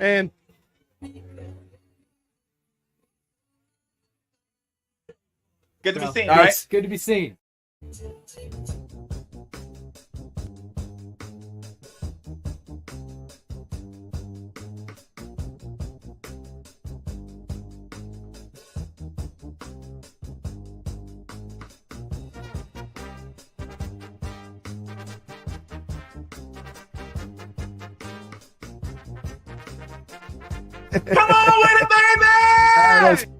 And good to be seen, All right? right, good to be seen. Come on with it, baby!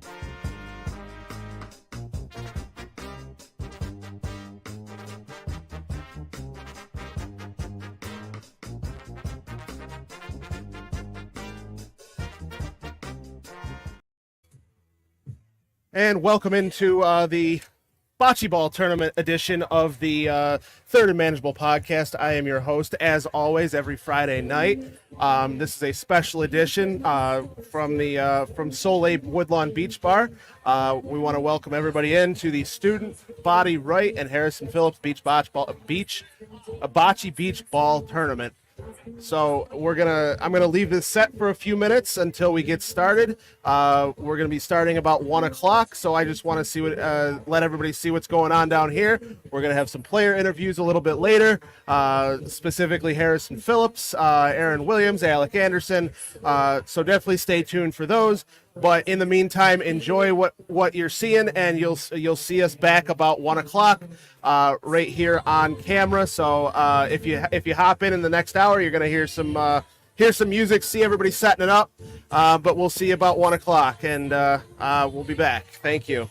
And welcome into the Bocce Ball Tournament edition of the Third and Manageable podcast. I am your host, as always, every Friday night. This is a special edition from Soleil Woodlawn Beach Bar. We want to welcome everybody into the Student Body Wright and Harrison Phillips Bocce Beach Ball Tournament. So I'm gonna leave this set for a few minutes until we get started. We're gonna be starting about 1 o'clock. So I just want to let everybody see what's going on down here. We're gonna have some player interviews a little bit later, specifically Harrison Phillips, Aaron Williams, Alec Anderson. So definitely stay tuned for those. But in the meantime, enjoy what you're seeing, and you'll see us back about 1 o'clock right here on camera. So if you hop in the next hour, you're gonna hear some music, see everybody setting it up. But we'll see you about 1 o'clock, and we'll be back. Thank you.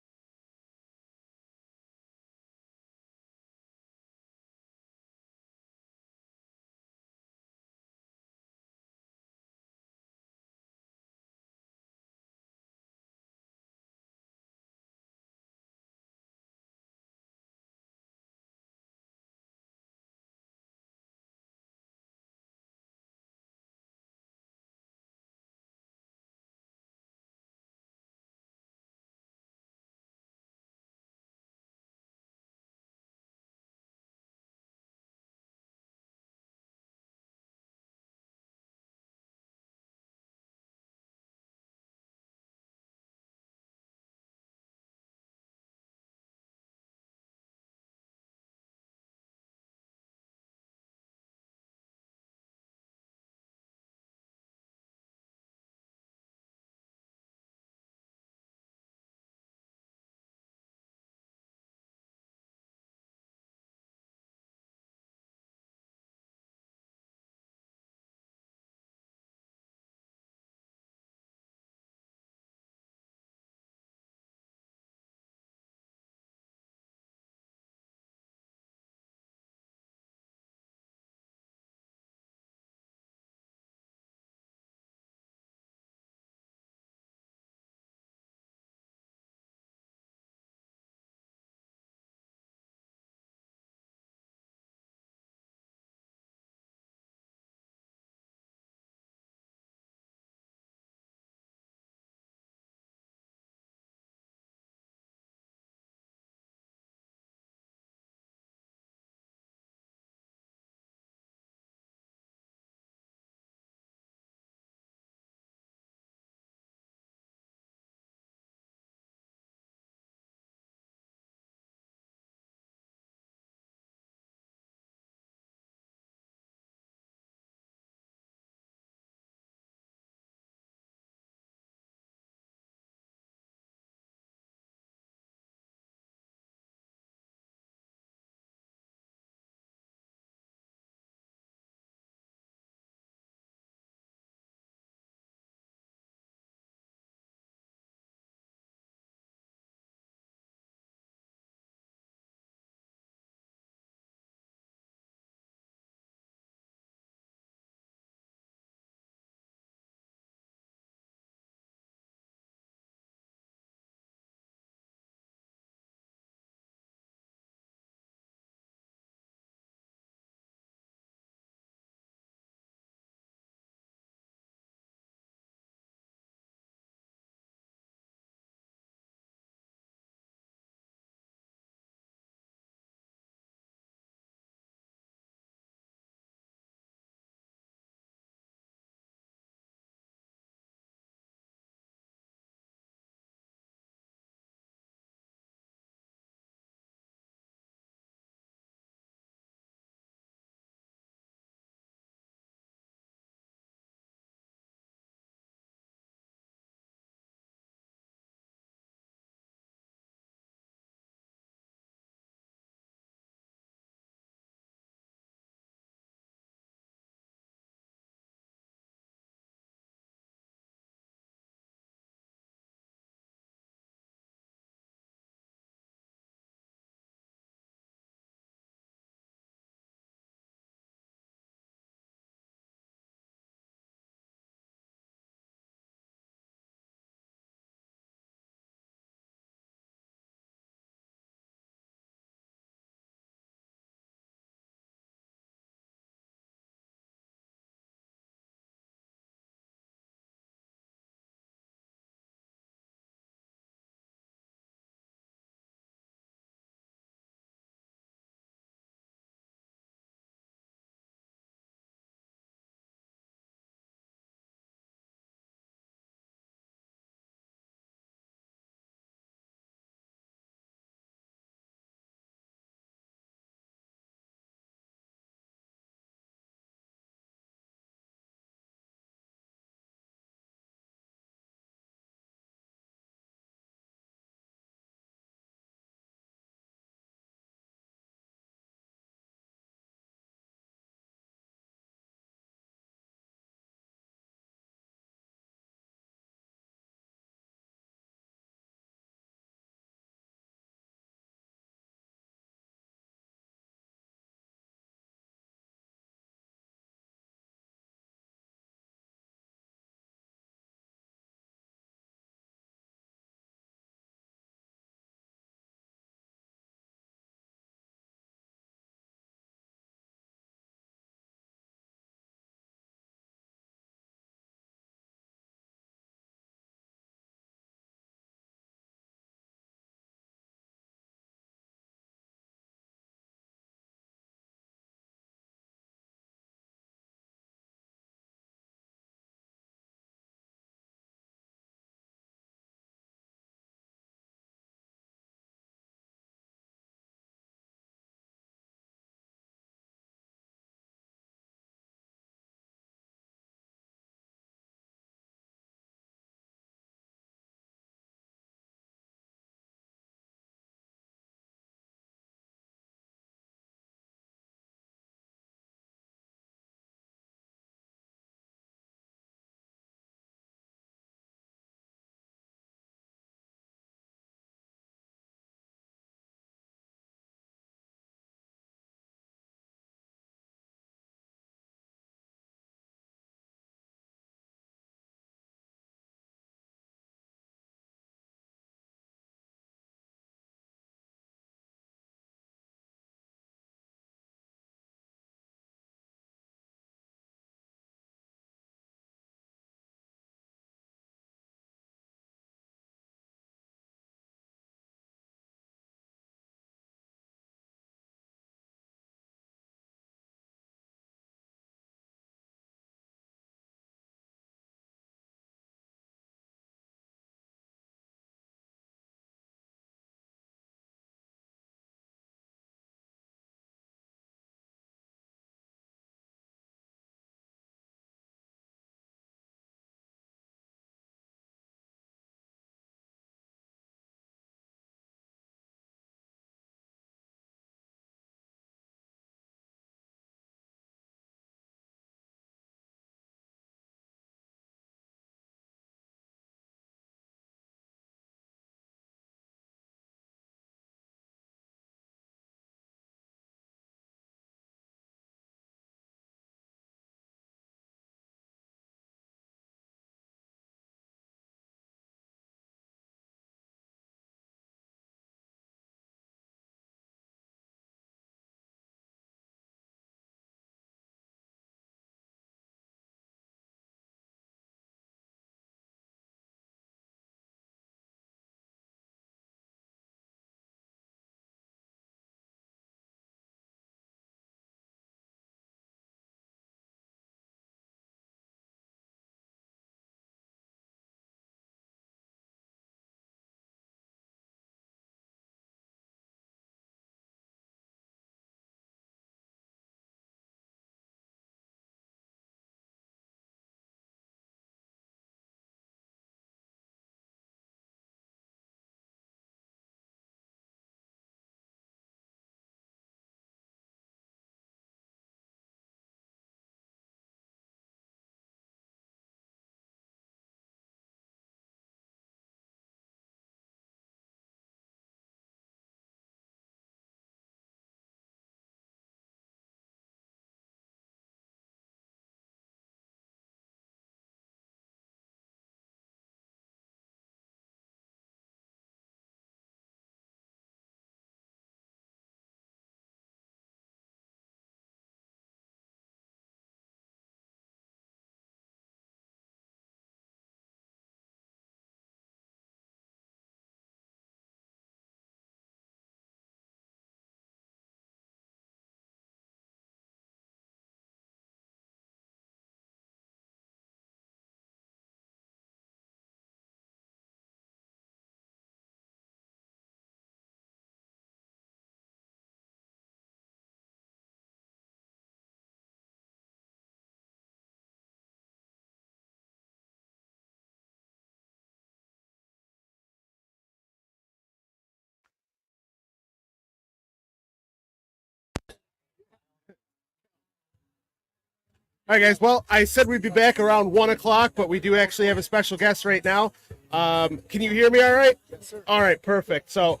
All right, guys. Well, I said we'd be back around 1 o'clock, but we do actually have a special guest right now. Can you hear me all right? Yes, sir. All right, perfect. So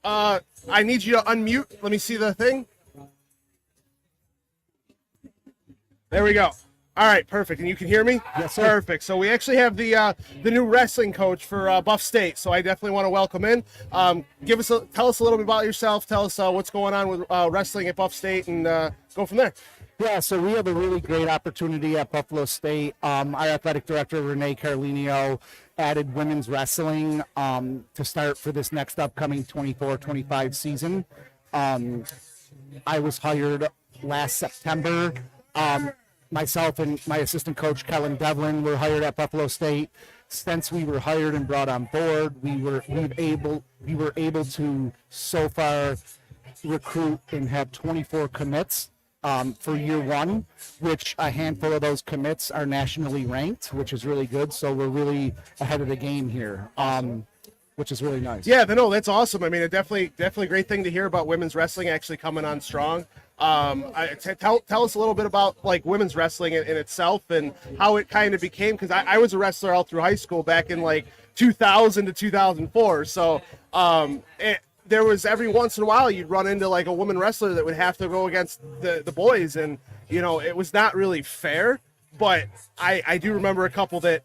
I need you to unmute. Let me see the thing. There we go. All right, perfect. And you can hear me? Yes, sir. Perfect. So we actually have the new wrestling coach for Buff State. So I definitely want to welcome in. Tell us a little bit about yourself. Tell us what's going on with wrestling at Buff State, and go from there. Yeah, so we have a really great opportunity at Buffalo State. Our athletic director, Renee Carlinio, added women's wrestling to start for this next upcoming 24-25 season. I was hired last September. Myself and my assistant coach, Kellen Devlin, were hired at Buffalo State. Since we were hired and brought on board, we were able to so far recruit and have 24 commits for year one, which a handful of those commits are nationally ranked, which is really good. So we're really ahead of the game here, which is really nice. Yeah, no, that's awesome. I mean, a definitely a great thing to hear about women's wrestling actually coming on strong. Tell us a little bit about like women's wrestling in itself and how it kind of became, because I was a wrestler all through high school back in like 2000 to 2004. So there was every once in a while you'd run into like a woman wrestler that would have to go against the boys, and it was not really fair. But I do remember a couple that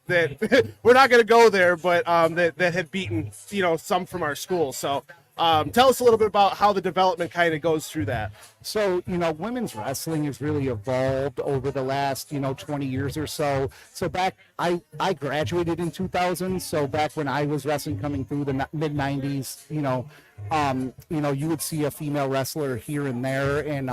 we're not going to go there, but that had beaten some from our school. So tell us a little bit about how the development kind of goes through that. So, women's wrestling has really evolved over the last, 20 years or so. So back, I graduated in 2000. So back when I was wrestling coming through the mid 90s, you would see a female wrestler here and there. And,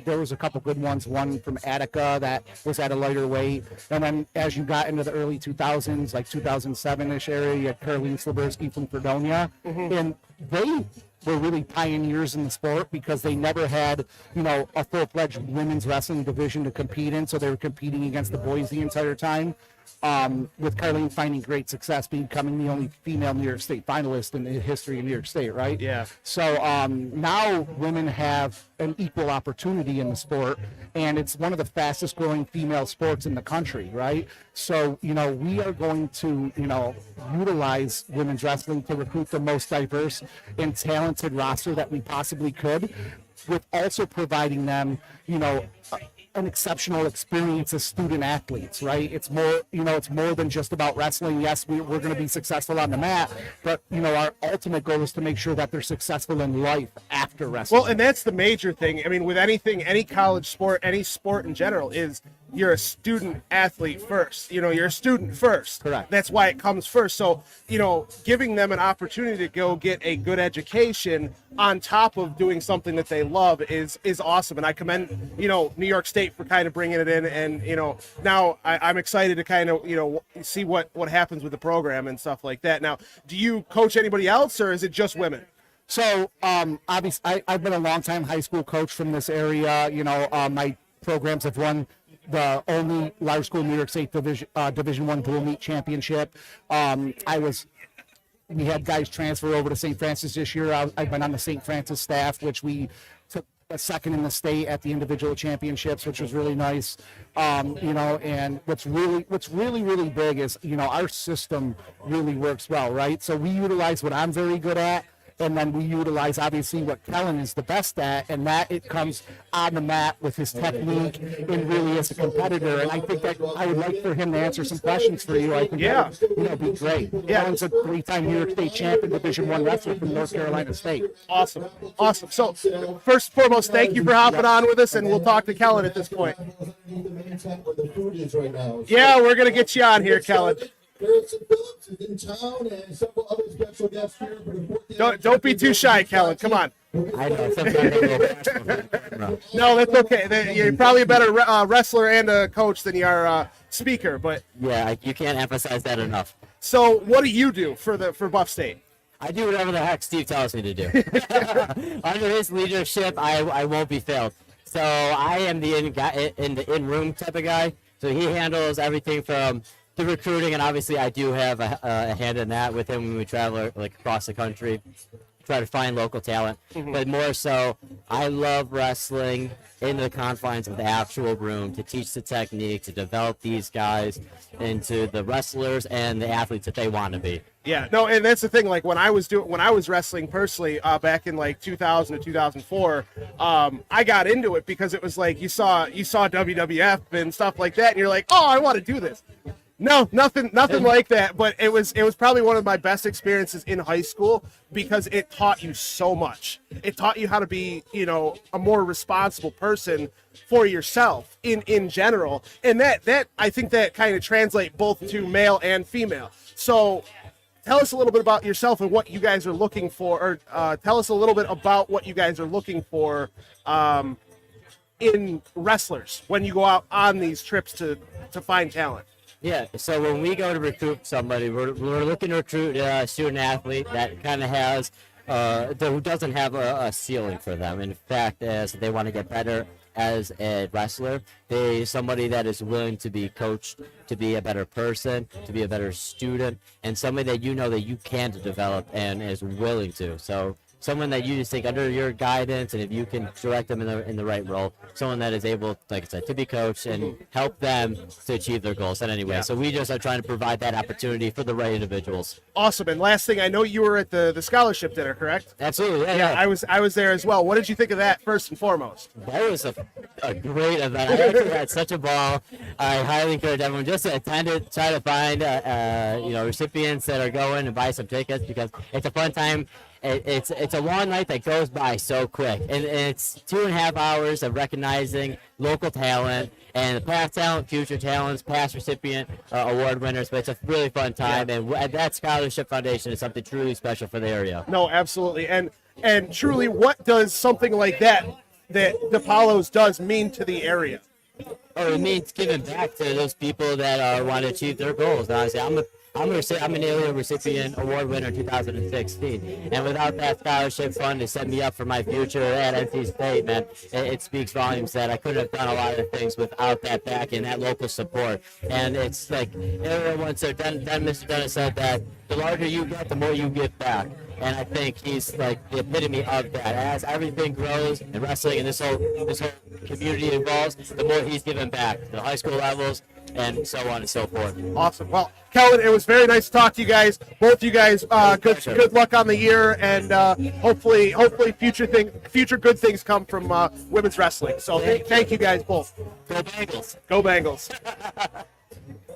there was a couple good ones, one from Attica that was at a lighter weight. And then as you got into the early 2000s, like 2007-ish area, you had Caroline Slabersky from Fredonia. Mm-hmm. And they were really pioneers in the sport because they never had, a full-fledged women's wrestling division to compete in. So they were competing against the boys the entire time. With Carlene finding great success, becoming the only female New York State finalist in the history of New York State, right? Yeah. So now women have an equal opportunity in the sport, and it's one of the fastest growing female sports in the country, right? So, we are going to, utilize women's wrestling to recruit the most diverse and talented roster that we possibly could, with also providing them, an exceptional experience as student athletes, right? It's more, it's more than just about wrestling. Yes, we're going to be successful on the mat, but, our ultimate goal is to make sure that they're successful in life after wrestling. Well, and that's the major thing. I mean, with anything, any college sport, any sport in general, is you're a student athlete first. You're a student first. Correct. That's why it comes first. So, giving them an opportunity to go get a good education on top of doing something that they love is awesome. And I commend, New York State for kind of bringing it in. And, now I'm excited to kind of, see what happens with the program and stuff like that. Now, do you coach anybody else, or is it just women? So, obviously, I've been a longtime high school coach from this area. My programs have won the only large school New York State Division I dual meet championship. We had guys transfer over to St. Francis this year. I've been on the St. Francis staff, which we took a second in the state at the individual championships, which was really nice. And what's really big is, our system really works well, right? So we utilize what I'm very good at, and then we utilize, obviously, what Kellen is the best at, and that it comes on the mat with his technique and really as a competitor. And I think that I would like for him to answer some questions for you. I think that would be great. Yeah. Kellen's a three-time New York State champion, Division I wrestler from North Carolina State. Awesome. So, first and foremost, thank you for hopping on with us, and we'll talk to Kellen at this point. Yeah, we're going to get you on here, Kellen. Phillips is in town, and several other special guests here. Don't be too shy, Kellen. Come on. I know. Sometimes No, that's okay. You're probably a better wrestler and a coach than you are a speaker. But yeah, you can't emphasize that enough. So, what do you do for Buff State? I do whatever the heck Steve tells me to do. Under his leadership, I won't be failed. So I am the in-room type of guy. So he handles everything from the recruiting, and obviously I do have a hand in that with him when we travel like across the country. try to find local talent. But more so, I love wrestling in the confines of the actual room to teach the technique, to develop these guys into the wrestlers and the athletes that they want to be. Yeah, no, and that's the thing. Like when I was wrestling personally back in like 2000 to 2004, I got into it because it was like you saw WWF and stuff like that, and you're like, oh, I want to do this. No, nothing like that. But it was probably one of my best experiences in high school because it taught you so much. It taught you how to be, a more responsible person for yourself in general, and that I think that kind of translate both to male and female. So tell us a little bit about yourself and what you guys are looking for, or tell us a little bit about what you guys are looking for in wrestlers when you go out on these trips to find talent. Yeah, so when we go to recruit somebody, we're looking to recruit a student athlete that kind of has, who doesn't have a ceiling for them. In fact, as they want to get better as a wrestler, somebody that is willing to be coached to be a better person, to be a better student, and somebody that that you can develop and is willing to. So someone that you just think under your guidance, and if you can direct them in the right role, someone that is able, like I said, to be coached and help them to achieve their goals in any way. Yeah. So we just are trying to provide that opportunity for the right individuals. Awesome. And last thing, I know you were at the scholarship dinner, correct? Absolutely. Yeah. I was there as well. What did you think of that first and foremost? That was a great event. I actually had such a ball. I highly encourage everyone just to attend it, try to find recipients that are going and buy some tickets because it's a fun time. It's a long night that goes by so quick, and it's 2.5 hours of recognizing local talent and past talent, future talents, past recipient award winners. But it's a really fun time, and that scholarship foundation is something truly special for the area. No, absolutely, and truly, what does something like that DiPaolos does mean to the area? Oh, it means giving back to those people that want to achieve their goals. Honestly, I'm an Ilio recipient award winner in 2016, and without that scholarship fund to set me up for my future at NC State, man, it speaks volumes that I couldn't have done a lot of things without that back and that local support. And it's like everyone once said, Mr. Dennis said that the larger you get, the more you give back. And I think he's like the epitome of that. As everything grows in wrestling and this whole community evolves, the more he's giving back to the high school levels and so on and so forth. Awesome. Well, Kellen, it was very nice to talk to you guys. Both you guys, good luck on the year, and hopefully future good things come from women's wrestling. So thank you guys both. Go Bengals. Go Bengals.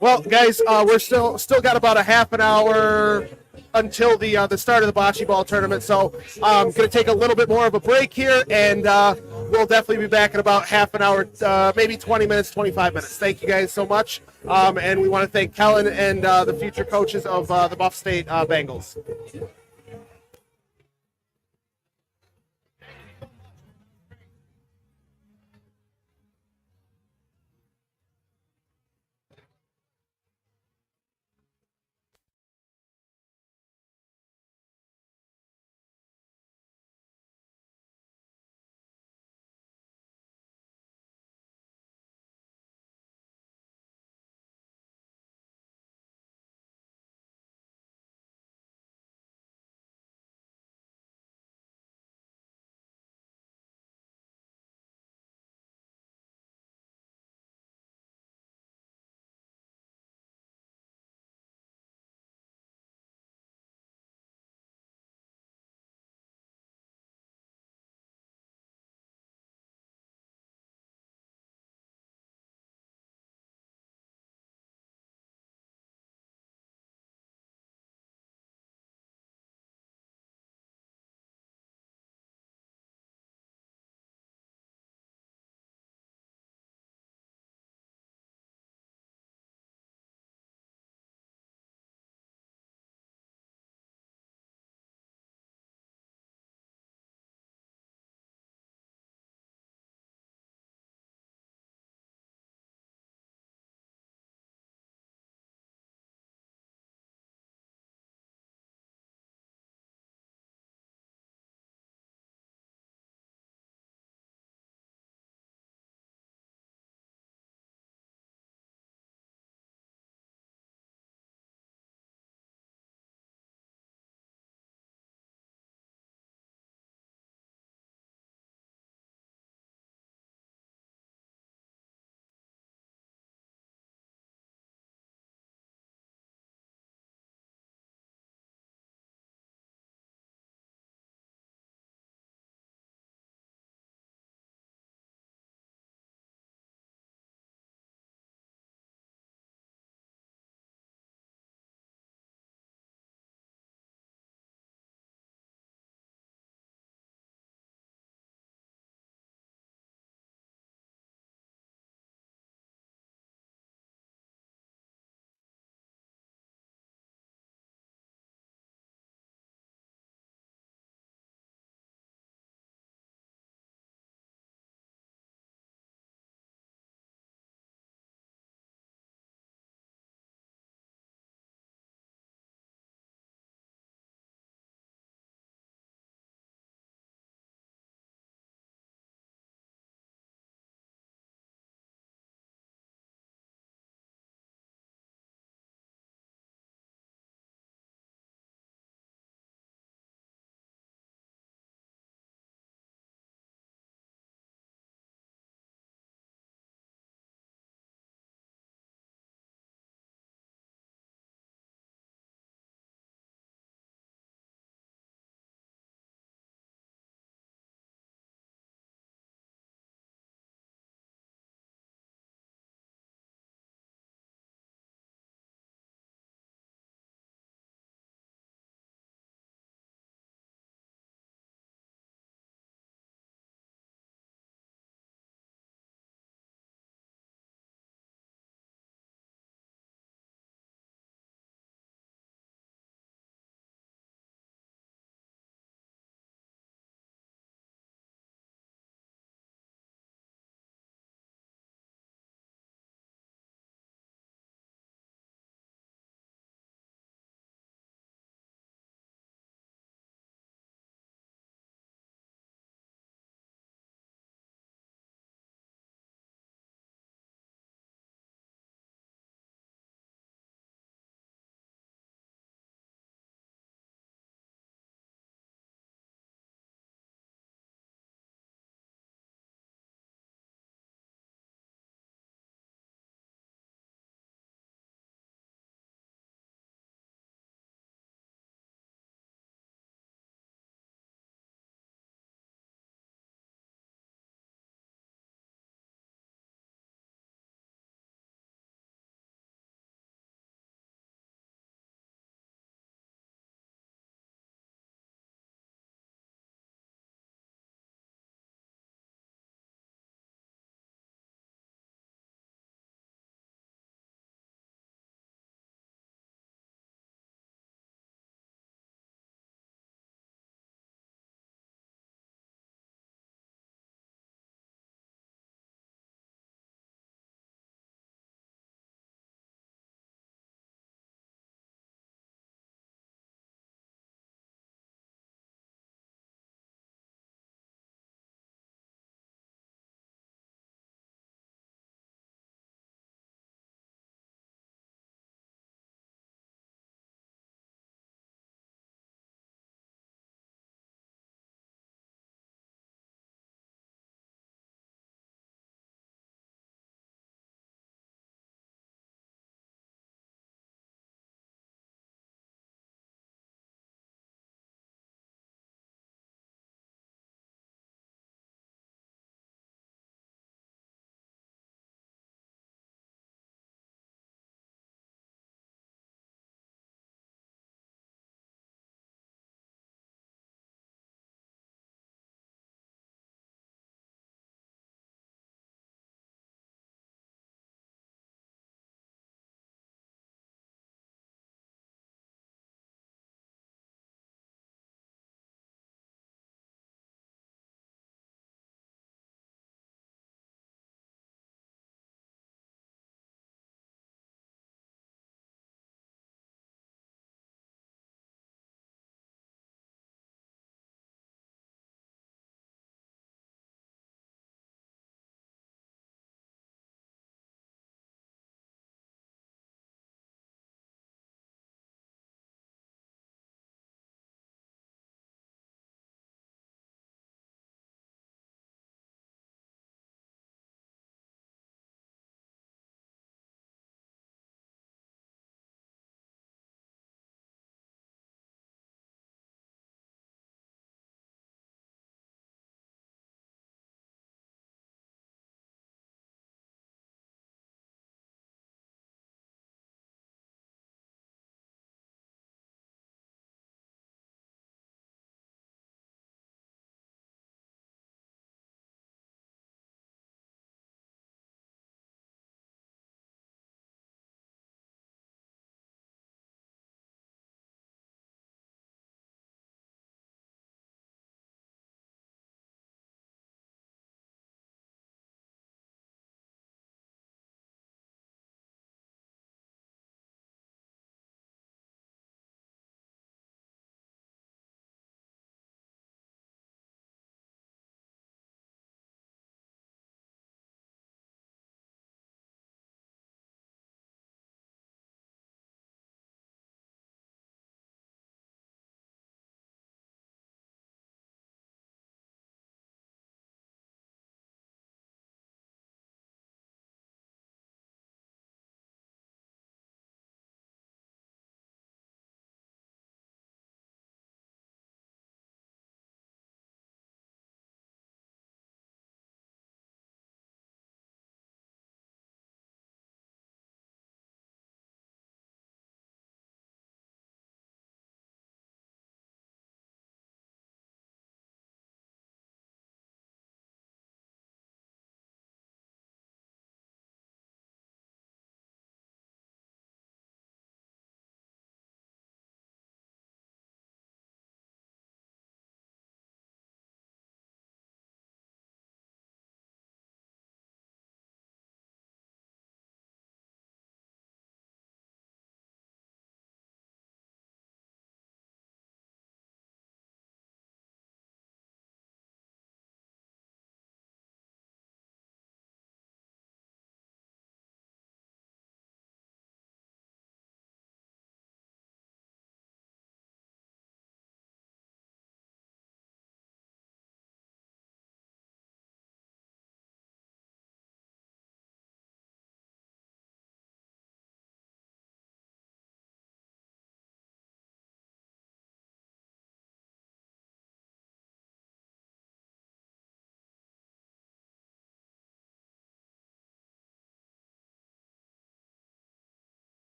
Well, guys, we're still got about a half an hour until the start of the bocce ball tournament. So I'm going to take a little bit more of a break here, and we'll definitely be back in about half an hour, maybe 20 minutes, 25 minutes. Thank you guys so much. And we want to thank Kellen and the future coaches of the Buff State Bengals.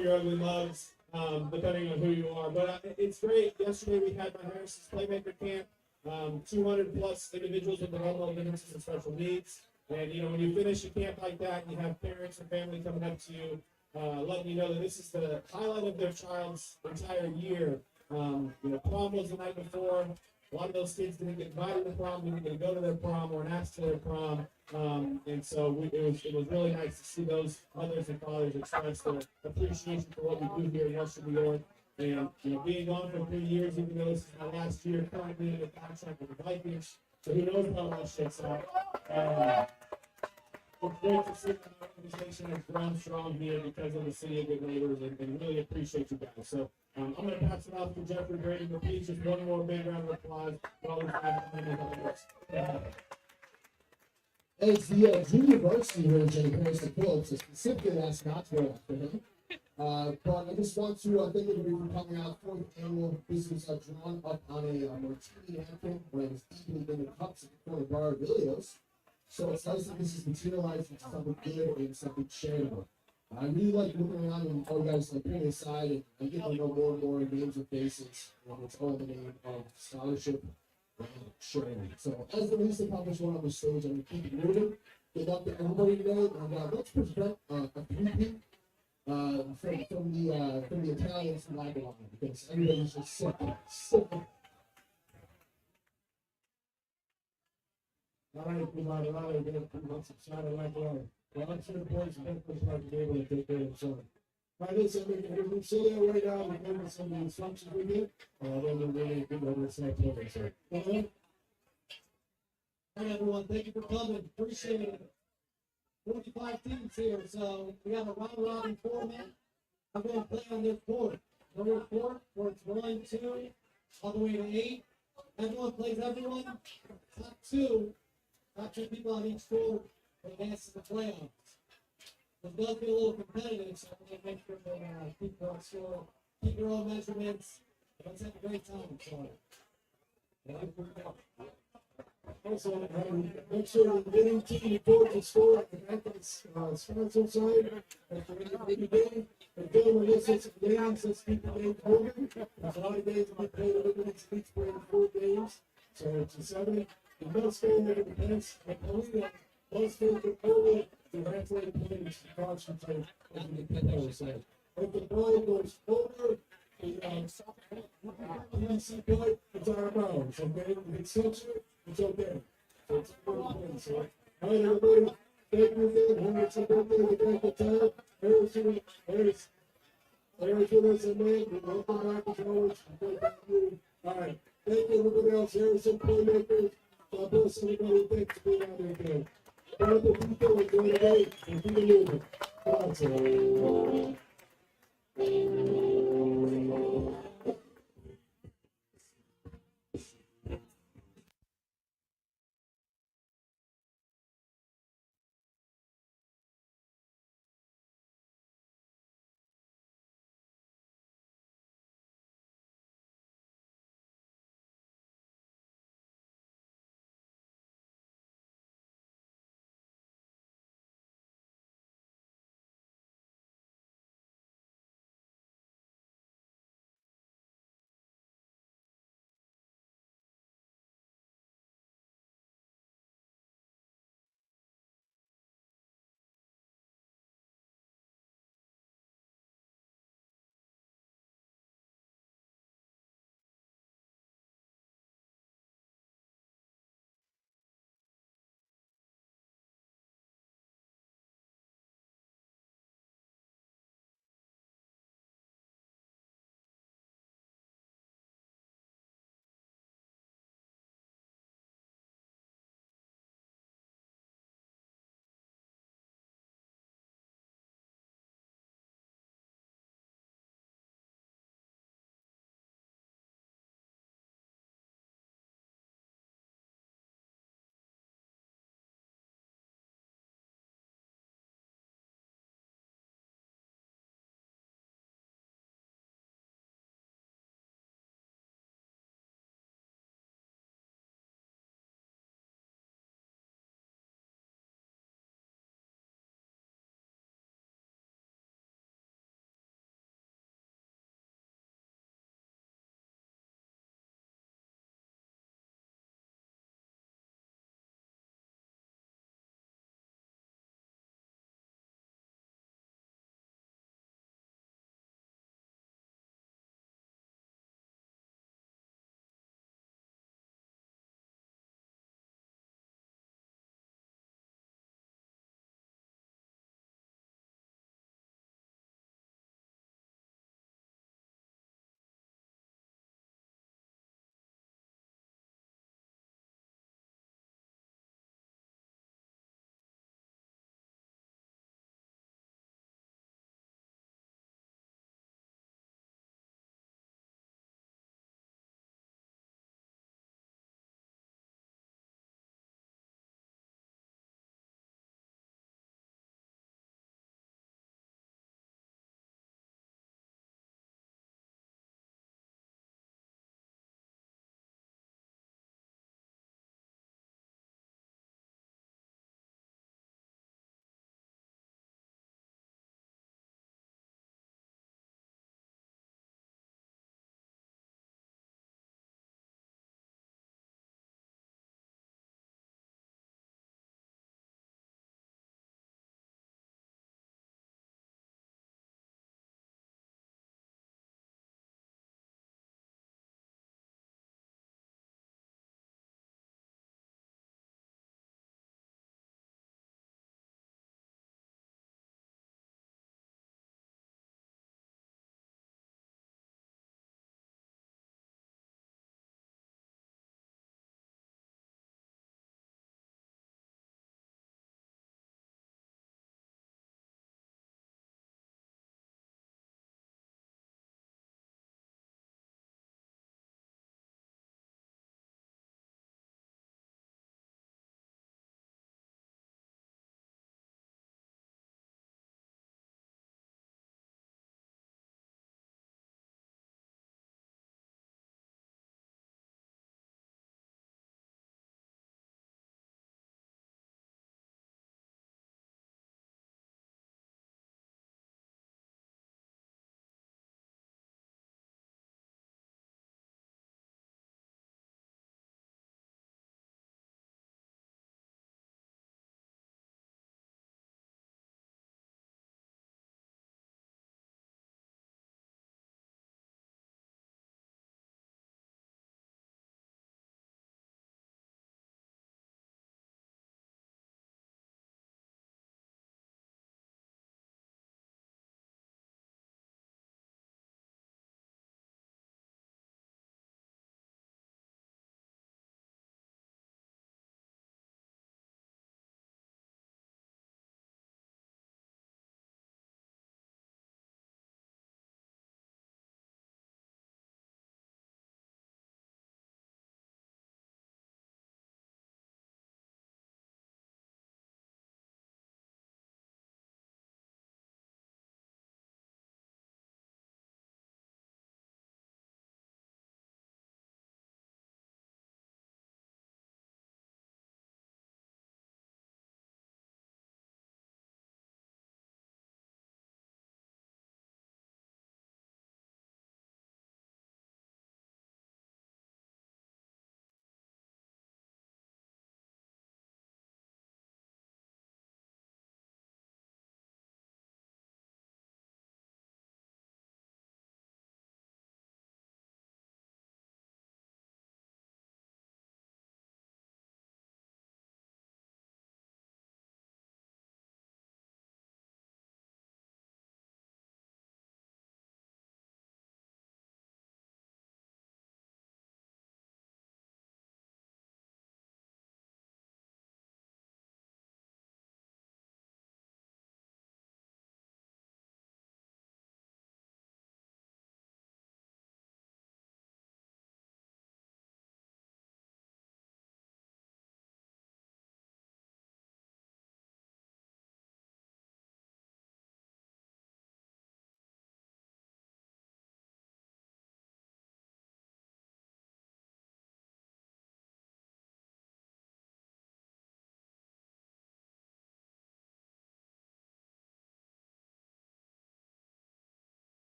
your ugly mugs, depending on who you are. But it's great. Yesterday we had my Harrison's Playmaker Camp. 200 plus individuals with developmental differences and special needs. And you know, when you finish a camp like that, you have parents and family coming up to you, letting you know that this is the highlight of their child's entire year. You know, prom was the night before. A lot of those kids didn't get invited to prom, didn't get to go to their prom, weren't asked to their prom. And so it was really nice to see those mothers and fathers express their appreciation for what we do here in Western New York. And you know, being gone for 3 years, even though this is my last year, currently in the contract with the Vikings, so who knows how that shakes out. It's great to see that our organization has grown strong here because of the city of good neighbors, and really appreciate you guys. So I'm going to pass it off to Jeffrey Brady, but please just one more big round of applause for all the guys. It's the junior varsity version of Phillips. Specifically asked not to go after him. But I just want to thank everybody for coming out. 4th annual. This was drawn up on a martini napkin when I was deep in the cups for the bar of Ilios. So it's nice that this is materialized into something good and something shareable. I really like looking around and all you guys putting aside and getting to know more and more names and faces. It's all in the name of scholarship and sharing. So as the least accomplished one on the stage, I'm going to keep it moving. Good luck to everybody today. And let's present a three-peat from the Italians from Babylon, because everybody's just sick. All right, we're going to put on some shadow like that. Well, I'm sure the boys and headquarters might be able to take care of some. Right, listen, we're sitting there right now, we're giving some of the instructions we get, then we're really good over the next level, so. Okay? All right, everyone, thank you for coming, appreciate it. 45 teams here, so we have a round-robin format. I'm going to play on this board. Number 4, where it's 1, 2, all the way to 8. Everyone plays everyone. Top 2 people on each court advance to the playoffs. It does get a little competitive, so I'm going to make sure that people on score, keep your own measurements. Let's have a great time. Also, make sure the winning team reports the score at the sponsor side. After the game, and then we're going to set some games. Let's keep the games moving. There's a lot of games we played over the next week, playing 4 games. So it's a 7. The most favorite defense, and only most favorite forward, the translate points to concentrate on the defense side. If the ball goes over, the PDC play, it's out of bounds. Okay, if it's closer, it's okay. So it's a good play. So, all right, everybody, thank you again. Have a birthday to thank the time. Harris with us, and man, welcome back as always. All right, thank you, everybody else. Harrison Playmakers. God bless everybody. Thanks for being out there today. All the people enjoy the day and be the movement.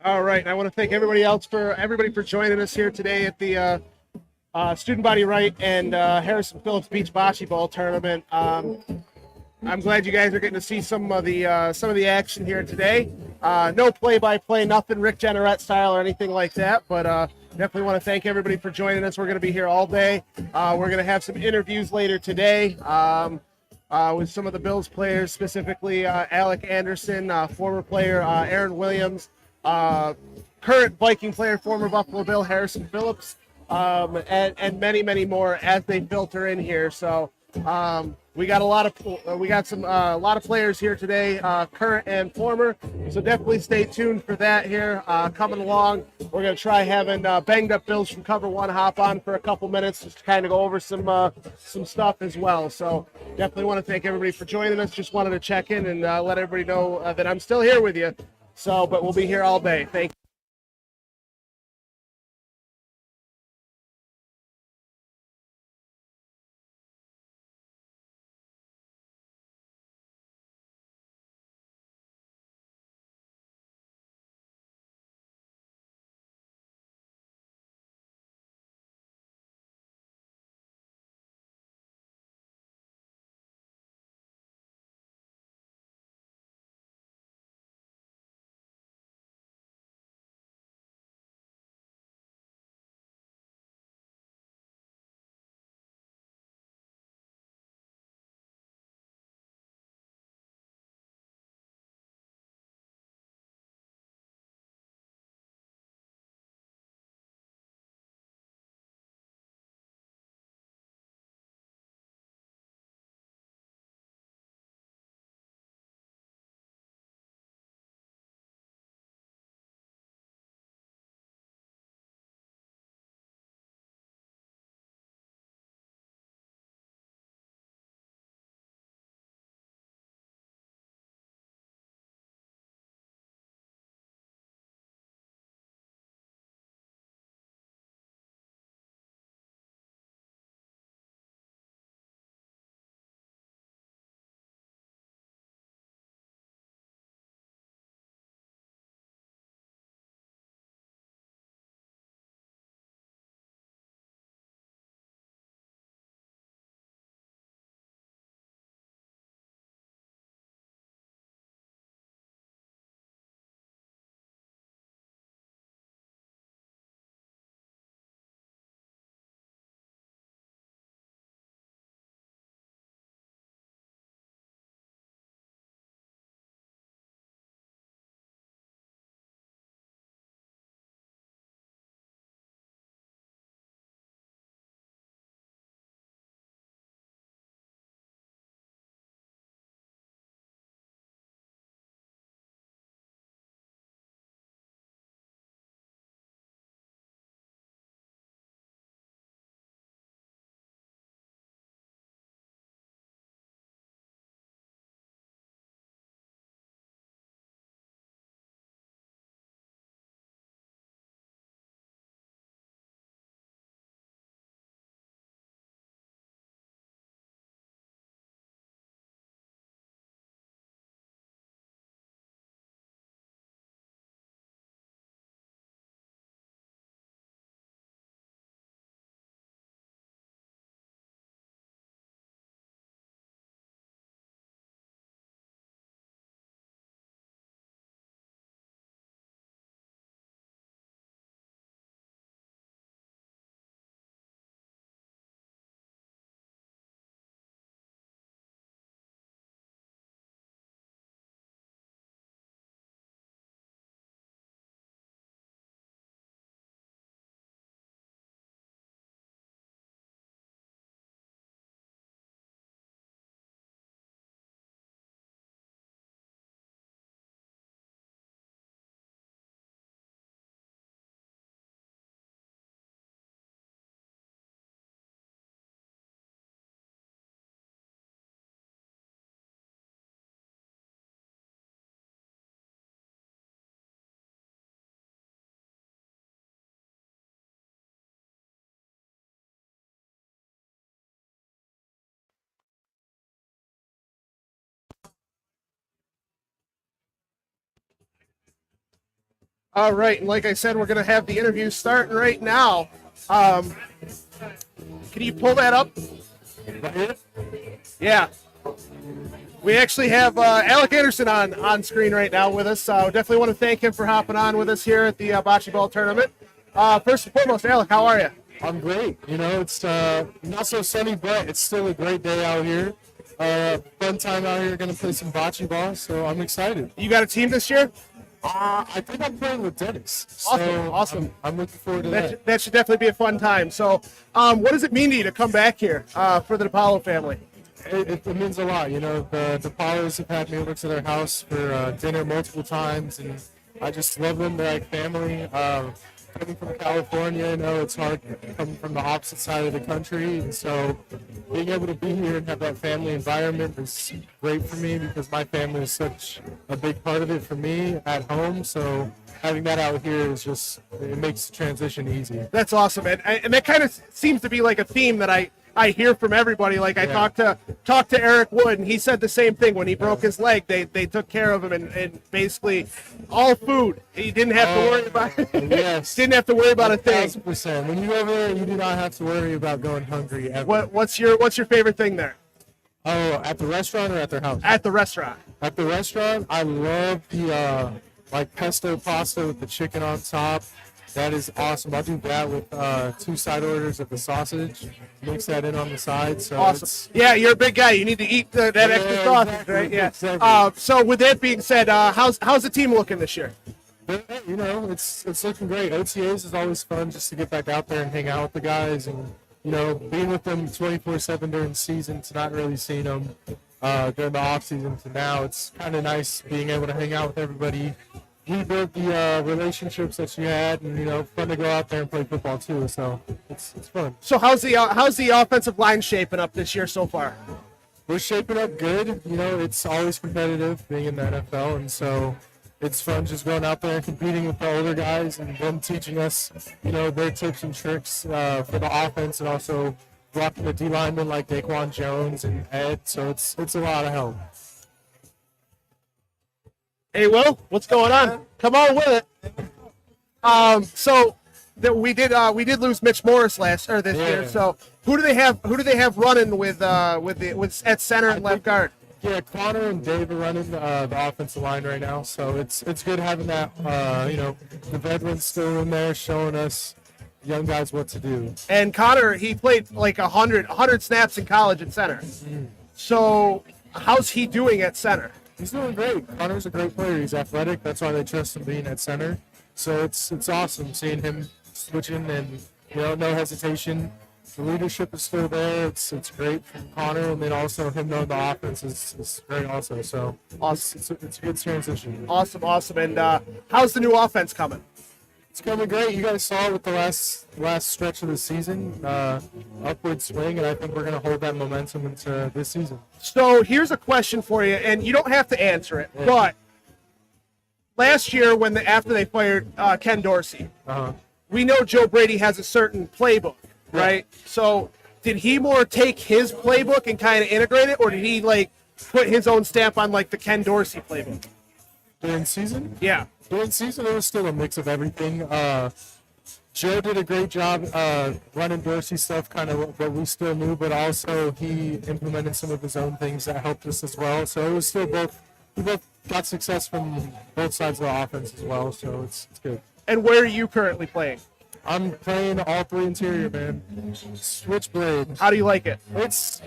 All right. I want to thank everybody for joining us here today at the Student Body Right and Harrison Phillips Beach Bocce Ball Tournament. I'm glad you guys are getting to see some of the action here today. No play-by-play, nothing Rick Jenneret style or anything like that, but definitely want to thank everybody for joining us. We're going to be here all day. We're going to have some interviews later today with some of the Bills players, specifically Alec Anderson, former player Aaron Williams, current Viking player, former Buffalo Bill Harrison Phillips, and many, many more as they filter in here. So we got a lot of players here today, current and former. So definitely stay tuned for that here coming along. We're gonna try having banged up Bills from Cover One hop on for a couple minutes just to kind of go over some stuff as well. So definitely want to thank everybody for joining us. Just wanted to check in and let everybody know that I'm still here with you. So, but we'll be here all day. Thank you. All right, and like I said, we're going to have the interview starting right now. Can you pull that up? Yeah. We actually have Alec Anderson on screen right now with us. So definitely want to thank him for hopping on with us here at the Bocce Ball Tournament. First and foremost, Alec, how are you? I'm great. You know, it's not so sunny, but it's still a great day out here. Fun time out here. Going to play some bocce ball, so I'm excited. You got a team this year? I think I'm playing with Dennis. So Awesome. I'm looking forward to that. That should definitely be a fun time. So what does it mean to you to come back here for the DiPaolo family? It means a lot. You know, the DiPaolos have had me over to their house for dinner multiple times, and I just love them. They're like family. Coming from California, I know it's hard coming from the opposite side of the country, and so being able to be here and have that family environment is great for me because my family is such a big part of it for me at home. So having that out here is just, it makes the transition easy. That's awesome, and that kind of seems to be like a theme that I hear from everybody. Like I talked to Eric Wood, and he said the same thing. When he broke his leg, they took care of him, and basically all food. He didn't have to worry about Yes. didn't have to worry about a thing. 1,000%. When you go over there, you do not have to worry about going hungry ever. What's your favorite thing there? Oh, at the restaurant or at their house? At the restaurant. At the restaurant, I love the like pesto pasta with the chicken on top. That is awesome. I'll do that with 2 side orders of the sausage. Mix that in on the side. So Awesome. Yeah, you're a big guy. You need to eat that extra sausage, exactly, right? Yeah. exactly. So with that being said, how's the team looking this year? But, you know, it's looking great. OTAs is always fun just to get back out there and hang out with the guys, and you know, being with them 24/7 during the season to not really seeing them during the off season to now. It's kind of nice being able to hang out with everybody. Rebuild the relationships that you had, and you know, fun to go out there and play football too. So it's fun. So how's the offensive line shaping up this year so far? We're shaping up good. You know, it's always competitive being in the NFL, and so it's fun just going out there and competing with the older guys and them teaching us, you know, their tips and tricks for the offense, and also blocking the D linemen like Daquan Jones and Ed. So it's a lot of help. Hey, Will, what's going on? Come on with it. So that we did lose Mitch Morris this year. So who do they have running with at center and left guard? Yeah, Connor and Dave are running the offensive line right now. So it's good having that. You know, the veterans still in there showing us young guys what to do. And Connor, he played like 100 snaps in college at center. So how's he doing at center? He's doing great. Connor's a great player. He's athletic. That's why they trust him being at center. So it's awesome seeing him switching and, you know, no hesitation. The leadership is still there. It's great from Connor, and then also him knowing the offense is great also. So Awesome. it's a good transition. Awesome. And how's the new offense coming? It's coming great. You guys saw it with the last stretch of the season, upward swing, and I think we're going to hold that momentum into this season. So here's a question for you, and you don't have to answer it, but last year after they fired Ken Dorsey, we know Joe Brady has a certain playbook, right? So did he more take his playbook and kind of integrate it, or did he like put his own stamp on like the Ken Dorsey playbook? During season? Yeah. During season, it was still a mix of everything. Joe did a great job running Dorsey stuff, kind of what we still knew, but also he implemented some of his own things that helped us as well. So it was still we both got success from both sides of the offense as well, so it's good. And where are you currently playing? I'm playing all 3 interior, man. Switchblade. How do you like it? It's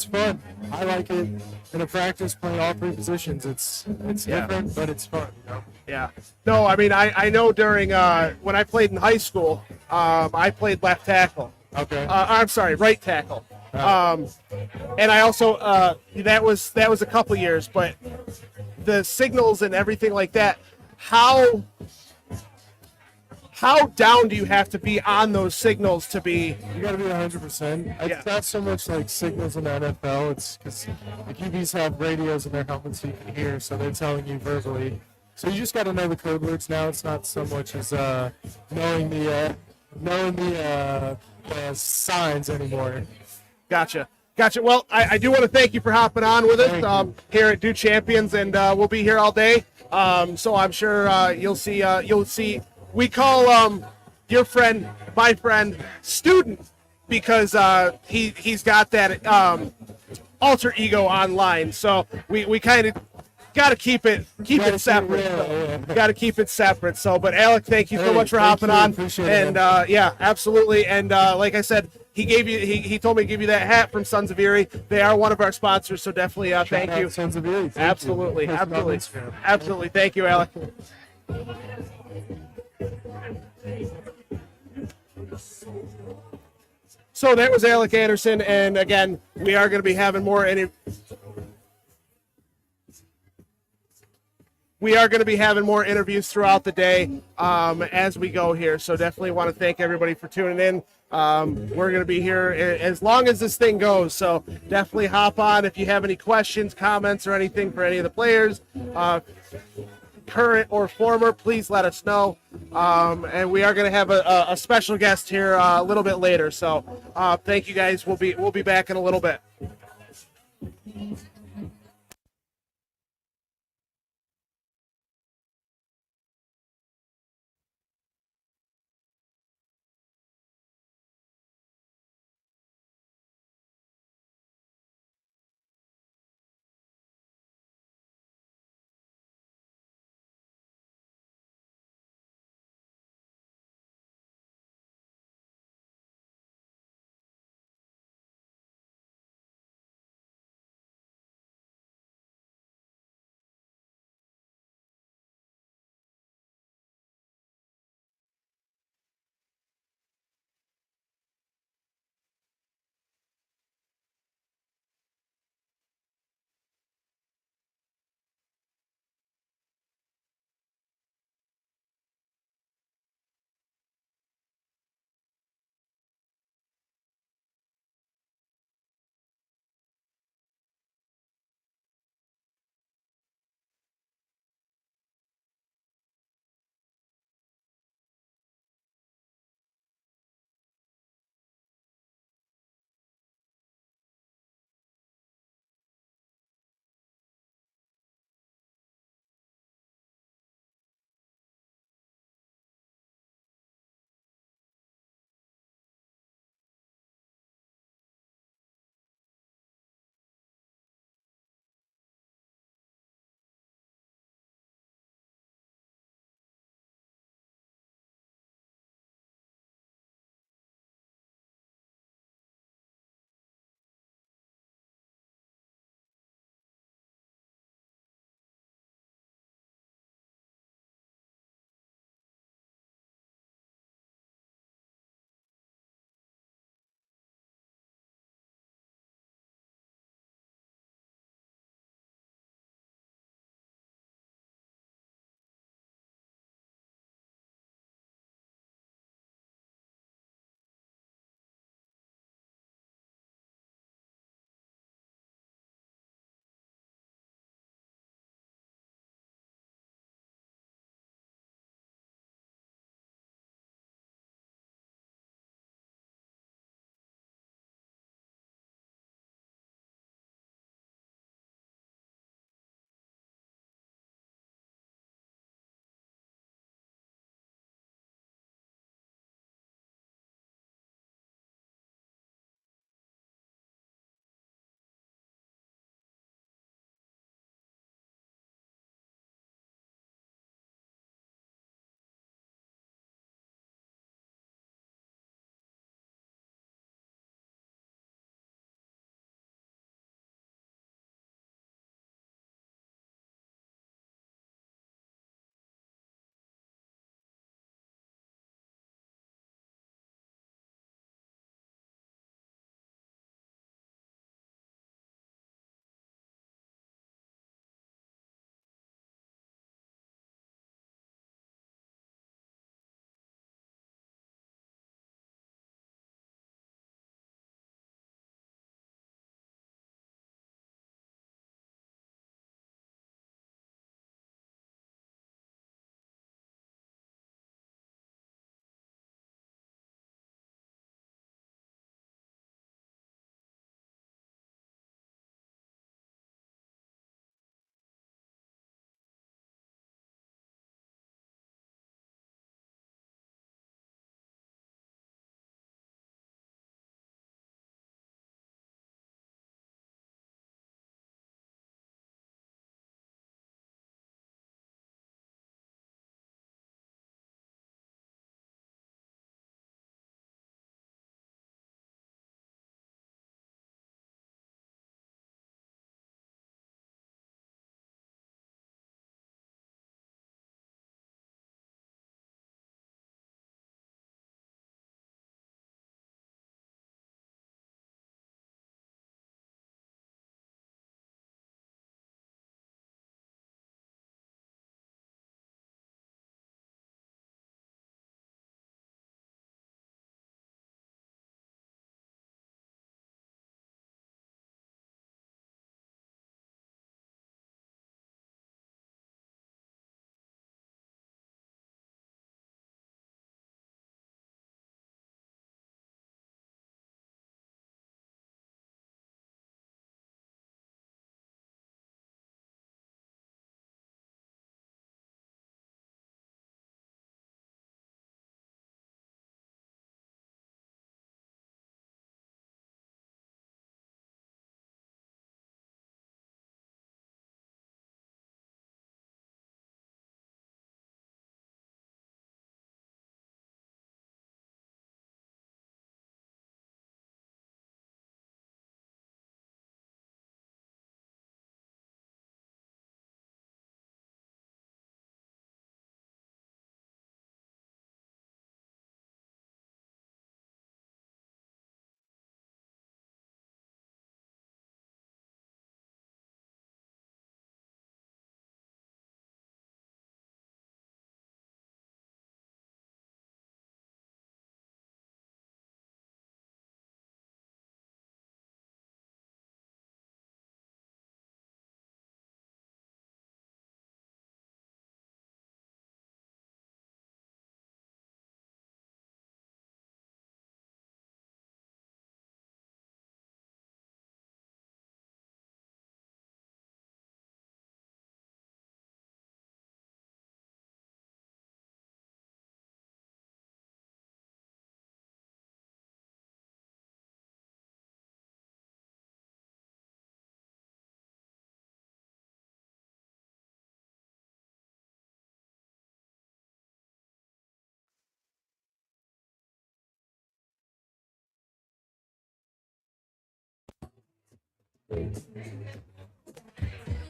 fun. I like it. In a practice, playing all 3 positions. It's different, but it's fun. You know? Yeah. No, I mean, I know during when I played in high school, I played left tackle. Okay. I'm sorry, right tackle. And I also that was a couple years, but the signals and everything like that. How down do you have to be on those signals to be? You got to be 100%. It's not so much like signals in the NFL. It's because the QBs have radios in their helmets so you can hear, so they're telling you verbally. So you just got to know the code words now. It's not so much as knowing the signs anymore. Gotcha. Well, I do want to thank you for hopping on with us here at Do Champions, and we'll be here all day. So I'm sure you'll see. We call your friend, my friend, student, because he's got that alter ego online. So we kind of got to keep it separate. Got to keep it separate. So, but Alec, thank you so much for hopping on. Appreciate it, And yeah, absolutely. And like I said, he told me to give you that hat from Sons of Erie. They are one of our sponsors, so definitely thank you. Sons of Erie. Absolutely. Absolutely. Thank you, Alec. So that was Alec Anderson, and again, we are going to be having more interviews throughout the day as we go here. So definitely want to thank everybody for tuning in. We're going to be here as long as this thing goes. So definitely hop on if you have any questions, comments, or anything for any of the players, current or former. Please let us know. And we are going to have a special guest here a little bit later. So thank you guys. We'll be back in a little bit.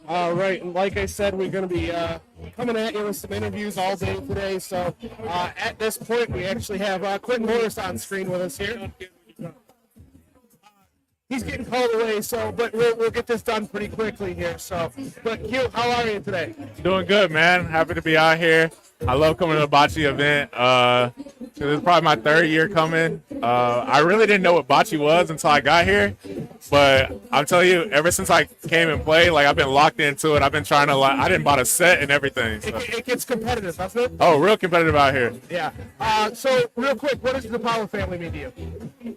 All right, and like I said, we're going to be coming at you with some interviews all day today. So at this point, we actually have Quentin Morris on screen with us here. He's getting called away, but we'll get this done pretty quickly here. So, but Q, how are you today? Doing good, man. Happy to be out here. I love coming to the bocce event. This is probably my third year coming. I really didn't know what bocce was until I got here, but I'm telling you, ever since I came and played, like I've been locked into it. I've been trying to I didn't buy a set and everything. So. It gets competitive, doesn't it? Oh, real competitive out here. Yeah. So real quick, what does the DiPaolos family mean to you?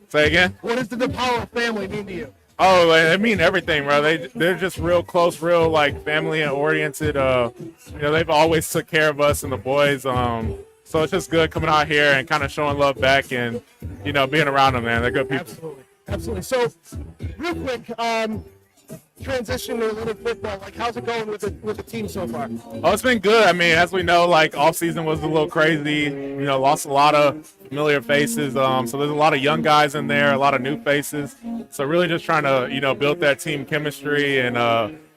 Say again? What does the DiPaolos family mean to you? Oh, they mean everything, bro. They're just real close, real like family oriented. They've always took care of us and the boys. So it's just good coming out here and kind of showing love back and being around them, man. They're good people. Absolutely. So real quick, transition to a little football. Like, how's it going with the team so far? Oh, it's been good. I mean, as we know, like off season was a little crazy. Lost a lot of familiar faces. So there's a lot of young guys in there, a lot of new faces. So really just trying to build that team chemistry and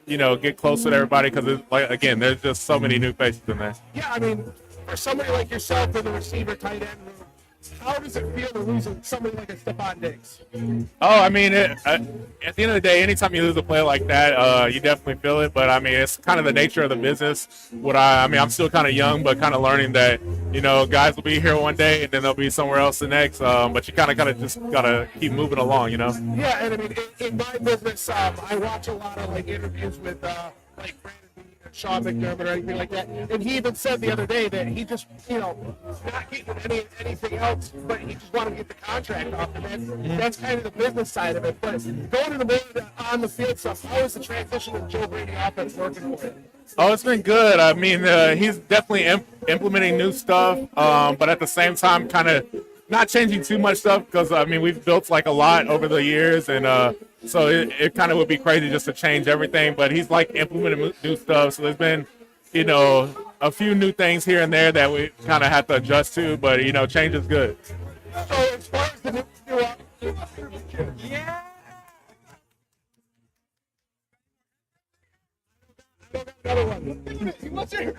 get close with everybody because again, there's just so many new faces in there. Yeah, I mean, for somebody like yourself in the receiver tight end, how does it feel to lose somebody like a Stephon Diggs? Oh, I mean, at the end of the day, anytime you lose a player like that, you definitely feel it. But I mean, it's kind of the nature of the business. I'm still kind of young, but kind of learning that guys will be here one day and then they'll be somewhere else the next. But you kind of just gotta keep moving along, Yeah, and I mean, in my business, I watch a lot of like interviews with like Brandon Sean McDermott or anything like that. And he even said the other day that he just, not getting anything else, but he just wanted to get the contract off. And that's kind of the business side of it. But going to the more on the field stuff, how is the transition of Joe Brady offense working for you? Oh, it's been good. I mean, he's definitely implementing new stuff, but at the same time, kind of not changing too much stuff because, I mean, we've built like a lot over the years and, so it kind of would be crazy just to change everything, but he's like implementing new stuff. So there's been, a few new things here and there that we kind of have to adjust to, but change is good. So as far as the new yeah. Another one. What's it?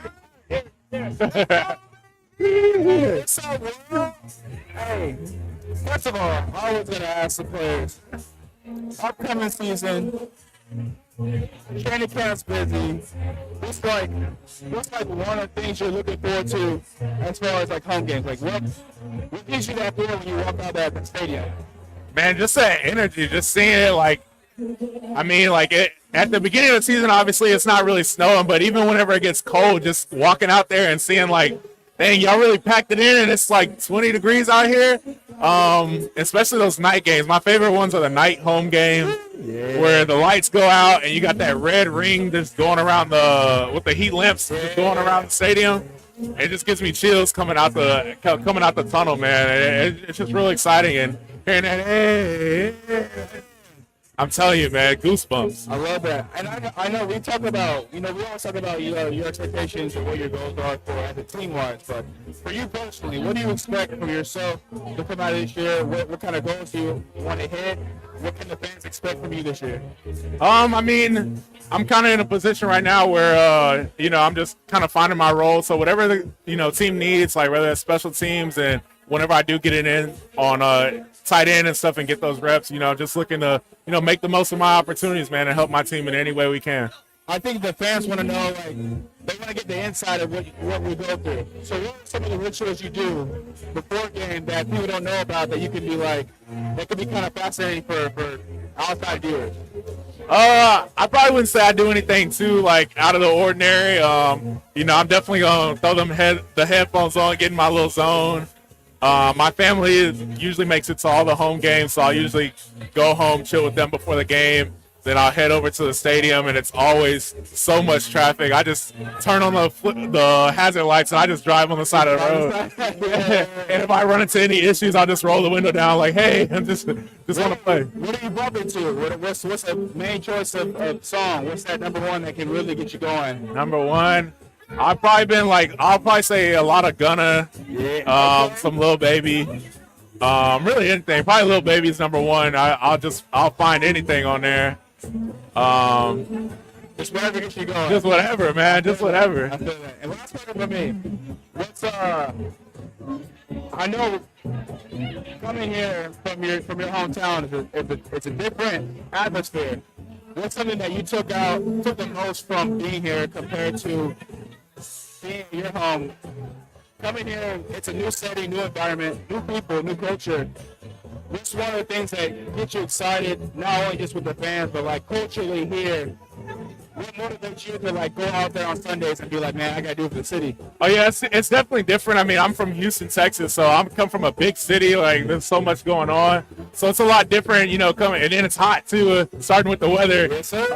What's up, bro? Hey, first of all, I was gonna ask the players. Upcoming season, training camp's busy. What's like one of the things you're looking forward to as far as like home games? Like what gives you that feeling when you walk out that stadium? Man, just that energy, just seeing it at the beginning of the season, obviously it's not really snowing, but even whenever it gets cold, just walking out there and seeing like, dang, y'all really packed it in and it's like 20 degrees out here. Especially those night games. My favorite ones are the night home game where the lights go out and you got that red ring just going around with the heat lamps just going around the stadium. It just gives me chills coming out the tunnel, man. It's just really exciting and hearing that, hey. I'm telling you, man, goosebumps. I love that. And I know we talk about, we always talk about your expectations and what your goals are for as a team-wise, but for you personally, what do you expect from yourself to come out of this year? What kind of goals do you want to hit? What can the fans expect from you this year? I mean, I'm kind of in a position right now where, I'm just kind of finding my role. So whatever the, team needs, like whether it's special teams and whenever I do get it in on tight end and stuff and get those reps, just looking to, make the most of my opportunities, man, and help my team in any way we can. I think the fans want to know, like, they want to get the inside of what we go through. So what are some of the rituals you do before a game that people don't know about that you can be like, that could be kind of fascinating for outside viewers? I probably wouldn't say I do anything too, like, out of the ordinary. I'm definitely going to throw the headphones on, get in my little zone. My family usually makes it to all the home games, so I'll usually go home, chill with them before the game. Then I'll head over to the stadium, and it's always so much traffic. I just turn on the hazard lights, and I just drive on the side of the road. And if I run into any issues, I'll just roll the window down like, hey, I just want to play. What are you bumping to? What's the main choice of song? What's that number one that can really get you going? Number one? I'll probably say a lot of Gunna, some Lil Baby, really anything. Probably Lil Baby's number one. I'll find anything on there. Just wherever gets you going. Just whatever, man. Just whatever. I feel that. And last question for me. What's I know coming here from your hometown it's a different atmosphere. What's something that you took the most from being here compared to being in your home? Coming here, it's a new city, new environment, new people, new culture. What's one of the things that get you excited, not only just with the fans, but like culturally here? What motivates you to like go out there on Sundays and be like, man, I gotta do it for the city? Oh yeah, it's definitely different. I mean, I'm from Houston, Texas, so I'm come from a big city. Like, there's so much going on, so it's a lot different, you know. Coming and then it's hot too, starting with the weather. Yes, sir.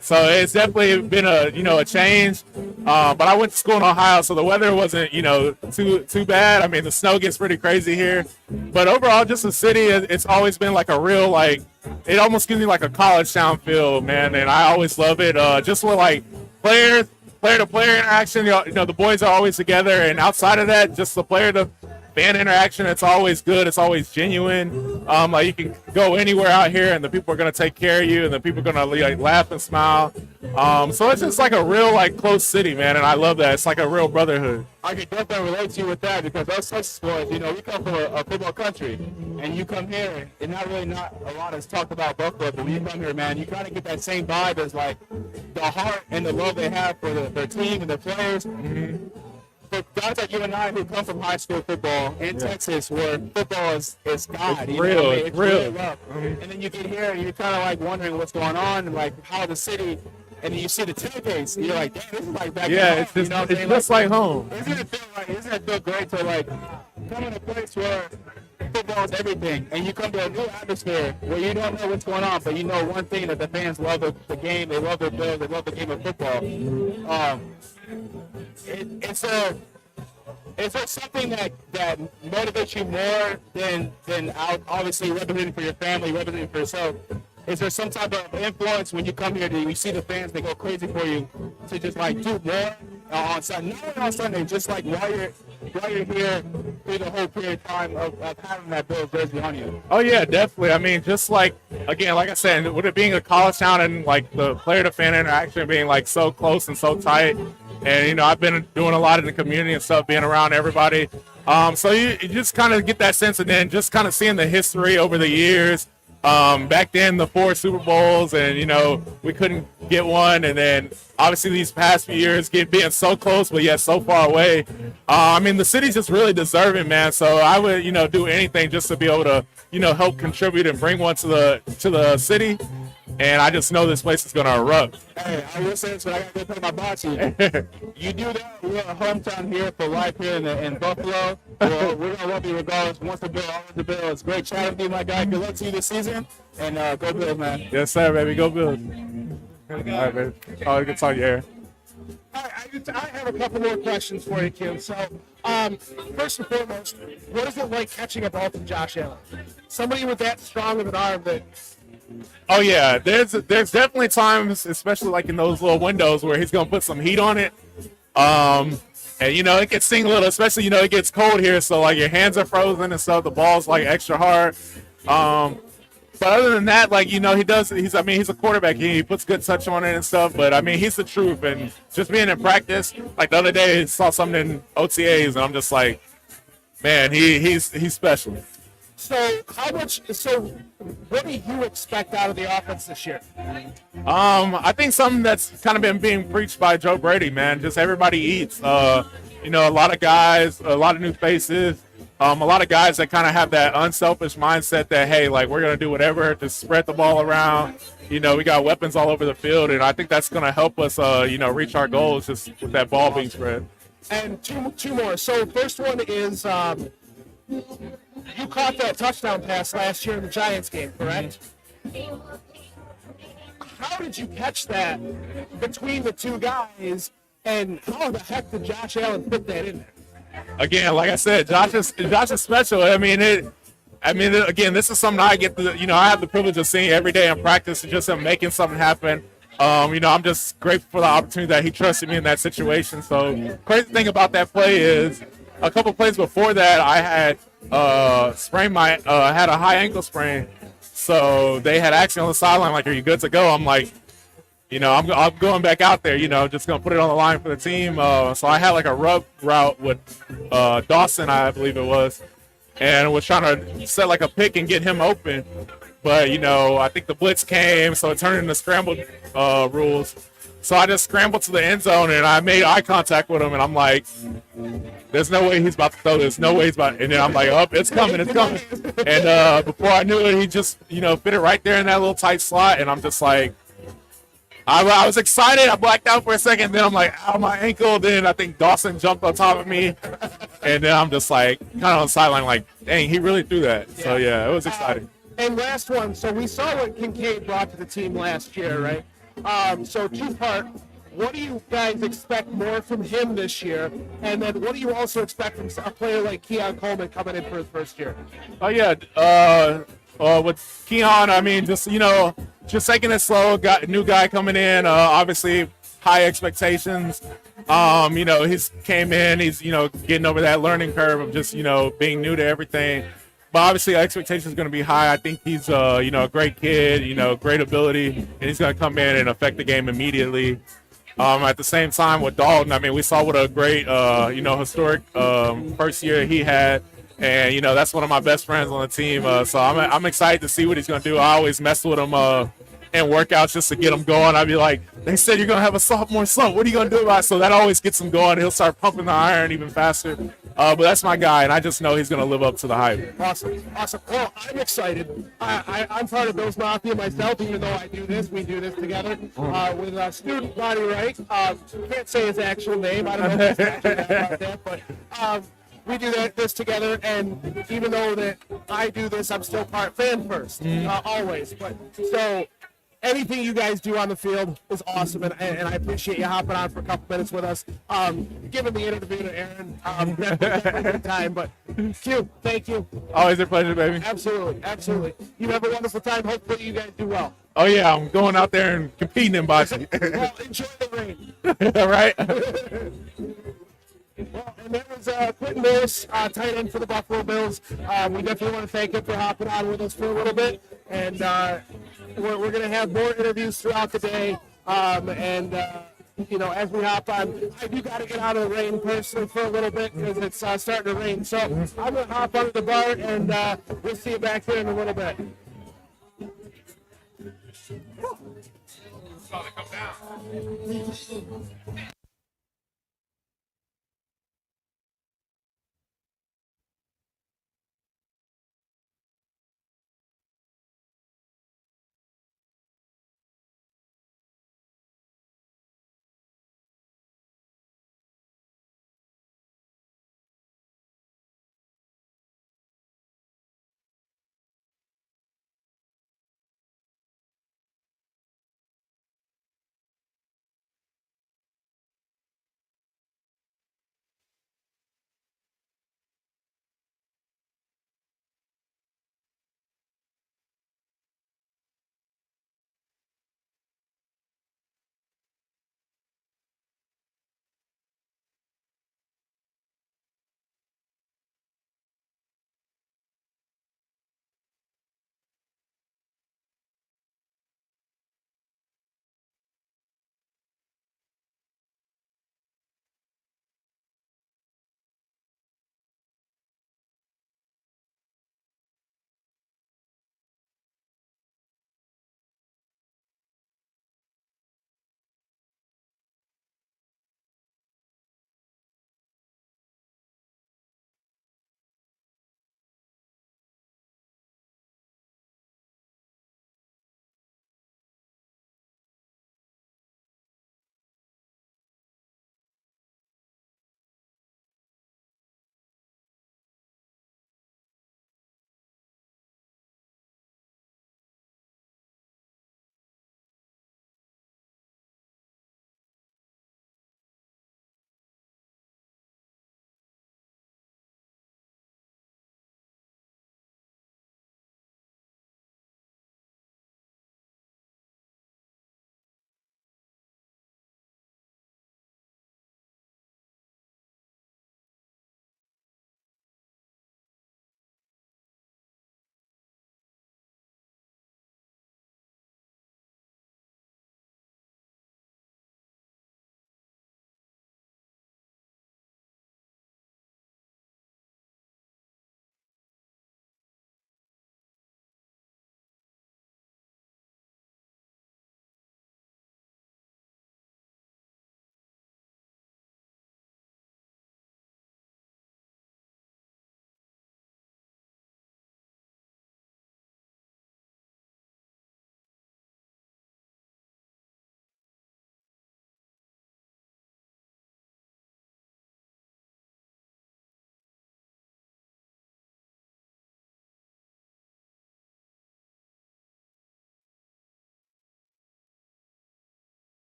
So it's definitely been a change. But I went to school in Ohio, so the weather wasn't too bad. I mean, the snow gets pretty crazy here, but overall, just the city, it's always been like a real like. It almost gives me like a college town feel, man, and I always love it. Just with like player-to-player interaction, you know, the boys are always together, and outside of that, just the player-to-fan interaction, it's always good. It's always genuine. Like, you can go anywhere out here, and the people are gonna take care of you, and the people are gonna like laugh and smile. So it's just like a real like close city, man, and I love that. It's like a real brotherhood. I can definitely relate to you with that because us Texas boys, you know, we come from a football country, and you come here, and not a lot is talked about Buffalo, but when you come here, man, you kind of get that same vibe as like the heart and the love they have for their team and their players. Mm-hmm. For guys like you and I who come from high school football in Texas, where football is God, it's you real, know what I mean? it's real. Love. And then you get here, and you're kind of like wondering what's going on, and like how the city. And then you see the tailgates, and you're like, damn, this is like back Yeah, home. it's just, you know what it's I'm just saying? like home. Isn't it feel great to like come in a place where football is everything, and you come to a new atmosphere where you don't know what's going on, but you know one thing, that the fans love the game, they love their Bills, they love the game of football. Is there something that motivates you more than obviously representing for your family, representing for yourself? Is there some type of influence when you come here, you see the fans, they go crazy for you, to just like do more on Sunday, not only on Sunday, just like while you're here through the whole period of time of having that Bills jersey on you? Oh yeah, definitely. I mean, just like, again, like I said, with it being a college town and like the player-to-fan interaction being like so close and so tight, and you know, I've been doing a lot in the community and stuff, being around everybody. So you just kind of get that sense, and then just kind of seeing the history over the years. Back then, the 4 Super Bowls, and you know, we couldn't get one, and then obviously these past few years being so close, but yet so far away. I mean, the city's just really deserving, man. So I would, you know, do anything just to be able to, you know, help contribute and bring one to the city. And I just know this place is gonna erupt. Hey, I will say this, but I gotta go play my bocce. You do that, we're a hometown here for life here in Buffalo. We're gonna love you regardless. Once the bill, always the bill. It's great chatting with you, my guy. Good luck to you this season, and go Bills, man. Yes, sir, baby. Go Bills. All right, baby. Oh, good talk, yeah. All right, I have a couple more questions for you, Kim. So, first and foremost, what is it like catching a ball from Josh Allen? Somebody with that strong of an arm that. Oh yeah, there's definitely times, especially like in those little windows, where he's gonna put some heat on it. And you know, it can sting a little, especially, you know, it gets cold here, so like your hands are frozen and stuff. The ball's like extra hard. But other than that, like, you know, he's a quarterback. He puts good touch on it and stuff. But I mean, he's the truth. And just being in practice, like the other day, I saw something in OTAs, and I'm just like, man, he's special. So what do you expect out of the offense this year? I think something that's kind of been being preached by Joe Brady, man. Just everybody eats. You know, a lot of guys, a lot of new faces, a lot of guys that kind of have that unselfish mindset that, hey, like, we're going to do whatever to spread the ball around. You know, we got weapons all over the field, and I think that's going to help us, you know, reach our goals just with that ball being spread. And two more. So first one is you caught that touchdown pass last year in the Giants game, correct? How did you catch that between the two guys, and how the heck did Josh Allen put that in there? Again, like I said, Josh is special. I mean, again, this is something I get to, you know, I have the privilege of seeing every day in practice, and just him making something happen. You know, I'm just grateful for the opportunity that he trusted me in that situation. So, crazy thing about that play is, a couple plays before that, I had sprained had a high ankle sprain. So they had asked me on the sideline, like, "Are you good to go?" I'm like, I'm going back out there. Just gonna put it on the line for the team. So I had like a rub route with Dawson, I believe it was, and was trying to set like a pick and get him open. But I think the blitz came, so it turned into scrambled rules. So I just scrambled to the end zone and I made eye contact with him, and I'm like, "There's no way he's about to throw this. No way he's about." And then I'm like, "Oh, it's coming, it's coming." And before I knew it, he just fit it right there in that little tight slot, and I'm just like, I was excited. I blacked out for a second. Then I'm like, "Ow, my ankle." Then I think Dawson jumped on top of me, and then I'm just like, kind of on the sideline, like, "Dang, he really threw that." So yeah, it was exciting. And last one, so we saw what Kincaid brought to the team last year, right? So two-part, what do you guys expect more from him this year? And then what do you also expect from a player like Keon Coleman coming in for his first year? Oh yeah, with Keon, I mean, just taking it slow. Got a new guy coming in. Obviously, high expectations. He's came in. He's getting over that learning curve of just being new to everything. But obviously, expectations are going to be high. I think he's a great kid. Great ability, and he's going to come in and affect the game immediately. At the same time with Dalton, I mean, we saw what a great historic first year he had. And that's one of my best friends on the team, so I'm excited to see what he's gonna do. I always mess with him in workouts just to get him going. I'd be like, "They said you're gonna have a sophomore slump. What are you gonna do about it?" So that always gets him going. He'll start pumping the iron even faster. But that's my guy, and I just know he's gonna live up to the hype. Awesome. Well, I'm excited. I'm part of Bills Mafia myself, even though we do this together with Student Body Right. Can't say his actual name. I don't know if he's actually about that, but we do this together, and even though that I do this, I'm still part fan first, always. But so anything you guys do on the field is awesome, and I appreciate you hopping on for a couple minutes with us. Giving the interview to Aaron, definitely a good time. But Q, thank you. Always a pleasure, baby. Absolutely. You have a wonderful time. Hopefully you guys do well. Oh yeah, I'm going out there and competing in bocce. Well, enjoy the rain. All right. Well, and that was Quentin Lewis, tight end for the Buffalo Bills. We definitely want to thank him for hopping on with us for a little bit. And we're going to have more interviews throughout the day. And as we hop on, I do got to get out of the rain personally for a little bit because it's starting to rain. So I'm going to hop under the bar, and we'll see you back here in a little bit.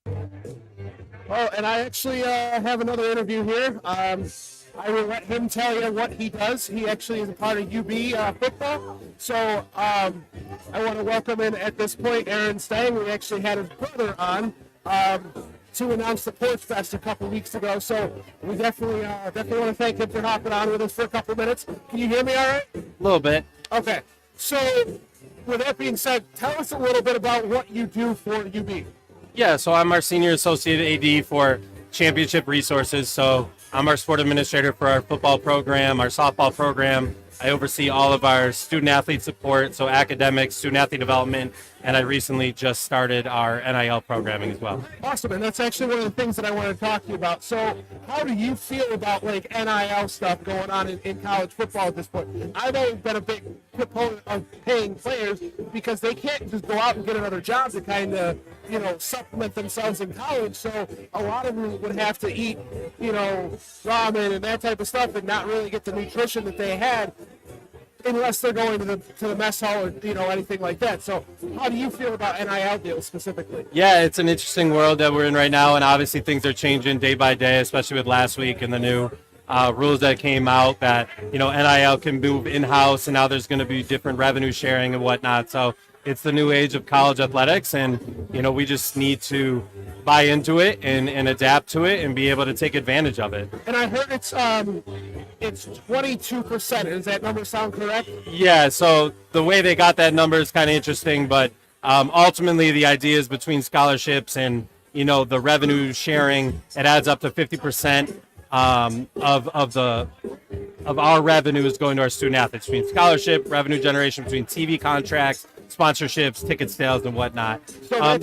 Oh, and I actually have another interview here. I will let him tell you what he does. He actually is a part of UB football. So I want to welcome in at this point Aaron Stang. We actually had his brother on to announce the Porch Fest a couple weeks ago. So we definitely want to thank him for hopping on with us for a couple minutes. Can you hear me all right? A little bit. Okay. So with that being said, tell us a little bit about what you do for UB. Yeah, so I'm our senior associate AD for Championship Resources. So I'm our sport administrator for our football program, our softball program. I oversee all of our student athlete support, so academics, student athlete development, and I recently just started our NIL programming as well. Awesome, and that's actually one of the things that I wanted to talk to you about. So how do you feel about like NIL stuff going on in college football at this point? I've always been a big proponent of paying players because they can't just go out and get another job to kind of, supplement themselves in college. So a lot of them would have to eat, ramen and that type of stuff and not really get the nutrition that they had unless they're going to the mess hall or anything like that. So how do you feel about NIL deals specifically? Yeah, it's an interesting world that we're in right now, and obviously things are changing day by day, especially with last week and the new rules that came out that NIL can move in-house, and now there's going to be different revenue sharing and whatnot. So it's the new age of college athletics, and we just need to buy into it and adapt to it and be able to take advantage of it. And I heard it's 22%. Does that number sound correct? Yeah, so the way they got that number is kind of interesting, but ultimately the idea is between scholarships and the revenue sharing, it adds up to 50% of our revenue is going to our student athletes between scholarship, revenue generation, between TV contracts, sponsorships, ticket sales, and whatnot.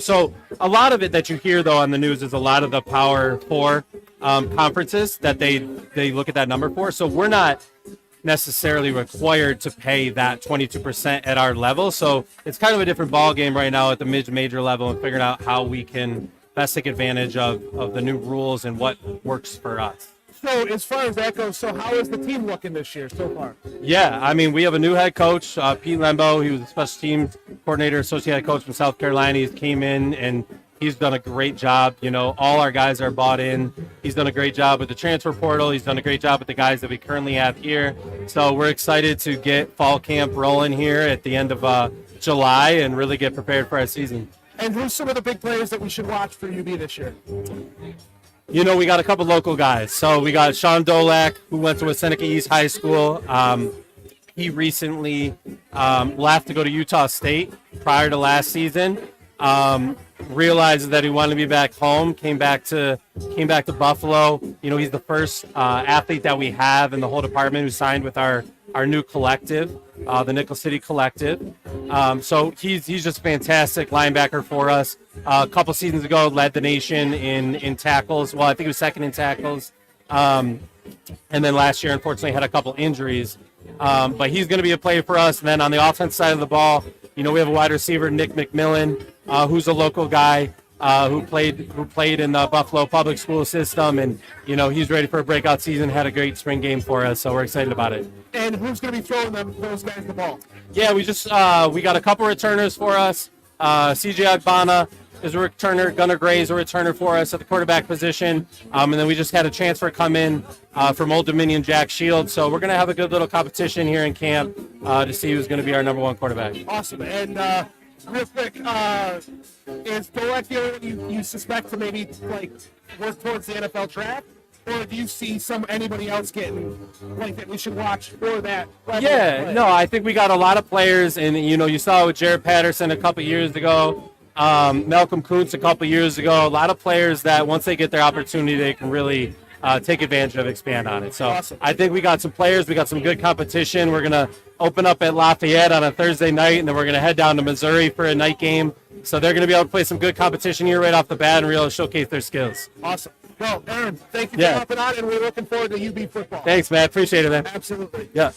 So a lot of it that you hear, though, on the news is a lot of the Power Four conferences that they look at that number for. So we're not necessarily required to pay that 22% at our level. So it's kind of a different ball game right now at the mid-major level and figuring out how we can best take advantage of the new rules and what works for us. So as far as that goes, so how is the team looking this year so far? Yeah, I mean, we have a new head coach, Pete Lembo. He was a special teams coordinator, associate head coach from South Carolina. He came in and he's done a great job. All our guys are bought in. He's done a great job with the transfer portal. He's done a great job with the guys that we currently have here. So we're excited to get fall camp rolling here at the end of July and really get prepared for our season. And who's some of the big players that we should watch for UB this year? We got a couple local guys. So we got Sean Dolak, who went to Seneca East High School. He recently left to go to Utah State prior to last season. Realized that he wanted to be back home. Came back to Buffalo. He's the first athlete that we have in the whole department who signed with our new collective, the Nickel City Collective. So he's just a fantastic linebacker for us. A couple seasons ago, led the nation in tackles. Well, I think he was second in tackles. And then last year, unfortunately, had a couple injuries. But he's going to be a player for us. And then on the offense side of the ball, we have a wide receiver, Nick McMillan, who's a local guy who played in the Buffalo public school system. And, he's ready for a breakout season, had a great spring game for us. So we're excited about it. And who's going to be throwing those guys the ball? Yeah, we got a couple returners for us. CJ Agbana is a returner. Gunnar Gray is a returner for us at the quarterback position. And then we just had a transfer come in from Old Dominion, Jack Shields. So we're going to have a good little competition here in camp to see who's going to be our number one quarterback. Awesome. And real quick, is Dolak the only one you suspect to maybe work towards the NFL draft? Or do you see anybody else getting that we should watch for that? Yeah, no, I think we got a lot of players, and you saw it with Jared Patterson a couple years ago, Malcolm Kuntz a couple years ago. A lot of players that once they get their opportunity, they can really take advantage of, expand on it. So awesome. I think we got some players, we got some good competition. We're gonna open up at Lafayette on a Thursday night, and then we're gonna head down to Missouri for a night game. So they're gonna be able to play some good competition here right off the bat and really showcase their skills. Awesome. Well, Aaron, thank you for hopping on, and we're looking forward to UB football. Thanks, man. Appreciate it, man. Absolutely. Yeah.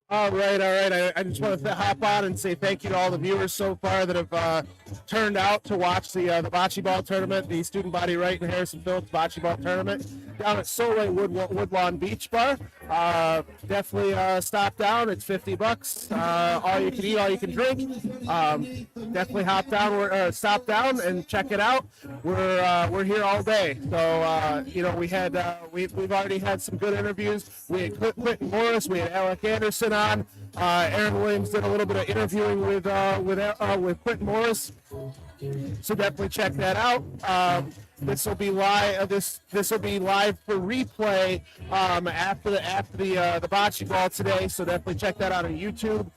All right, all right. I just want to hop on and say thank you to all the viewers so far that have turned out to watch the Bocce Ball Tournament, the Student Body Right and Harrison Phillips Bocce Ball Tournament down at Solway Woodlawn Beach Bar. Definitely stop down. It's $50. All you can eat, all you can drink. Definitely hop down or stop down and check it out. We're here all day. So we've already had some good interviews. We had Quentin Morris, we had Alec Anderson on. Aaron Williams did a little bit of interviewing with Quentin Morris. So definitely check that out. This will be live. This will be live for replay after the bocce ball today. So definitely check that out on YouTube.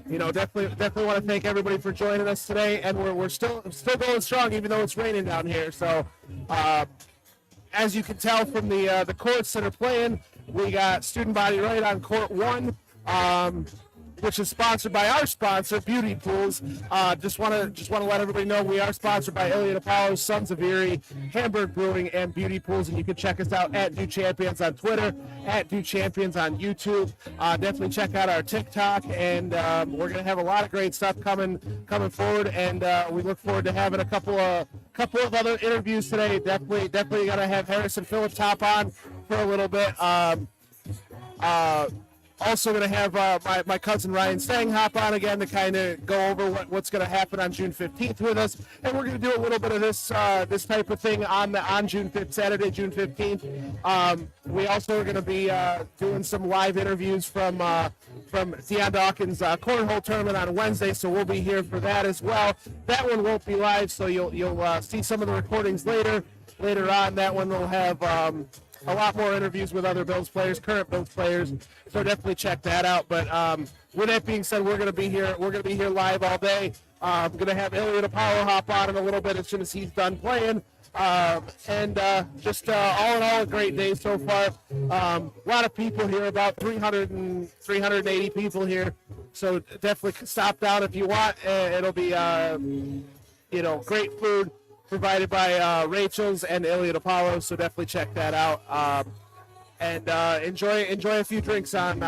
Definitely want to thank everybody for joining us today, and we're still going strong, even though it's raining down here. So as you can tell from the courts that are playing, we got Student Body Right on court 1. Which is sponsored by our sponsor, Beauty Pools. Just want to let everybody know we are sponsored by Ilio DiPaolos, Sons of Erie, Hamburg Brewing, and Beauty Pools. And you can check us out at Do Champions on Twitter, at Do Champions on YouTube. Definitely check out our TikTok, and we're gonna have a lot of great stuff coming forward. And we look forward to having a couple of other interviews today. Definitely gonna have Harrison Phillips hop on for a little bit. Also going to have my cousin Ryan Stang hop on again to kind of go over what's going to happen on June 15th with us, and we're going to do a little bit of this type of thing on June 5th, Saturday, June 15th. We also are going to be doing some live interviews from Deion Dawkins' cornhole tournament on Wednesday, so we'll be here for that as well. That one won't be live, so you'll see some of the recordings later on. That one will have a lot more interviews with other Bills players, current Bills players. So definitely check that out. But with that being said, we're gonna be here live all day. I'm gonna have Ilio DiPaolos hop on in a little bit as soon as he's done playing. Just all in all, a great day so far. A lot of people here, about 380 people here. So definitely stop down if you want. It'll be great food provided by Rachel's and Ilio DiPaolos, so definitely check that out. And enjoy a few drinks on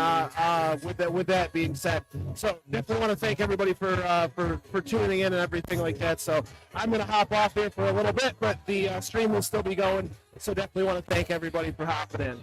with that being said. So definitely want to thank everybody for tuning in and everything like that. So I'm gonna hop off here for a little bit, but the stream will still be going. So definitely want to thank everybody for hopping in.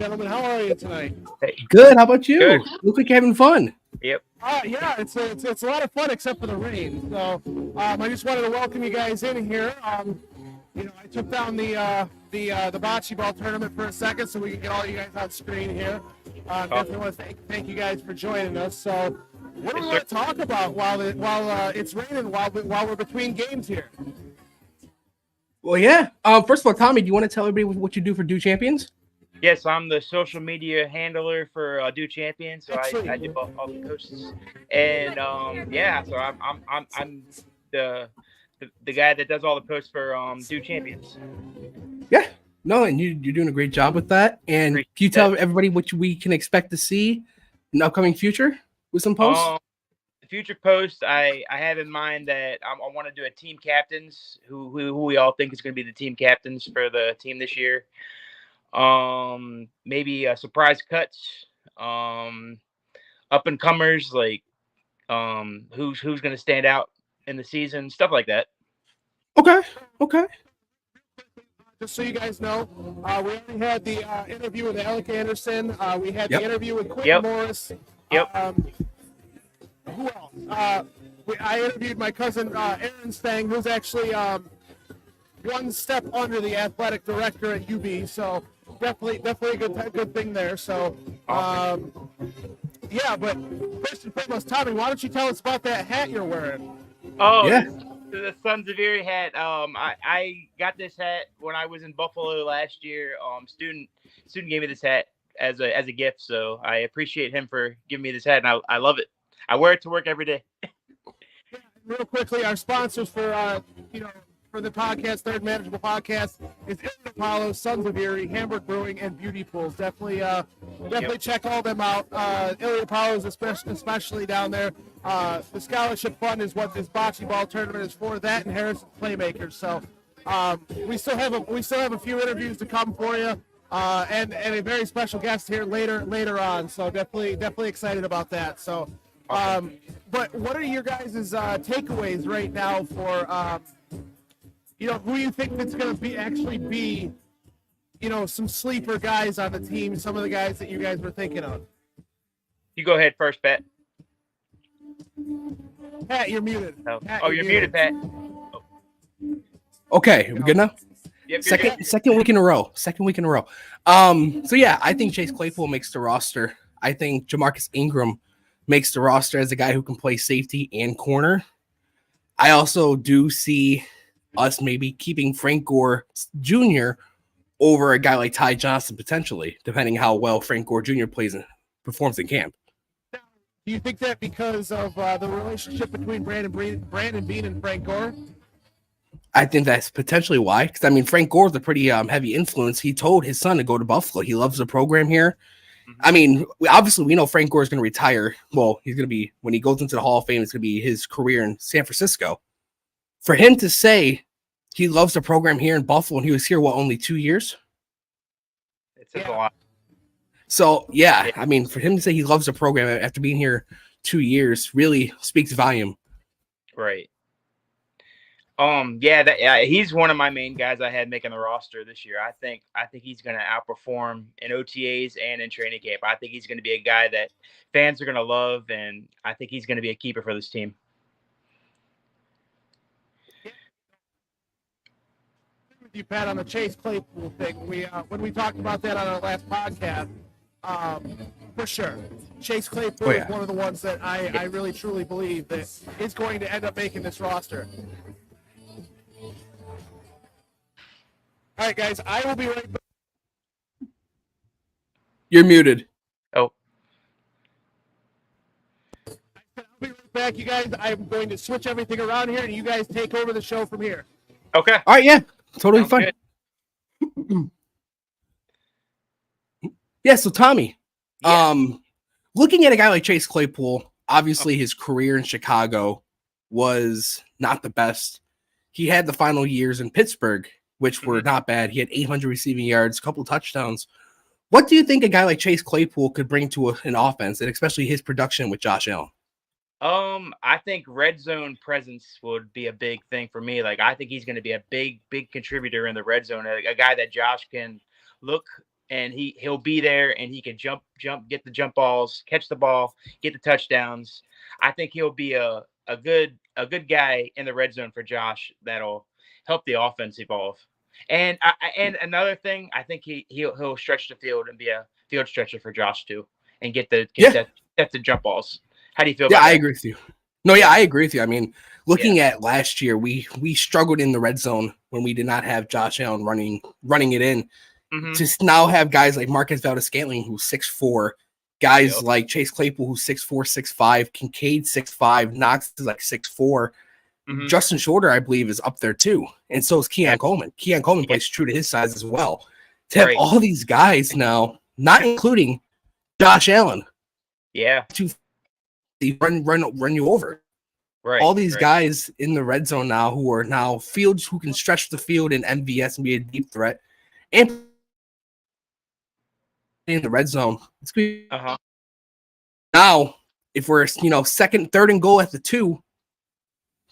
Gentlemen, how are you tonight? Good. How about you? Good. Look like you're having fun. Yep. Yeah, it's a lot of fun except for the rain. So I just wanted to welcome you guys in here. I took down the bocce ball tournament for a second so we can get all you guys on screen here. Definitely want to thank you guys for joining us. So what do we want to talk about while it's raining, while we're between games here? Well, yeah. First of all, Tommy, do you want to tell everybody what you do for Do Champions? Yes, I'm the social media handler for Do Champions, so I do all the posts, and so I'm the guy that does all the posts for Do Champions. Yeah. No, and you're doing a great job with that. And can you tell everybody what we can expect to see in the upcoming future with some posts? The future posts, I have in mind that I want to do a team captains who we all think is going to be the team captains for the team this year. Maybe surprise cuts, up and comers, like who's going to stand out in the season, stuff like that. Okay. Just so you guys know, we already had the interview with Alec Anderson. We had the interview with Quentin Morris. Yep. Who else? I interviewed my cousin Aaron Stang, who's actually one step under the athletic director at UB. So definitely a good thing there. So but first and foremost, Tommy, why don't you tell us about that hat you're wearing? Oh yeah. The Sons of Erie hat. I got this hat when I was in Buffalo last year. Student gave me this hat as a gift, so I appreciate him for giving me this hat, and I love it. I wear it to work every day. Real quickly, our sponsors for the podcast, Third Manageable Podcast, is Ilio DiPaolos, Sons of Erie, Hamburg Brewing, and Beauty Pools. Definitely check all them out. Ilio DiPaolos, especially down there. The scholarship fund is what this bocce ball tournament is for. That and Harrison's Playmakers. So we still have a few interviews to come for you, and a very special guest here later on. So definitely excited about that. So, but what are your guys' takeaways right now for who you think that's going to be some sleeper guys on the team, some of the guys that you guys were thinking of? You go ahead first, Pat. Pat, you're muted. You're muted, Pat. Okay, we good now? Yep, second week in a row. So yeah, I think Chase Claypool makes the roster. I think Jamarcus Ingram makes the roster as a guy who can play safety and corner. I also do see us maybe keeping Frank Gore Jr. over a guy like Ty Johnson potentially, depending how well Frank Gore Jr. performs in camp. Do you think that because of the relationship between Brandon Beane and Frank Gore? I think that's potentially why. Because, I mean, Frank Gore's a pretty heavy influence. He told his son to go to Buffalo. He loves the program here. I mean, obviously, we know Frank Gore is going to retire. Well, he's going to be, when he goes into the Hall of Fame, it's going to be his career in San Francisco. For him to say he loves the program here in Buffalo and he was here, only 2 years? It's a lot. So, yeah, I mean, for him to say he loves the program after being here 2 years really speaks volume. Right. He's one of my main guys I had making the roster this year. I think he's going to outperform in OTAs and in training camp. I think he's going to be a guy that fans are going to love, and I think he's going to be a keeper for this team. With you, Pat, on the Chase Claypool thing, when we talked about that on our last podcast, for sure, Chase Claypool is one of the ones that I really truly believe that is going to end up making this roster. All right, guys, I will be right back. You're muted. Oh. I'll be right back, you guys. I'm going to switch everything around here, and you guys take over the show from here. Okay. All right, yeah. Totally fine. Yeah, so Tommy, looking at a guy like Chase Claypool, obviously his career in Chicago was not the best. He had the final years in Pittsburgh, which were not bad. He had 800 receiving yards, a couple touchdowns. What do you think a guy like Chase Claypool could bring to an offense, and especially his production with Josh Allen? I think red zone presence would be a big thing for me. Like, I think he's going to be a big contributor in the red zone, a guy that Josh can look and he'll be there, and he can jump, get the jump balls, catch the ball, get the touchdowns. I think he'll be a good guy in the red zone for Josh that'll help the offense evolve. And and another thing, I think he'll stretch the field and be a field stretcher for Josh too, and get the jump balls. How do you feel about that? I agree with you. No, yeah, I agree with you. I mean, looking at last year, we struggled in the red zone when we did not have Josh Allen running it in. Mhm. To now have guys like Marcus Valdez-Scantling, who's 6'4", guys like Chase Claypool, who's 6'4", 6'5", Kincaid 6'5", Knox is like 6'4". Mhm. Justin Shorter, I believe, is up there too, and so is Keon Coleman. Keon Coleman plays true to his size as well. To have all these guys now, not including Josh Allen, to run you over. Right. All these guys in the red zone now who are now fields who can stretch the field in MVS and be a deep threat, and in the red zone. It's good. Now, if we're second, third and goal at the 2,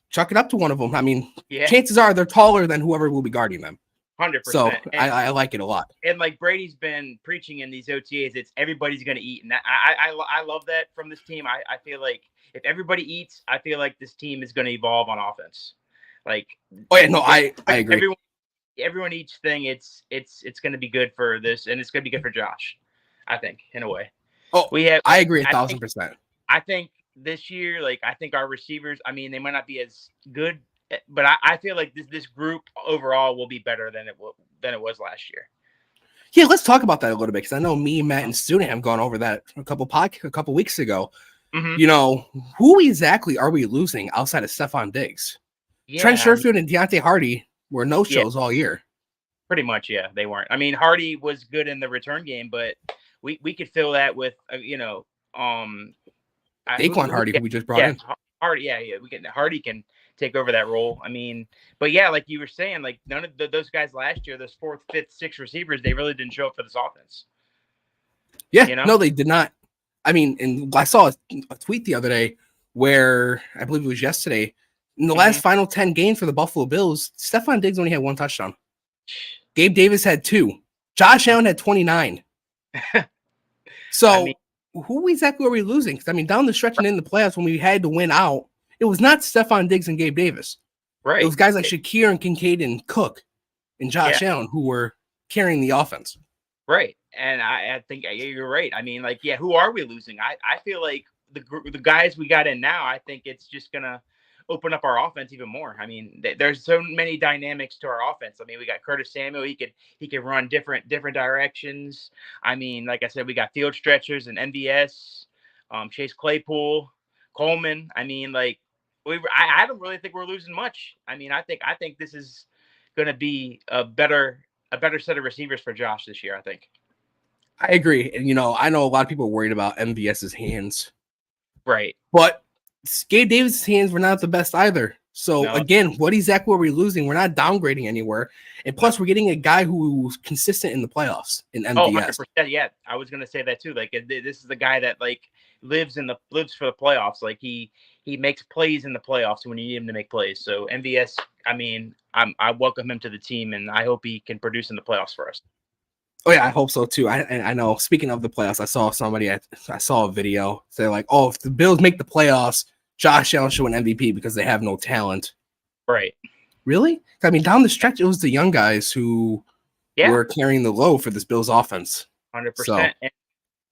chuck it up to one of them. I mean, chances are they're taller than whoever will be guarding them. 100%. So I like it a lot. And like Brady's been preaching in these OTAs, it's everybody's going to eat, and I love that from this team. I feel like if everybody eats, I feel like this team is going to evolve on offense. Like, I agree. Everyone each thing. It's going to be good for this, and it's going to be good for Josh. I think in a way. I agree 1,000%. I think this year, like I think our receivers. I mean, they might not be as good, but I feel like this group overall will be better than it was last year. Yeah, let's talk about that a little bit because I know me, Matt, and Student have gone over that a couple weeks ago. Mm-hmm. Who exactly are we losing outside of Stephon Diggs? Trent Sherfield and Deontay Hardy were no-shows all year. Pretty much, yeah, they weren't. I mean, Hardy was good in the return game, but we could fill that with Daquan Hardy, who we just brought in. Hardy, Hardy can take over that role. I mean, but yeah, like you were saying, like none of those guys last year, those 4th, 5th, 6th receivers, they really didn't show up for this offense. Yeah, no, they did not. I mean, and I saw a tweet the other day where I believe it was yesterday. In the last final 10 games for the Buffalo Bills, Stephon Diggs only had 1 touchdown. Gabe Davis had 2. Josh Allen had 29. So who exactly are we losing? Because I mean, down the stretch and in the playoffs when we had to win out, it was not Stephon Diggs and Gabe Davis. Right. It was guys like Shakir and Kincaid and Cook and Josh Allen who were carrying the offense. Right. And I think you're right. I mean, like, who are we losing? I feel like the guys we got in now, I think it's just going to open up our offense even more. I mean, there's so many dynamics to our offense. I mean, we got Curtis Samuel. He could run different directions. I mean, like I said, we got field stretchers and MVS, Chase Claypool, Coleman. I mean, like I don't really think we're losing much. I mean, I think this is going to be a better set of receivers for Josh this year, I think. I agree. And, I know a lot of people are worried about MVS's hands. Right. But Gabe Davis' hands were not the best either. So, again, what exactly are we losing? We're not downgrading anywhere. And plus, we're getting a guy who's consistent in the playoffs in MVS. Oh, 100%. Yeah, I was going to say that too. Like, this is the guy that, like, lives for the playoffs. Like, he makes plays in the playoffs when you need him to make plays. So, MVS, I mean, I welcome him to the team, and I hope he can produce in the playoffs for us. Oh yeah, I hope so too. I know. Speaking of the playoffs, I saw a video say like, "Oh, if the Bills make the playoffs, Josh Allen should win MVP because they have no talent." Right? Really? I mean, down the stretch, it was the young guys who were carrying the load for this Bills offense. 100%.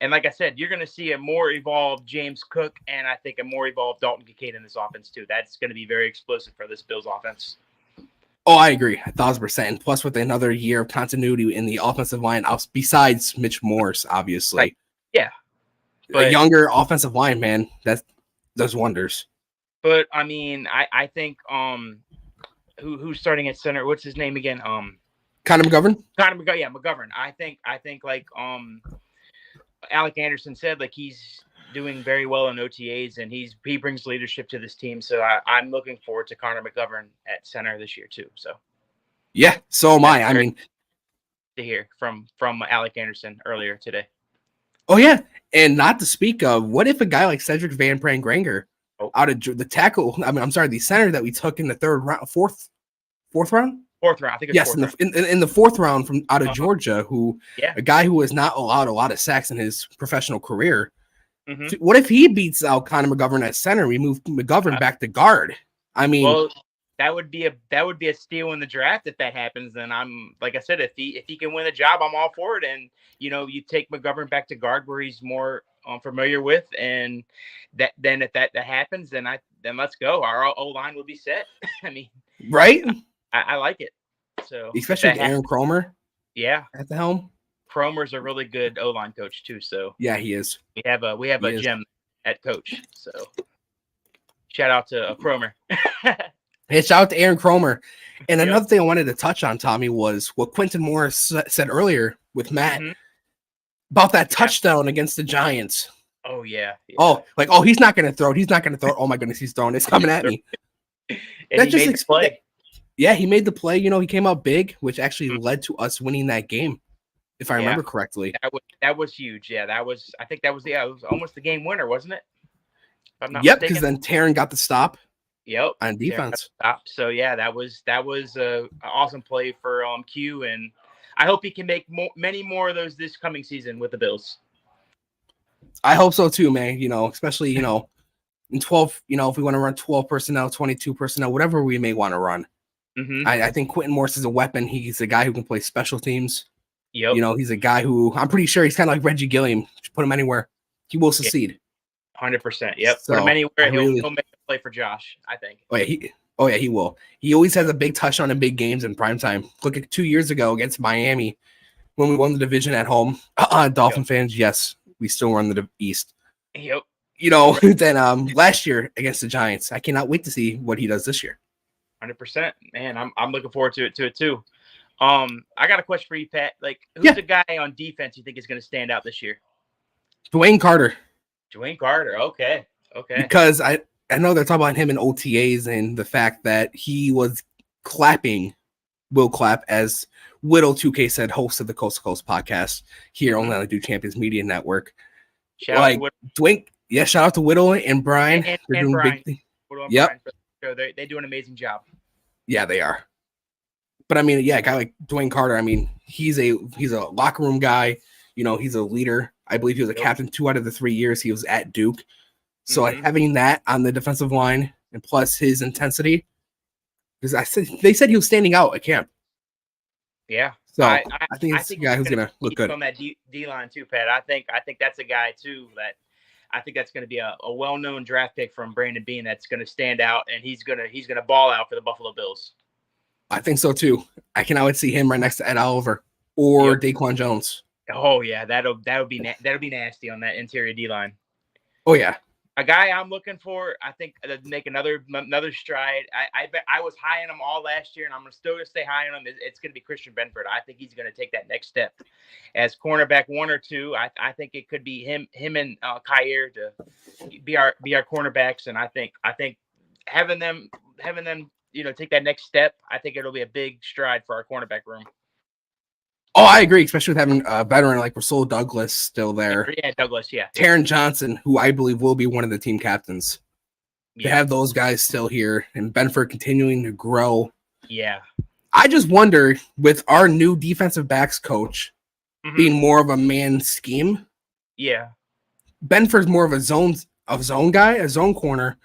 And like I said, you're going to see a more evolved James Cook, and I think a more evolved Dalton Kincaid in this offense too. That's going to be very explosive for this Bills offense. Oh, I agree, 1,000%. And plus, with another year of continuity in the offensive line, besides Mitch Morse, obviously. Right. Yeah. A younger offensive line, man, that does wonders. But I mean, I think who's starting at center? What's his name again? Connor McGovern. Yeah, McGovern. I think like Alec Anderson said, like he's doing very well in OTAs, and he brings leadership to this team. So I'm looking forward to Connor McGovern at center this year too. So yeah, so am I. I mean, to hear from Alec Anderson earlier today. Oh yeah, and not to speak of, what if a guy like Cedric Van Pran-Granger out of the tackle? I mean, I'm sorry, the center that we took in the fourth round. Fourth round. I think it's Yes, fourth in the fourth round from out of Georgia, Yeah. a guy who has not allowed a lot of sacks in his professional career. round. What if he beats out Connor McGovern at center? We move McGovern back to guard. I mean, Well, that would be a steal in the draft if that happens. Then I'm like I said, if he can win the job, I'm all for it. And you take McGovern back to guard where he's more familiar with, and then if that happens, then let's go. Our O line will be set. I mean, right? I like it. So Especially with Aaron Cromer. Yeah, at the helm. Cromer's a really good O line coach too. So yeah, he is. We have a gem at coach. So shout out to Cromer. Hey, shout out to Aaron Cromer. And another thing I wanted to touch on, Tommy, was what Quentin Morris said earlier with Matt about that touchdown against the Giants. Oh, yeah. Oh, he's not going to throw it. He's not going to throw it. Oh, my goodness, he's throwing it. It's coming at me. That just made the play. Yeah, he made the play. He came out big, which actually led to us winning that game, if I remember correctly. That was huge. Yeah, I think that was it was almost the game winner, wasn't it? If I'm not Yep, mistaken. because then Taryn got the stop. Yep. On defense. So yeah, that was an awesome play for Q, and I hope he can make many more of those this coming season with the Bills. I hope so too, man. Especially in 12. If we want to run 12 personnel, 22 personnel, whatever we may want to run. I think Quentin Morris is a weapon. He's a guy who can play special teams. Yep. He's a guy who I'm pretty sure he's kind of like Reggie Gilliam. Just put him anywhere, he will succeed. 100%. Yep. So, put him anywhere, he'll make a play for Josh, I think. Oh yeah, he will. He always has a big touchdown in big games in primetime. Look at 2 years ago against Miami when we won the division at home. Dolphin fans, yes, we still run the East. Yep. Then last year against the Giants. I cannot wait to see what he does this year. 100%. Man, I'm looking forward to it too. I got a question for you, Pat. Who's the guy on defense you think is going to stand out this year? Dwayne Carter. Dwayne Carter. Okay. Because I know they're talking about him in OTAs and the fact that he was clapping Will Clapp, as Whittle 2K said, host of the Coast to Coast podcast here only on the Do Champions Media Network. Shout out to Dwayne. Yeah, shout out to Whittle and Brian. And They're doing Brian. big Brian yep. They do an amazing job. Yeah, they are. But I mean, a guy like Dwayne Carter, I mean, he's a locker room guy. He's a leader. I believe he was a captain 2 out of the 3 years he was at Duke. So having that on the defensive line and plus his intensity, because they said he was standing out at camp. Yeah. So I think it's a guy who's gonna look good on that D line too, Pat. I think that's a guy too that I think that's going to be a well-known draft pick from Brandon Bean that's going to stand out, and he's gonna ball out for the Buffalo Bills. I think so too. I can always see him right next to Ed Oliver or Daquan Jones. Oh yeah, that'll be nasty on that interior D line. Oh yeah. A guy I'm looking for, I think, to make another stride. I was high on him all last year, and I'm still going to stay high on him. It's going to be Christian Benford. I think he's going to take that next step as cornerback 1 or 2. I think it could be him and Kyer to be our cornerbacks, and I think having them take that next step, I think it'll be a big stride for our cornerback room. Oh, I agree, especially with having a veteran like Rasul Douglas still there. Yeah, Douglas, yeah. Taron Johnson, who I believe will be one of the team captains. To have those guys still here and Benford continuing to grow. Yeah. I just wonder, with our new defensive backs coach being more of a man scheme. Yeah. Benford's more of a zone guy, a zone corner.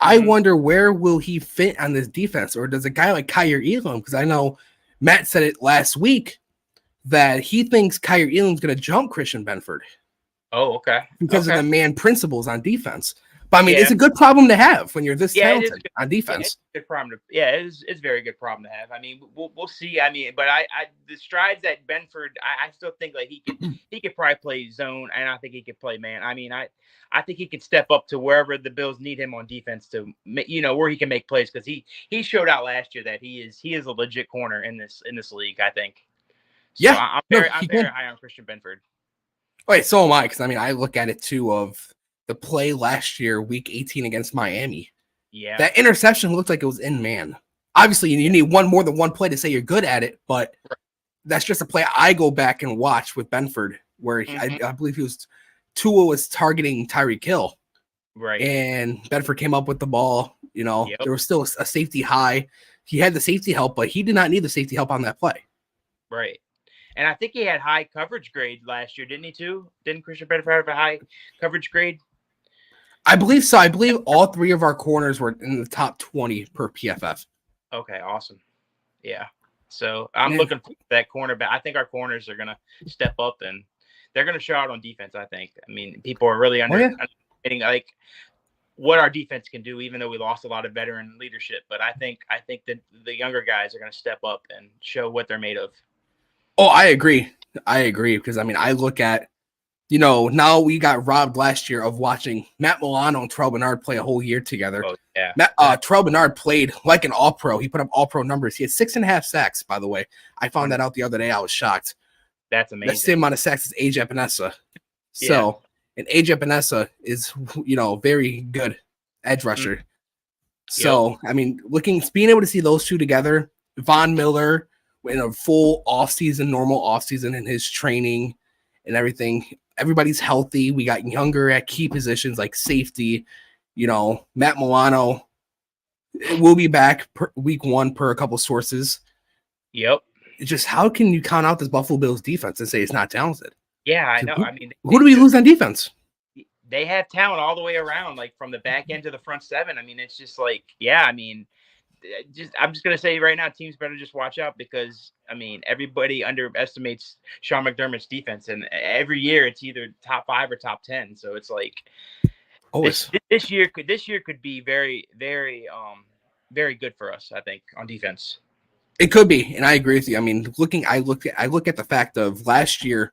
I wonder where will he fit on this defense, or does a guy like Kyer Elam, because I know Matt said it last week, that he thinks Kyer Elam's going to jump Christian Benford. Oh, okay. Because of the man principles on defense. But I mean, it's a good problem to have when you're this talented on defense. It's a good problem. It's a very good problem to have. I mean, we'll see. I mean, but the strides that Benford, I still think like he could probably play zone, and I think he could play man. I mean, I think he could step up to wherever the Bills need him on defense to, where he can make plays, because he showed out last year that he is a legit corner in this league, I think. So I'm very high on Christian Benford. Wait, so am I, because I mean, I look at it too of the play last year, week 18 against Miami. Yeah. That interception looked like it was in man. Obviously, you need more than one play to say you're good at it, but that's just a play I go back and watch with Benford, where I believe Tua was targeting Tyreek Hill. Right. And Benford came up with the ball. There was still a safety high. he had the safety help, but he did not need the safety help on that play. Right. And I think he had high coverage grade last year, didn't he too? Didn't Christian Bedford have a high coverage grade? I believe so. I believe all three of our corners were in the top 20 per PFF. Okay, awesome. Yeah. So I'm Man. looking for that cornerback. I think our corners are going to step up and they're going to show out on defense, I think. I mean, people are really underestimating like what our defense can do, even though we lost a lot of veteran leadership. But I think that the younger guys are going to step up and show what they're made of. Oh, I agree. Because, I mean, I look at, now we got robbed last year of watching Matt Milano and Terrell Bernard play a whole year together. Oh, yeah. Terrell Bernard played like an all-pro. He put up all-pro numbers. He had 6.5 sacks, by the way. I found that out the other day. I was shocked. That's amazing. That's the same amount of sacks as AJ Epinesa. So, and AJ Epinesa is, very good edge rusher. Mm-hmm. So, I mean, being able to see those two together, Von Miller in a full normal offseason in his training and everything. Everybody's healthy. We got younger at key positions like safety. Matt Milano will be back week 1 per a couple sources. Yep. It's just how can you count out this Buffalo Bills defense and say it's not talented? Yeah, I know. I mean, who do we lose on defense? They have talent all the way around, like from the back end to the front seven. I mean, it's just like, yeah, I mean, I'm just going to say right now, teams better just watch out because, I mean, everybody underestimates Sean McDermott's defense. And every year it's either top 5 or top 10. So it's like this year could be very, very, very good for us, I think, on defense. It could be. And I agree with you. I mean, I look at the fact of last year,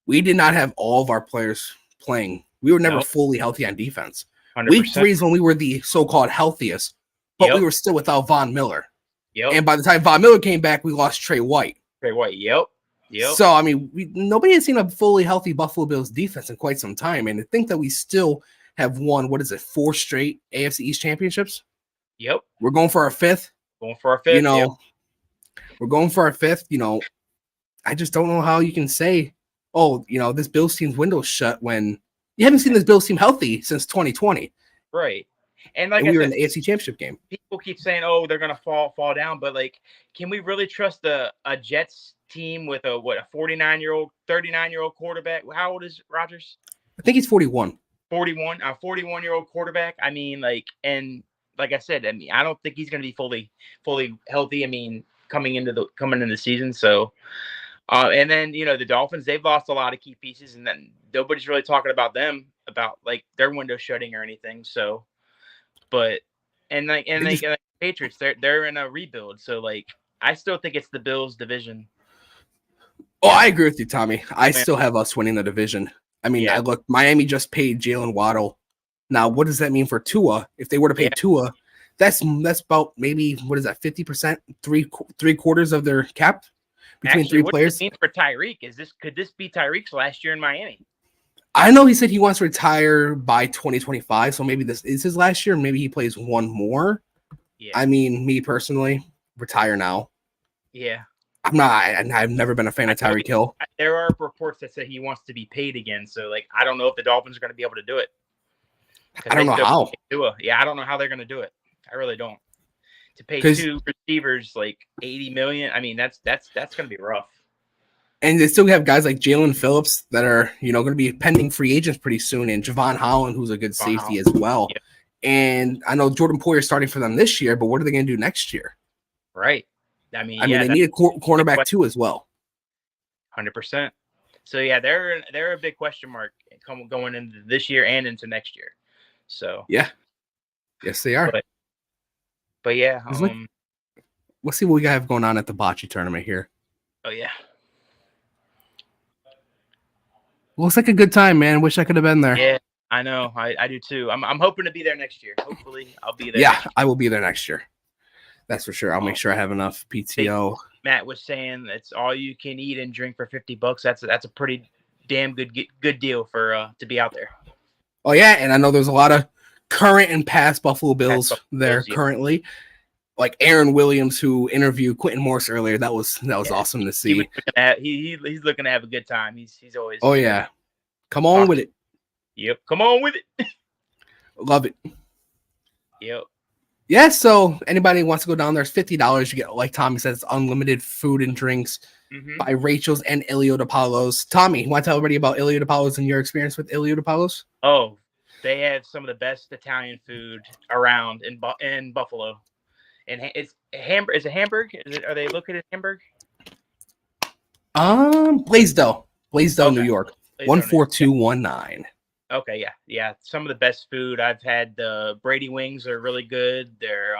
we did not have all of our players playing. We were never fully healthy on defense. 100%. Week 3 is when we were the so-called healthiest, but we were still without Von Miller. Yep. And by the time Von Miller came back, we lost Trey White. Yep. So, I mean, nobody has seen a fully healthy Buffalo Bills defense in quite some time. And to think that we still have won, 4 straight AFC East championships? Yep. We're going for our 5th. We're going for our 5th. I just don't know how you can say, this Bills team's window's shut when you haven't seen this Bills team healthy since 2020. Right. And we were in the AFC Championship game. People keep saying, "Oh, they're gonna fall down," but like, can we really trust a Jets team with a 39-year-old quarterback? How old is Rodgers? I think he's 41. 41, a 41-year-old quarterback. I mean, like I said, I mean, I don't think he's gonna be fully healthy. I mean, coming into the season. So, and then the Dolphins, they've lost a lot of key pieces, and then nobody's really talking about them about like their window shutting or anything. So. But Patriots, they're in a rebuild. So like I still think it's the Bills division. Oh, I agree with you, Tommy. I still have us winning the division. I mean, Miami just paid Jalen Waddle. Now, what does that mean for Tua? If they were to pay Tua, that's about maybe 50%, three quarters of their cap between three what players. Does it mean for Tyreek? Could this be Tyreek's last year in Miami? I know he said he wants to retire by 2025, so maybe this is his last year. Maybe he plays one more. Yeah. I mean, me personally, retire now. Yeah. I've never been a fan of Tyreek Hill. There are reports that say he wants to be paid again, so like I don't know if the Dolphins are going to be able to do it. I don't know how. I don't know how they're going to do it. I really don't. To pay 2 receivers like $80 million, I mean that's going to be rough. And they still have guys like Jalen Phillips that are, going to be pending free agents pretty soon, and Javon Holland, who's a good safety as well. Yep. And I know Jordan Poyer starting for them this year, but what are they going to do next year? Right. I mean, they need a cornerback too as well. 100%. So yeah, they're a big question mark going into this year and into next year. So yeah, yes they are. But yeah, let's see what we have going on at the Bocce Tournament here. Oh yeah. Looks like a good time, man. Wish I could have been there. Yeah, I know. I do too. I'm hoping to be there next year. Hopefully, I'll be there. Yeah, I will be there next year. That's for sure. I'll make sure I have enough PTO. Matt was saying it's all you can eat and drink for $50. That's a pretty damn good deal for to be out there. Oh yeah, and I know there's a lot of current and past Buffalo Bills there currently. Like Aaron Williams, who interviewed Quentin Morris earlier. That was awesome to see. He's looking to have a good time. He's always. Oh yeah, come on with it. Yep, come on with it. Love it. Yep. Yeah, so anybody who wants to go down there, it's $50. You get, like Tommy says, unlimited food and drinks by Rachel's and Ilio DiPaolos. Tommy, you want to tell everybody about Ilio DiPaolos and your experience with Ilio DiPaolos? Oh, they have some of the best Italian food around in Buffalo. And it's Hamburg. Is it Hamburg? Are they located in Hamburg? Blaisdell, Okay. New York, Blaisdell, New York. 14219. Okay, yeah. Some of the best food I've had. The Brady wings are really good. Their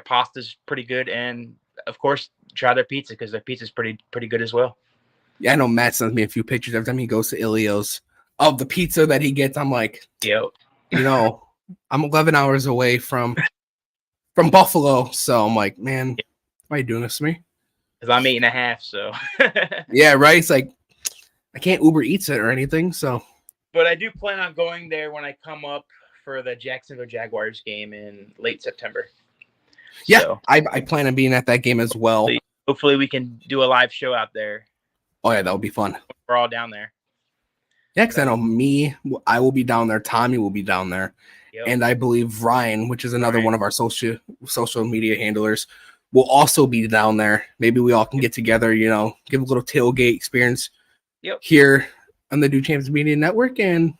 pasta's pretty good, and of course, try their pizza because their pizza's pretty good as well. Yeah, I know Matt sends me a few pictures every time he goes to Ilio's of the pizza that he gets. I'm like, Yep. I'm 11 hours away from Buffalo, so I'm like, man, why are you doing this to me? Because I'm 8.5, so. Yeah, right. It's like I can't Uber Eats it or anything, so. But I do plan on going there when I come up for the Jacksonville Jaguars game in late September. Yeah, so, I plan on being at that game as well. Hopefully we can do a live show out there. Oh yeah, that would be fun. We're all down there. Yeah, because I know I will be down there. Tommy will be down there. Yep. And I believe Ryan, which is another one of our social media handlers, will also be down there. Maybe we all can get together, give a little tailgate experience here on the Do Champs Media Network and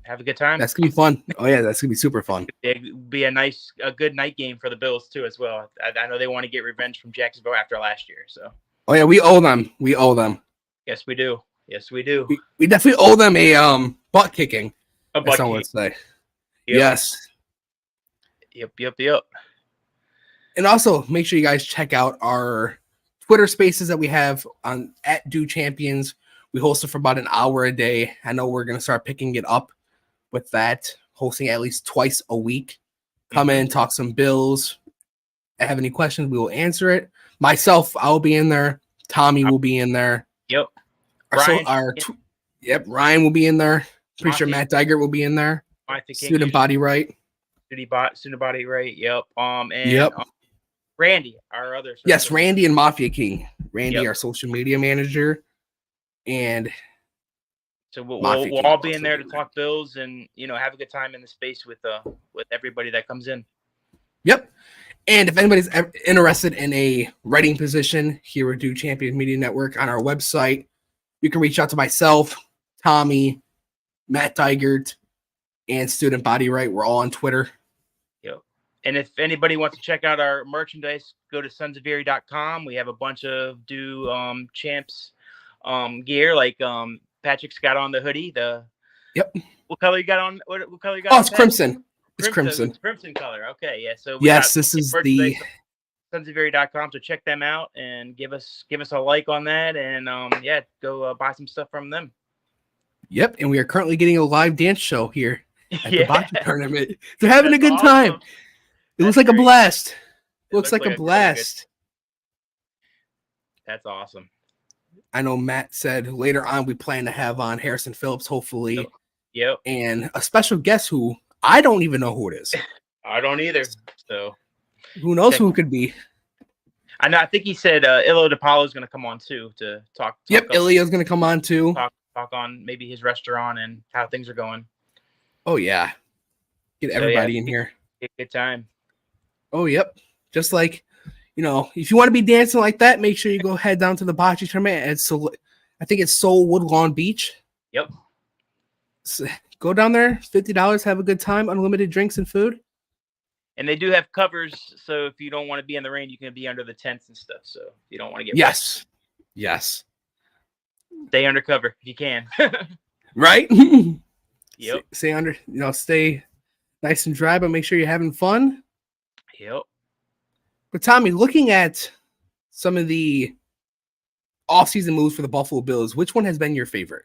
have a good time. That's gonna be fun. Oh yeah, that's gonna be super fun. It'd be a good night game for the Bills too as well. I know they want to get revenge from Jacksonville after last year. So. Oh yeah, we owe them. We owe them. Yes, we do. Yes, we do. We definitely owe them a butt kicking. A butt kick. Would say. Yep. Yes. Yep. And also make sure you guys check out our Twitter spaces that we have on @DoChampions. We host it for about an hour a day. I know we're gonna start picking it up with that, hosting at least twice a week. Come in, talk some Bills. If I have any questions, we will answer it. Myself, I'll be in there. Tommy will be in there. Yep. Ryan will be in there. Pretty sure Matt Diegert will be in there. Student Body Right. Student Body Right. Yep. Randy, our other. Yes, Randy and Mafia King. Randy, our social media manager, and so we'll all be in there to talk Bills and have a good time in the space with everybody that comes in. Yep. And if anybody's interested in a writing position here at Do Champions Media Network on our website, you can reach out to myself, Tommy, Matt Diegert, and Student Body Right. We're all on Twitter. Yep. And if anybody wants to check out our merchandise, go to sonsoferie.com. We have a bunch of Do Champs gear, like Patrick's got on the hoodie. What color you got on? What color you got? Oh, it's crimson. It's crimson. It's crimson color. Okay, yeah. So this is the sonsoferie.com. So check them out and give us a like on that, and go buy some stuff from them. Yep, and we are currently getting a live dance show here at the Bocce Tournament. They're having a good time. It looks like a blast. Looks like a blast. That's awesome. I know Matt said later on we plan to have on Harrison Phillips, hopefully. Yep. And a special guest who I don't even know who it is. I don't either. So who knows who it could be? I know. I think he said Ilio DiPaolos is going to come on too to talk. Yep, Ilio's going to come on too. Talk on maybe his restaurant and how things are going. Oh yeah, get everybody in here. Good time. Oh yep, just like if you want to be dancing like that, make sure you go head down to the Bocce Tournament. I think it's Soul Woodlawn Beach. Yep. So go down there, $50, have a good time, unlimited drinks and food. And they do have covers, so if you don't want to be in the rain, you can be under the tents and stuff. So if you don't want to get yes, stay under cover if you can. Right? Yep. Stay under, stay nice and dry, but make sure you're having fun. Yep. But Tommy, looking at some of the off-season moves for the Buffalo Bills, which one has been your favorite?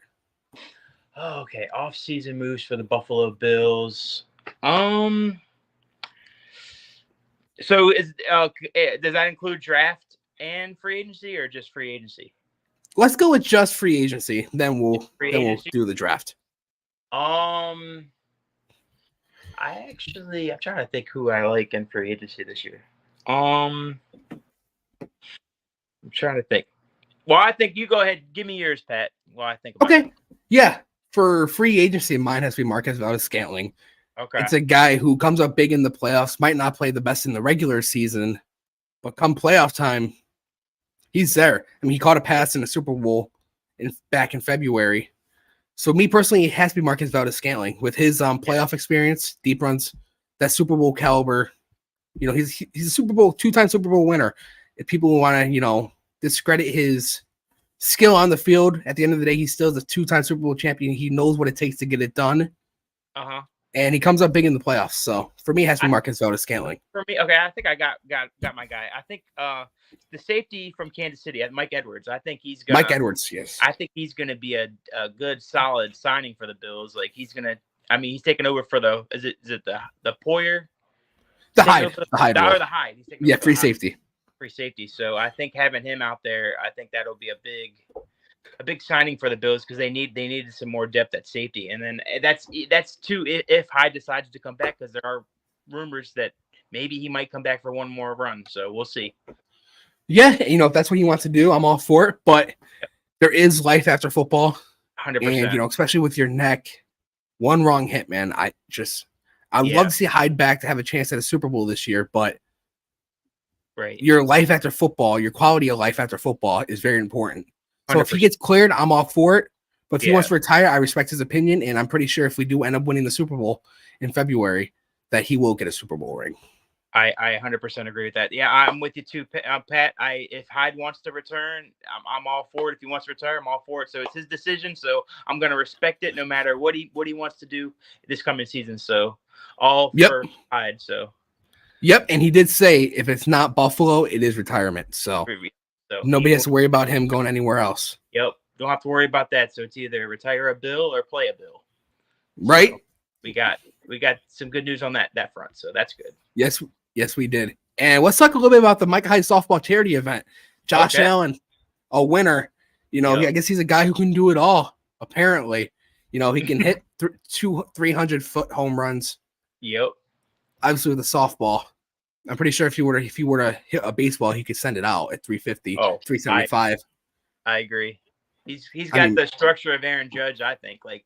Okay, off-season moves for the Buffalo Bills. So does that include draft and free agency, or just free agency? Let's go with just free agency. Then we'll do the draft. I'm trying to think who I like in free agency this year. I'm trying to think. Well, I think you go ahead. Give me yours, Pat. Well, I think. Okay. Yeah. For free agency, mine has to be Marquez Valdez-Scantling. Okay. It's a guy who comes up big in the playoffs, might not play the best in the regular season, but come playoff time, he's there. I mean, he caught a pass in the Super Bowl back in February. So me personally, it has to be Marcus Valdes-Scantling with his playoff experience, deep runs, that Super Bowl caliber. You know, he's a two-time Super Bowl winner. If people want to, you know, discredit his skill on the field, at the end of the day, he still is a two-time Super Bowl champion. He knows what it takes to get it done. And he comes up big in the playoffs. So for me, it has to be Marcus Valdes-Scantling. For me, okay, I think I got my guy. I think the safety from Kansas City, Mike Edwards. I think he's gonna. Mike Edwards, yes. I think he's gonna be a good, solid signing for the Bills. Like he's gonna. I mean, he's taking over for the. Is it the Poyer? The Hyde. The Hyde. He's taking over free the safety. Hyde. Free safety. So I think having him out there, I think that'll be a big signing for the Bills because they needed some more depth at safety. And then that's too if Hyde decides to come back because there are rumors that maybe he might come back for one more run. So we'll see. Yeah, you know, if that's what he wants to do, I'm all for it. But there is life after football. 100%. And, you know, especially with your neck, one wrong hit, man. I'd love to see Hyde back to have a chance at a Super Bowl this year, but your life after football, your quality of life after football is very important. So 100%. if he gets cleared, I'm all for it. But if he wants to retire, I respect his opinion, and I'm pretty sure if we do end up winning the Super Bowl in February, that he will get a Super Bowl ring. I 100% agree with that. Yeah, I'm with you too, Pat. If Hyde wants to return, I'm all for it. If he wants to retire, I'm all for it. So it's his decision. So I'm going to respect it no matter what he wants to do this coming season. So all for Hyde. So. Yep, and he did say if it's not Buffalo, it is retirement. So nobody has to worry about him going anywhere else. Yep, don't have to worry about that. So it's either retire a Bill or play a Bill. Right. So we got some good news on that front. So that's good. Yes, we did. And let's talk a little bit about the Micah Hyde softball charity event. Josh Allen, a winner. You know, I guess he's a guy who can do it all. Apparently, you know, he can hit 300-foot home runs. Yep. Obviously, with a softball, I'm pretty sure if you were to hit a baseball, he could send it out at 350, 375. I agree. He's got the structure of Aaron Judge, I think, like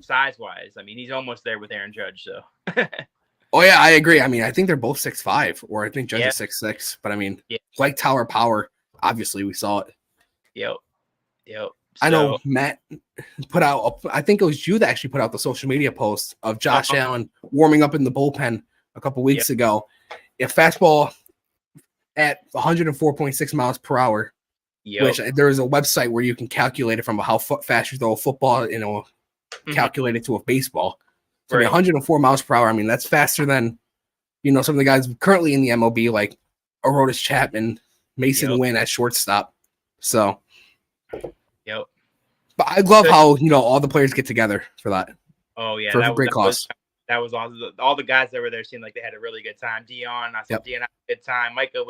size wise. I mean, he's almost there with Aaron Judge. So. Oh yeah, I agree. I mean, I think they're both 6'5", or I think Judge is 6'6". But I mean, like Tower Power, obviously we saw it. Yep. So, I know Matt put out. I think it was you that actually put out the social media post of Josh Allen warming up in the bullpen a couple weeks ago. A fastball at 104.6 miles per hour. Which there is a website where you can calculate it from how fast you throw a football, you know, calculate it to a baseball. So 104 miles per hour. I mean, that's faster than, you know, some of the guys currently in the MLB, like Aroldis Chapman, Mason Wynn at shortstop. So, but I love how, you know, all the players get together for that. Oh yeah, for great cause. That was all the guys that were there seemed like they had a really good time. Dion, I said Dion had a good time. Micah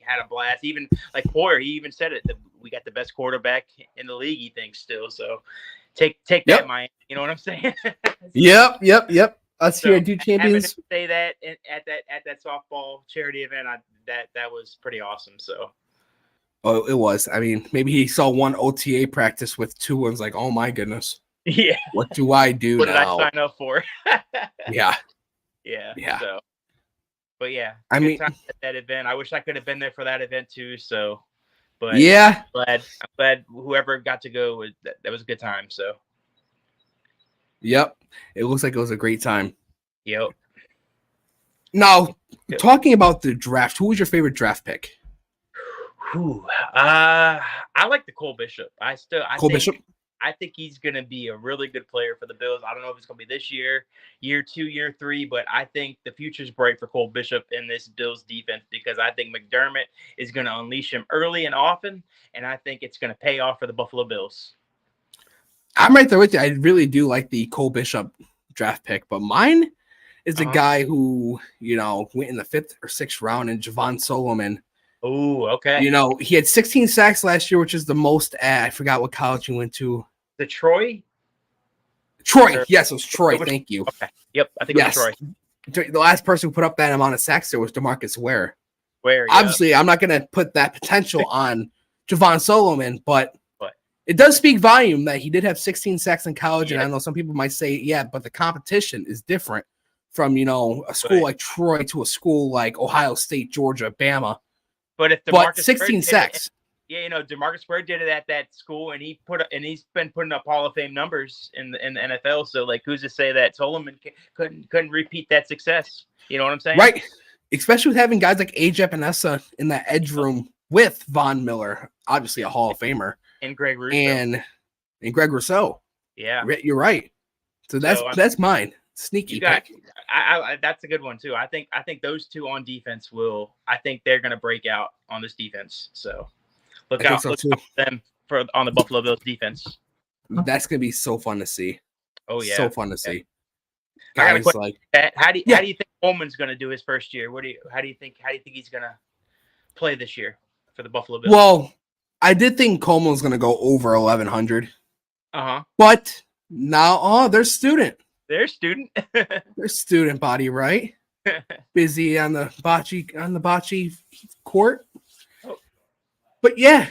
had a blast. Even like Poyer, he even said it that we got the best quarterback in the league. He thinks still. So take that, Mike. You know what I'm saying? Yep. Us here at Duke Champions. Say that at that softball charity event. That was pretty awesome. So. Oh, it was. I mean, maybe he saw one OTA practice with two and was like, "Oh my goodness." Yeah. What do I do what now? What did I sign up for? Yeah. So, but yeah, I mean, time at that event. I wish I could have been there for that event too. So, but yeah, I'm glad whoever got to go that was a good time. So, yep, it looks like it was a great time. Yep. Now, talking about the draft, who was your favorite draft pick? I like the Cole Bishop. Bishop. I think he's going to be a really good player for the Bills. I don't know if it's going to be this year, year 2, year 3, but I think the future's bright for Cole Bishop in this Bills defense because I think McDermott is going to unleash him early and often, and I think it's going to pay off for the Buffalo Bills. I'm right there with you. I really do like the Cole Bishop draft pick, but mine is a guy who, you know, went in the 5th or 6th round in Javon Solomon. Oh, okay. You know, he had 16 sacks last year, which is the most at, I forgot what college he went to. The Troy? Yes, it was Troy. Thank you. Okay. Yep, I think it was Troy. The last person who put up that amount of sacks there was DeMarcus Ware. Ware, obviously, I'm not going to put that potential on Javon Solomon, but it does speak volume that he did have 16 sacks in college, and I know some people might say, yeah, but the competition is different from a school like Troy to a school like Ohio State, Georgia, Bama. But if But DeMarcus 16 sacks. DeMarcus Bird did it at that school, and he's been putting up Hall of Fame numbers in the NFL. So like, who's to say that Solomon couldn't repeat that success? You know what I'm saying? Right. Especially with having guys like AJ Epinesa in that edge room with Von Miller, obviously a Hall of Famer, and Greg Rousseau. and Greg Rousseau. Yeah, you're right. So that's mine. Sneaky. That's a good one too. I think those two on defense I think they're going to break out on this defense. So look out for them on the Buffalo Bills defense. That's going to be so fun to see. Oh yeah, so fun to see. I got a question. How do you think Coleman's going to do his first year? How do you think he's going to play this year for the Buffalo Bills? Well, I did think Coleman was going to go over 1,100. But now, they're student. They're student. They're student body, right? Busy on the bocce court. Oh. But yeah,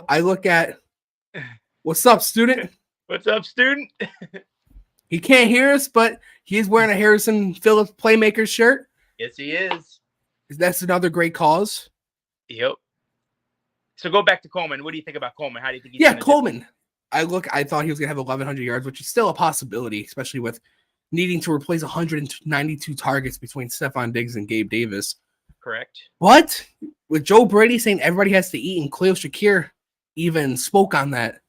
I look at what's up, student. What's up, student? He can't hear us, but he's wearing a Harrison Phillips Playmaker shirt. Yes, he is. That's another great cause. Yep. So go back to Coleman. What do you think about Coleman? How do you think he's Coleman. I thought he was going to have 1,100 yards, which is still a possibility, especially with needing to replace 192 targets between Stephon Diggs and Gabe Davis. Correct. But with Joe Brady saying everybody has to eat, and Khalil Shakir even spoke on that.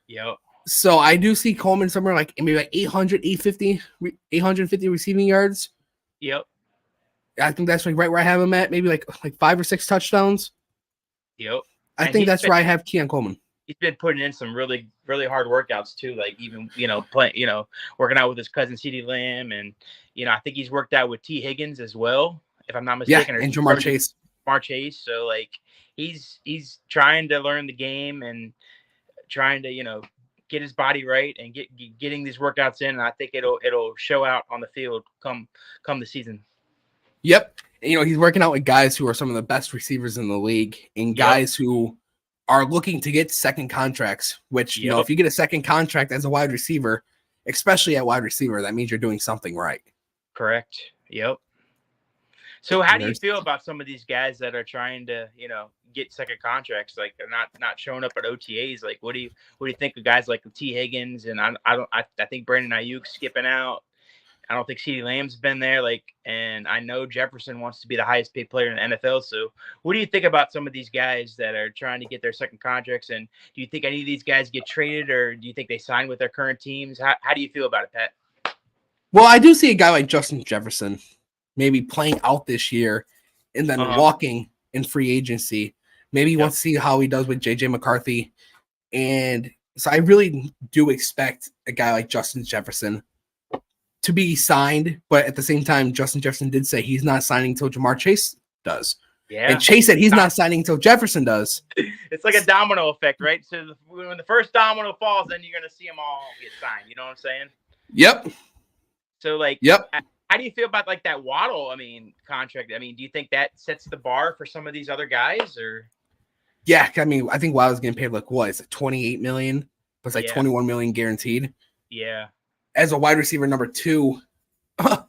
Yep. So I do see Coleman somewhere like maybe like 850 receiving yards. Yep. I think that's like right where I have him at, maybe like 5 or 6 touchdowns. Yep. I think that's where I have Keon Coleman. He's been putting in some really, really hard workouts too. Like even, working out with his cousin CeeDee Lamb, and I think he's worked out with T. Higgins as well, if I'm not mistaken. Yeah, and Jamar Chase. So like he's trying to learn the game and trying to, get his body right and getting these workouts in. And I think it'll show out on the field come the season. Yep. And, he's working out with guys who are some of the best receivers in the league, and guys who are looking to get second contracts, which, if you get a second contract as a wide receiver, especially at wide receiver, that means you're doing something right. Correct. Yep. So how do you feel about some of these guys that are trying to, get second contracts? Like they're not showing up at OTAs. Like, what do you think of guys like T. Higgins? And I think Brandon Ayuk skipping out. I don't think CeeDee Lamb's been there. And I know Jefferson wants to be the highest paid player in the NFL. So what do you think about some of these guys that are trying to get their second contracts? And do you think any of these guys get traded, or do you think they sign with their current teams? How do you feel about it, Pat? Well, I do see a guy like Justin Jefferson maybe playing out this year and then walking in free agency. Maybe he wants to see how he does with JJ McCarthy. And so I really do expect a guy like Justin Jefferson to be signed, but at the same time, Justin Jefferson did say he's not signing until Jamar Chase does. Yeah. And Chase said he's not signing until Jefferson does. It's like a domino effect, right? So when the first domino falls, then you're going to see them all get signed. You know what I'm saying? Yep. So yep. How do you feel about like that Waddle, contract? Do you think that sets the bar for some of these other guys, or? Yeah. I think Waddle's getting paid it's $28 million, but it's $21 million guaranteed. Yeah. As a wide receiver number 2, obviously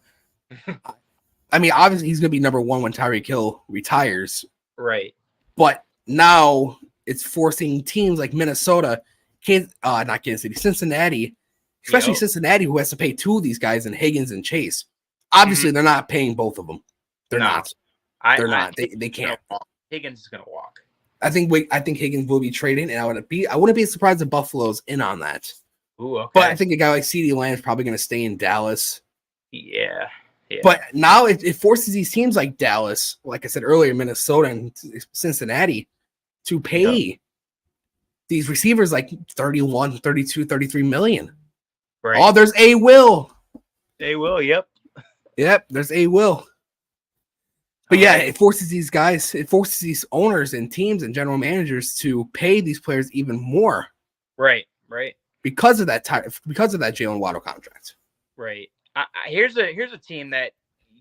he's going to be number 1 when Tyreek Hill retires. Right. But now it's forcing teams like Minnesota, not Kansas City, Cincinnati, especially Cincinnati, who has to pay 2 of these guys in Higgins and Chase. Obviously, they're not paying both of them. They're not. They're not. They can't. Higgins is going to walk. I think Higgins will be traded, and I wouldn't be surprised if Buffalo's in on that. Ooh, okay. But I think a guy like CeeDee Lamb is probably going to stay in Dallas. Yeah. But now it forces these teams like Dallas, like I said earlier, Minnesota and Cincinnati, to pay these receivers like 31, 32, 33 million. Right. Oh, there's a will. They will, yep. Yep, there's a will. But it forces these guys, it forces these owners and teams and general managers to pay these players even more. Right. Because of that Jalen Waddle contract. Right. Here's a team that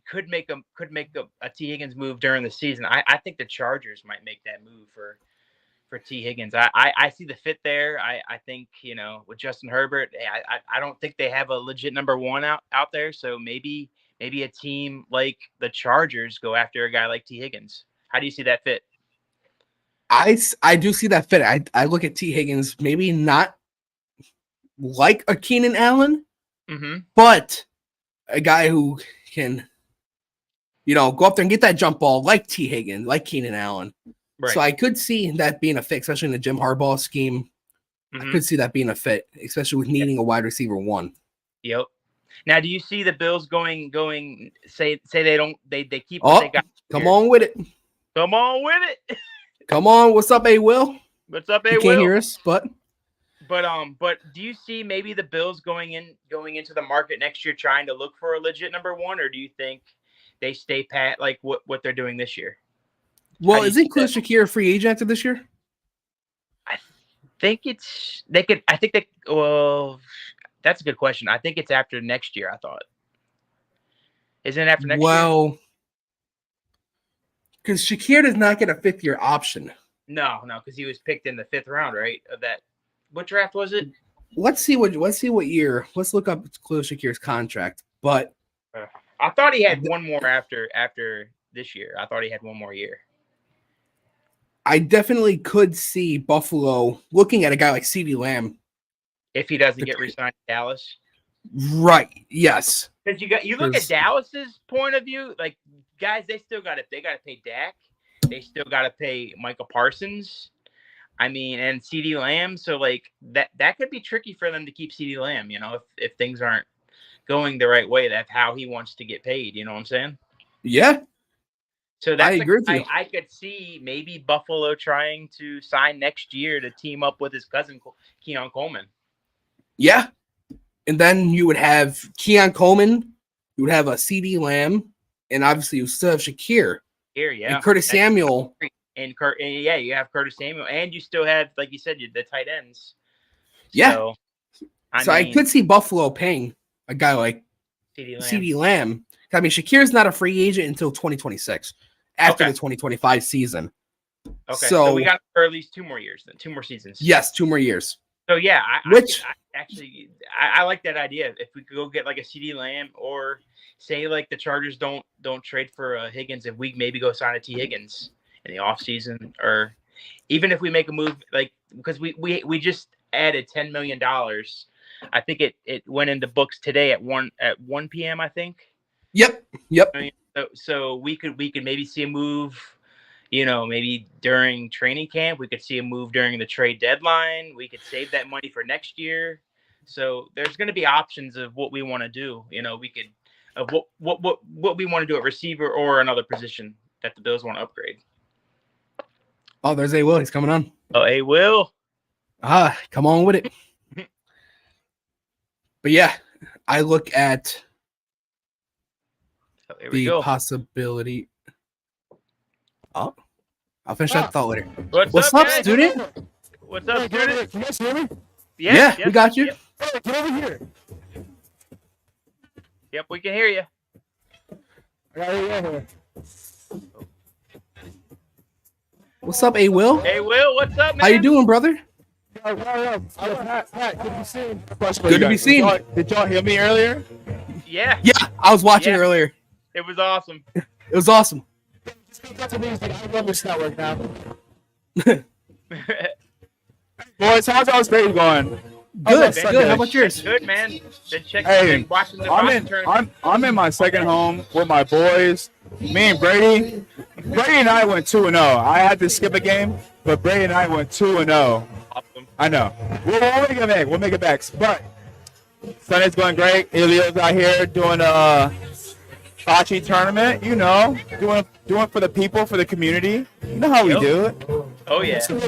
could make a T. Higgins move during the season. I think the Chargers might make that move for T. Higgins. I see the fit there. I think, with Justin Herbert, I don't think they have a legit number 1 out there. So maybe maybe a team like the Chargers go after a guy like T. Higgins? How do you see that fit? I do see that fit. I look at T. Higgins, maybe not like a Keenan Allen, but a guy who can, go up there and get that jump ball like T. Higgins, like Keenan Allen. Right. So I could see that being a fit, especially in the Jim Harbaugh scheme. I could see that being a fit, especially with needing a wide receiver 1. Yep. Now, do you see the Bills going? Say they keep what they got. Come on with it. Come on with it. Come on. What's up, A. Will? What's up, A. You Will? can't hear us, but do you see maybe the Bills going into the market next year trying to look for a legit number 1, or do you think they stay pat like what they're doing this year? Well, isn't Khalil Shakir a free agent after this year? I think that's a good question. I think it's after next year, I thought. Isn't it after next year? Well, because Shakir does not get a 5th-year option. No, because he was picked in the 5th round, right? Of that. What draft was it? Let's see what year. Let's look up Khalil Shakir's contract. But I thought he had one more after this year. I thought he had one more year. I definitely could see Buffalo looking at a guy like CeeDee Lamb. If he doesn't get re-signed to Dallas. Right. Yes. Because you look at Dallas's point of view, like guys, they gotta pay Dak. They still gotta pay Michael Parsons. I mean, and CeeDee Lamb. So like that could be tricky for them to keep CeeDee Lamb, if things aren't going the right way. That's how he wants to get paid. You know what I'm saying? Yeah. So that's I agree with you. I could see maybe Buffalo trying to sign next year to team up with his cousin Keon Coleman. Yeah. And then you would have Keon Coleman, you would have a CeeDee Lamb, and obviously you still have Shakir. Here, yeah. And Curtis Samuel. And you have Curtis Samuel, and you still have, like you said, the tight ends. Yeah. So, I could see Buffalo paying a guy like CeeDee Lamb. I mean, Shakir's not a free agent until 2026, after the 2025 season. Okay, so we got for at least 2 more years, then 2 more seasons. Yes, 2 more years. So yeah, I like that idea. If we could go get like a CeeDee Lamb, or say like the Chargers don't trade for Higgins, if we maybe go sign a T. Higgins in the offseason, or even if we make a move like, because we just added $10 million. I think it went into books today at 1 p.m. I think. Yep. So we could maybe see a move. Maybe during training camp, we could see a move during the trade deadline. We could save that money for next year. So there's going to be options of what we want to do. We could of what we want to do at receiver or another position that the Bills want to upgrade. Oh, there's A. Will. He's coming on. Oh, A. Will. Come on with it. But yeah, I look at the possibility. Oh, I'll finish that thought later. What's up, student? What's up, student? Can you guys hear me? Yes, we got you. Yep. Hey, get over here. Yep, we can hear you. I got you here. What's up, A. Will? Hey, Will, what's up, man? How you doing, brother? Pat, good to be seen. Good to be seen. Did y'all hear me earlier? Yeah. Yeah, I was watching earlier. It was awesome. It was awesome. I love this network now. Boys, how's y'all's day going? Good. How about yours? Good, man. Been watching the Bocce Tournament. I'm in my second home with my boys. Me and Brady. Brady and I went 2-0. I had to skip a game, but Brady and I went 2-0. Awesome. I know. We'll make it back. We'll make it back. But Sunday's going great. Ilio's out here doing a Bocce Tournament. Doing for the people, for the community. You know how we do it. Oh yeah. Say it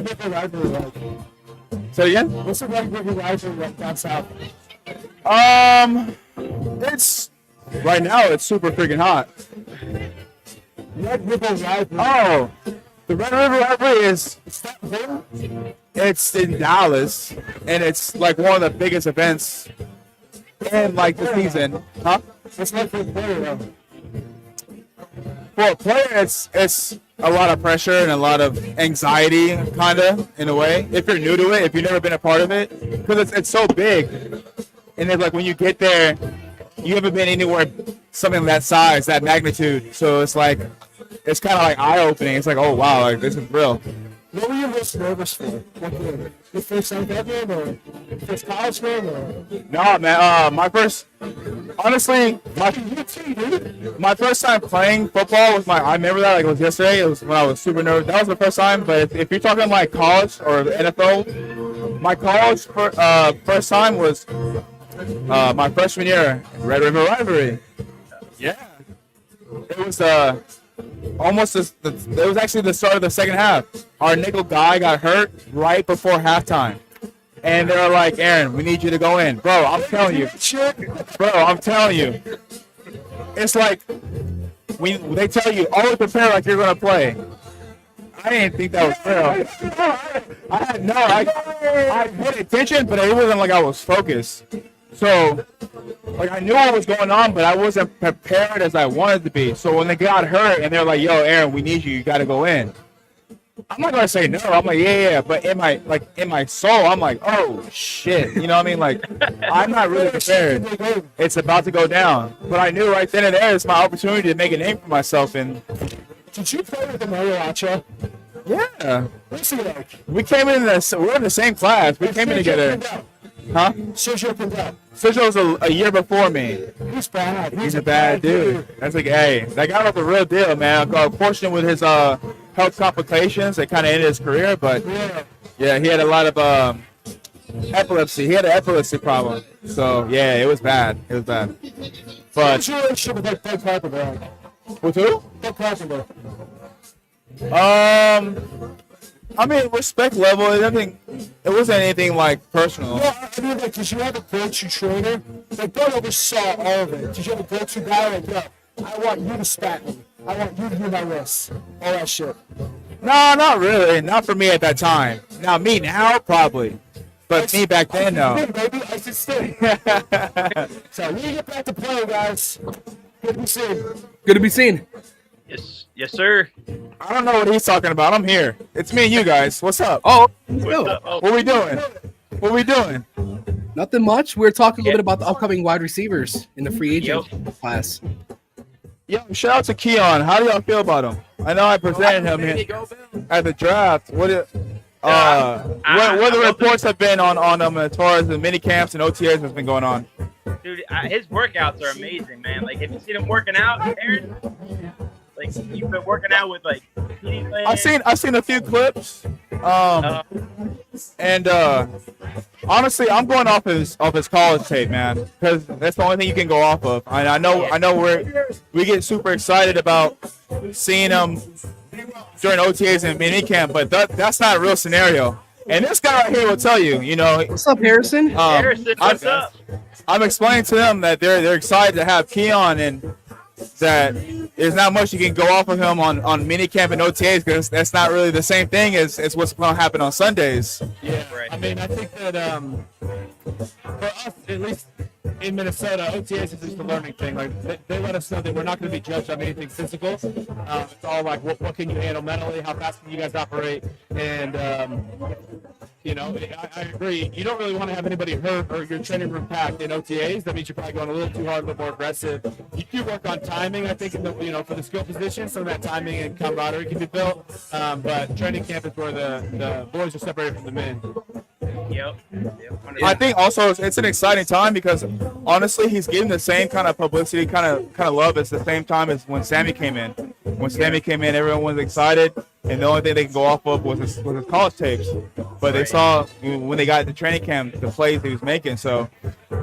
again. What's the rivalry like down south? It's right now. It's super freaking hot. Red River rivalry. Oh, the Red River rivalry it's in Dallas, and it's like one of the biggest events in like the season. Huh? What's like for the player though? For a player, it's a lot of pressure and a lot of anxiety, kind of, in a way. If you're new to it, if you've never been a part of it, because it's so big, and it's like when you get there, you haven't been anywhere something that size, that magnitude. So it's like, it's kind of like eye-opening. It's like, oh wow, like this is real. What were you most nervous for? What game? Your first time game or first college game? Or? No, man. Honestly, my first time playing football was I remember that like it was yesterday. It was when I was super nervous. That was the first time. But if you're talking like college or NFL, my college first time was my freshman year, Red River Rivalry. Yeah, it was it was actually the start of the second half. Our nickel guy got hurt right before halftime. And they're like, Aaron, we need you to go in. Bro, I'm telling you. It's like, they tell you, always prepare like you're going to play. I didn't think that was fair. I paid attention, but it wasn't like I was focused. So, like, I knew what was going on, but I wasn't prepared as I wanted to be. So when they got hurt and they're like, yo, Aaron, we need you. You got to go in. I'm not going to say no. I'm like, yeah. But in my soul, I'm like, oh, shit. You know what I mean? Like, I'm not really prepared. It's about to go down. But I knew right then and there it's my opportunity to make a name for myself. And did you play with the Mariachi? Yeah. What's he like? We're in the same class. We came in together. Huh? Sergio was a year before me. He's bad. He's a bad dude. That's like, hey, that guy was a real deal, man. Unfortunately, with his health complications, it kind of ended his career. But yeah, he had a lot of epilepsy. He had an epilepsy problem. So yeah, it was bad. But what's your relationship with Doug Carpenter? With who? Doug Carpenter. I mean, respect level. It wasn't anything like personal. Yeah, I mean, like, did you have a go-to trainer? Like, Doug oversaw all of it. Did you have a go-to guy? Like, yo, I want you to spat me. I want you to do my wrist. All that shit. No, not really. Not for me at that time. Now, me now, probably. But me back then, no. Baby, I should stay. So, we get back to playing, guys. Good to be seen. Good to be seen. Yes, sir. I don't know what he's talking about. I'm here. It's me and you guys. What's up? Oh, what we doing? What we doing? Nothing much. We're talking a little bit about the upcoming wide receivers in the free agent class. Yo, shout out to Keon. How do y'all feel about him? I know I presented him at the draft. What the reports have been on him as far as the mini camps and OTAs has been going on? Dude, his workouts are amazing, man. Like, have you seen him working out, Aaron? Like, you've been working out with like PD plans. I've seen a few clips. And honestly, I'm going off his college tape, man, because that's the only thing you can go off of. I know we get super excited about seeing him during OTAs and minicamp, but that's not a real scenario. And this guy right here will tell you, you know. What's up, Harrison? Harrison, what's up? I'm explaining to them that they're excited to have Keon, and that there's not much you can go off of him on minicamp and OTAs, because that's not really the same thing as what's going to happen on Sundays. Yeah, I mean, I think that for us, at least in Minnesota, OTAs is just a learning thing. Like, they let us know that we're not going to be judged on anything physical. It's all like, what can you handle mentally? How fast can you guys operate? And you know, I agree. You don't really want to have anybody hurt or your training room packed in OTAs. That means you're probably going a little too hard, a little more aggressive. You do work on timing, I think, for the skill position. Some of that timing and camaraderie can be built. But training camp is where the boys are separated from the men. Yep. I think also it's an exciting time because honestly, he's getting the same kind of publicity, kind of love at the same time as when Sammy came in. When Sammy came in, everyone was excited, and the only thing they could go off of was his college tapes. But they saw when they got into training camp the plays he was making. So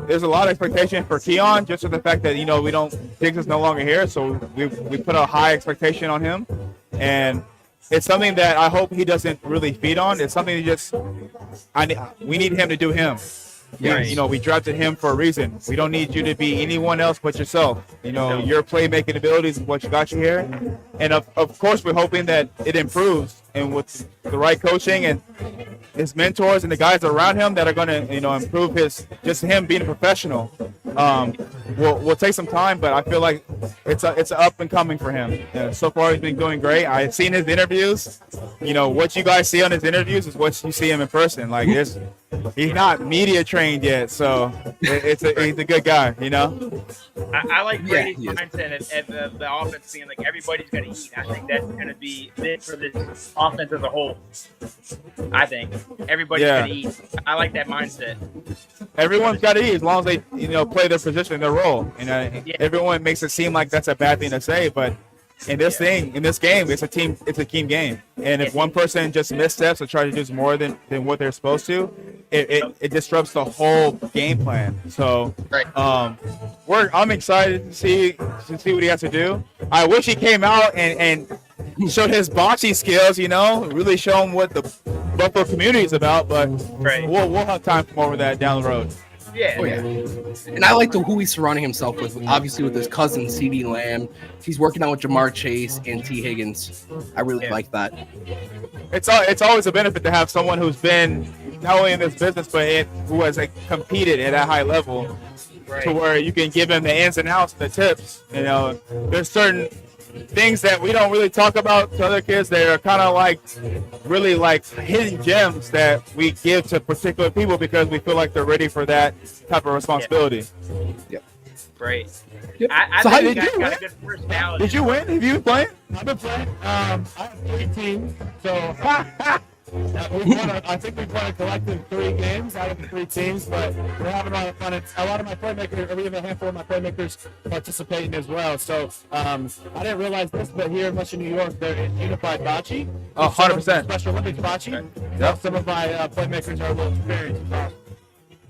there's a lot of expectation for Keon, just for the fact that Diggs is no longer here, so we put a high expectation on him, and it's something that I hope he doesn't really feed on. It's something we need him to do him. Yeah, we drafted him for a reason. We don't need you to be anyone else but yourself. Your playmaking abilities is what got you here. And of course, we're hoping that it improves, and with the right coaching and his mentors and the guys around him that are going to, improve him being a professional. We'll take some time, but I feel like it's up and coming for him. So far, he's been doing great. I've seen his interviews. What you guys see on his interviews is what you see him in person. Like, he's not media trained yet, so he's a good guy. I like Yeah, Brady's he is. mindset at the offense being like everybody's going to eat. I think that's going to be big for this offense as a whole. I think everybody's Yeah. going to eat. I like that mindset. Everyone's got to eat as long as they, play their position, their role. Yeah. Everyone makes it seem like that's a bad thing to say, but in this game, it's a team game. And if one person just missteps or tries to do more than what they're supposed to, it disrupts the whole game plan. So, Right. I'm excited to see what he has to do. I wish he came out and showed his bocce skills, really show him what the Buffalo community is about. But Right. we'll have time for more of that down the road. Yeah. Oh yeah, and I like who he's surrounding himself with. Obviously, with his cousin CeeDee Lamb, he's working out with Jamar Chase and T Higgins. I really like that. It's always a benefit to have someone who's been not only in this business but who has competed at a high level, to where you can give him the ins and outs, the tips. There's certain things that we don't really talk about to other kids that are kind of really hidden gems that we give to particular people because we feel like they're ready for that type of responsibility. Yep. Right. Yep. I So think how you did guys you got win? a good personality. Did you win? Have you been playing? I've been playing. I have 3 teams, so I think we've won a collective 3 games out of the 3 teams, but we're having a lot of fun. A lot of my playmakers, we have a handful of my playmakers participating as well. So I didn't realize this, but here in Western New York, there is unified bocce. 100%. Special Olympics bocce. Yep. Some of my playmakers are a little experienced.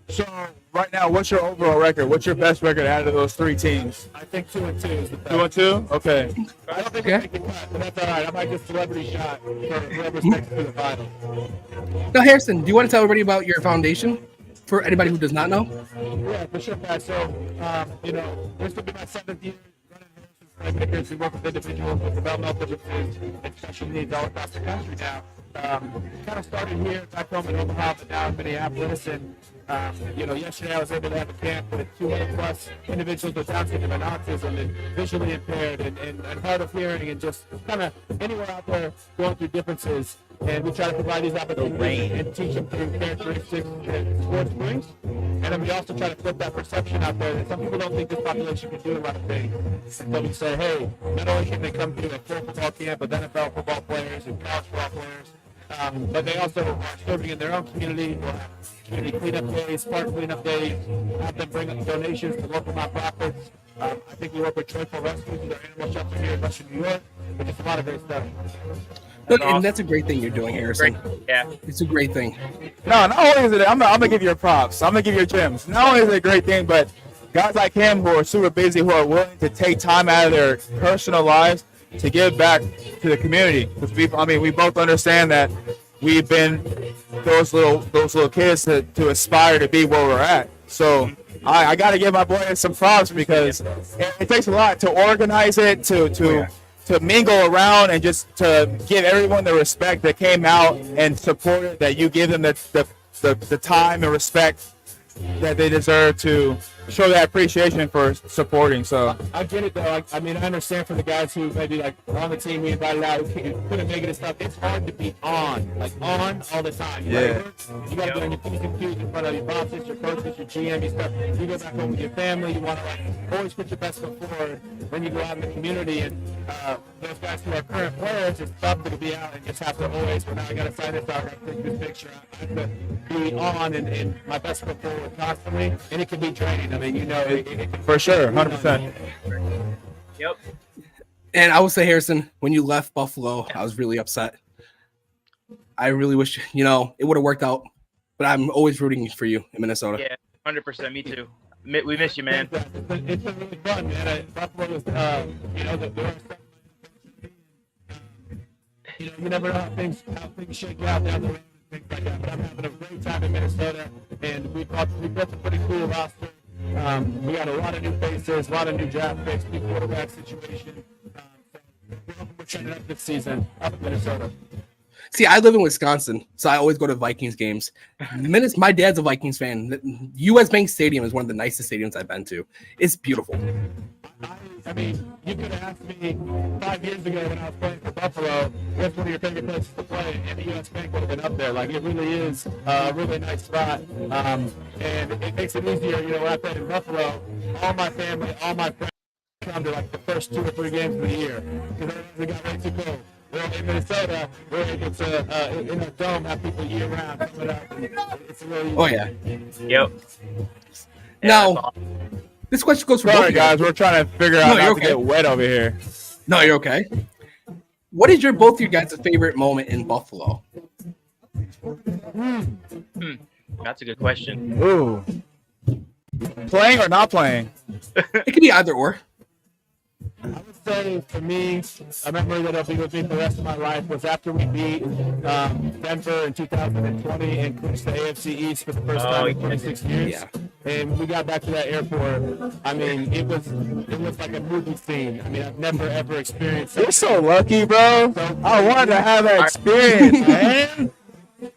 So right now, what's your overall record? What's your best record out of those 3 teams? I think 2-2 is the best. 2-2? Okay. I don't think we'll make the cut, but that's all right. I might get celebrity shot for whoever's next to the final. Now, Harrison, do you want to tell everybody about your foundation for anybody who does not know? Yeah, for sure, Pat. So, this will be my 7th year running Playmakers. We work with individuals with developmental differences and special needs all across the country now. Kind of started here back home in Omaha, but now in Minneapolis. And, yesterday I was able to have a camp with 200 plus individuals with Down syndrome and autism and visually impaired and hard of hearing and just kind of anywhere out there going through differences. And we try to provide these opportunities and teach them through characteristics that sports brings. And then we also try to flip that perception out there that some people don't think this population can do a lot of things. So we say, hey, not only can they come to a full football camp, but NFL football players and college football players, but they also are serving in their own community. We'll have community cleanup days, park cleanup days, have them bring up donations to local nonprofits. I think we work with Joyful Rescue, their animal shelter here in Western New York, but just a lot of great stuff. Look, and that's a great thing you're doing, Harrison. Yeah. It's a great thing. No, not only is it, I'm gonna give you your props. I'm gonna give you your gems. Not only is it a great thing, but guys like him who are super busy, who are willing to take time out of their personal lives to give back to the community. Because we both understand that we've been those little kids to aspire to be where we're at. So I got to give my boy some props because it takes a lot to organize it, to mingle around, and just to give everyone the respect that came out and supported, that you give them the time and respect that they deserve to show that appreciation for supporting. So I get it though. I understand for the guys who maybe on the team we invited out who couldn't make it and stuff. It's hard to be on all the time. Yeah. You got to be on your P's and Q's in front of your bosses, your coaches, your GM, your stuff. You go back home with your family. You want to always put your best foot forward when you go out in the community. And those guys who are current players, it's tough to be out and just have to always. Well, now I got to sign this out. I got to take this picture. I have to be on and my best foot forward constantly, and it can be draining. for sure, 100%. Yep. And I would say, Harrison, when you left Buffalo, I was really upset. I really wish, it would have worked out. But I'm always rooting for you in Minnesota. Yeah, 100%. Me too. We miss you, man. It's been really fun, man. Buffalo was, you never know how things shake out down the road. Things like that. But I'm having a great time in Minnesota, and we built a pretty cool roster. We got a lot of new faces, a lot of new draft picks, new quarterback situation. We're trending up this season up in Minnesota. See, I live in Wisconsin, so I always go to Vikings games. My dad's a Vikings fan. U.S. Bank Stadium is one of the nicest stadiums I've been to. It's beautiful. I mean, you could have asked me 5 years ago when I was playing for Buffalo, what's one of your favorite places to play, and the U.S. Bank would have been up there. Like, it really is a really nice spot, and it makes it easier. When I played in Buffalo, all my family, all my friends come to like the first 2 or 3 games of the year because we got way too cold. Well, in Minnesota, we're able to in a dome have people year round. It's really Yep. Now, this question goes for both Sorry, of you guys. We're trying to figure out No, how you're to okay. get wet over here. No, you're okay. What is both your guys' favorite moment in Buffalo? That's a good question. Ooh. Playing or not playing? It could be either or. I would say for me, a memory that'll be with me for the rest of my life was after we beat Denver in 2020 and clinched the AFC East for the first time in 26 years. Yeah. And when we got back to that airport, I mean, it was like a movie scene. I mean, I've never ever experienced. You're so lucky, bro. I wanted to have that experience, man.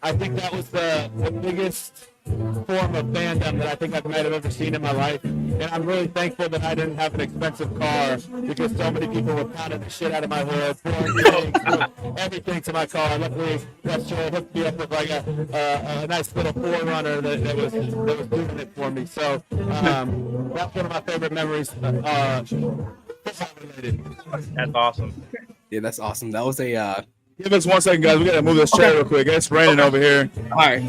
I think that was the biggest form of fandom that I think I might have ever seen in my life. And I'm really thankful that I didn't have an expensive car because so many people were pounding the shit out of my hood, pouring things, everything to my car. Luckily, Westshore hooked me up with like a nice little 4Runner that was doing it for me. So that's one of my favorite memories. Football related. That's awesome. Yeah, that's awesome. That was a. Give us 1 second, guys. We gotta move this chair real quick. It's raining over here. All right.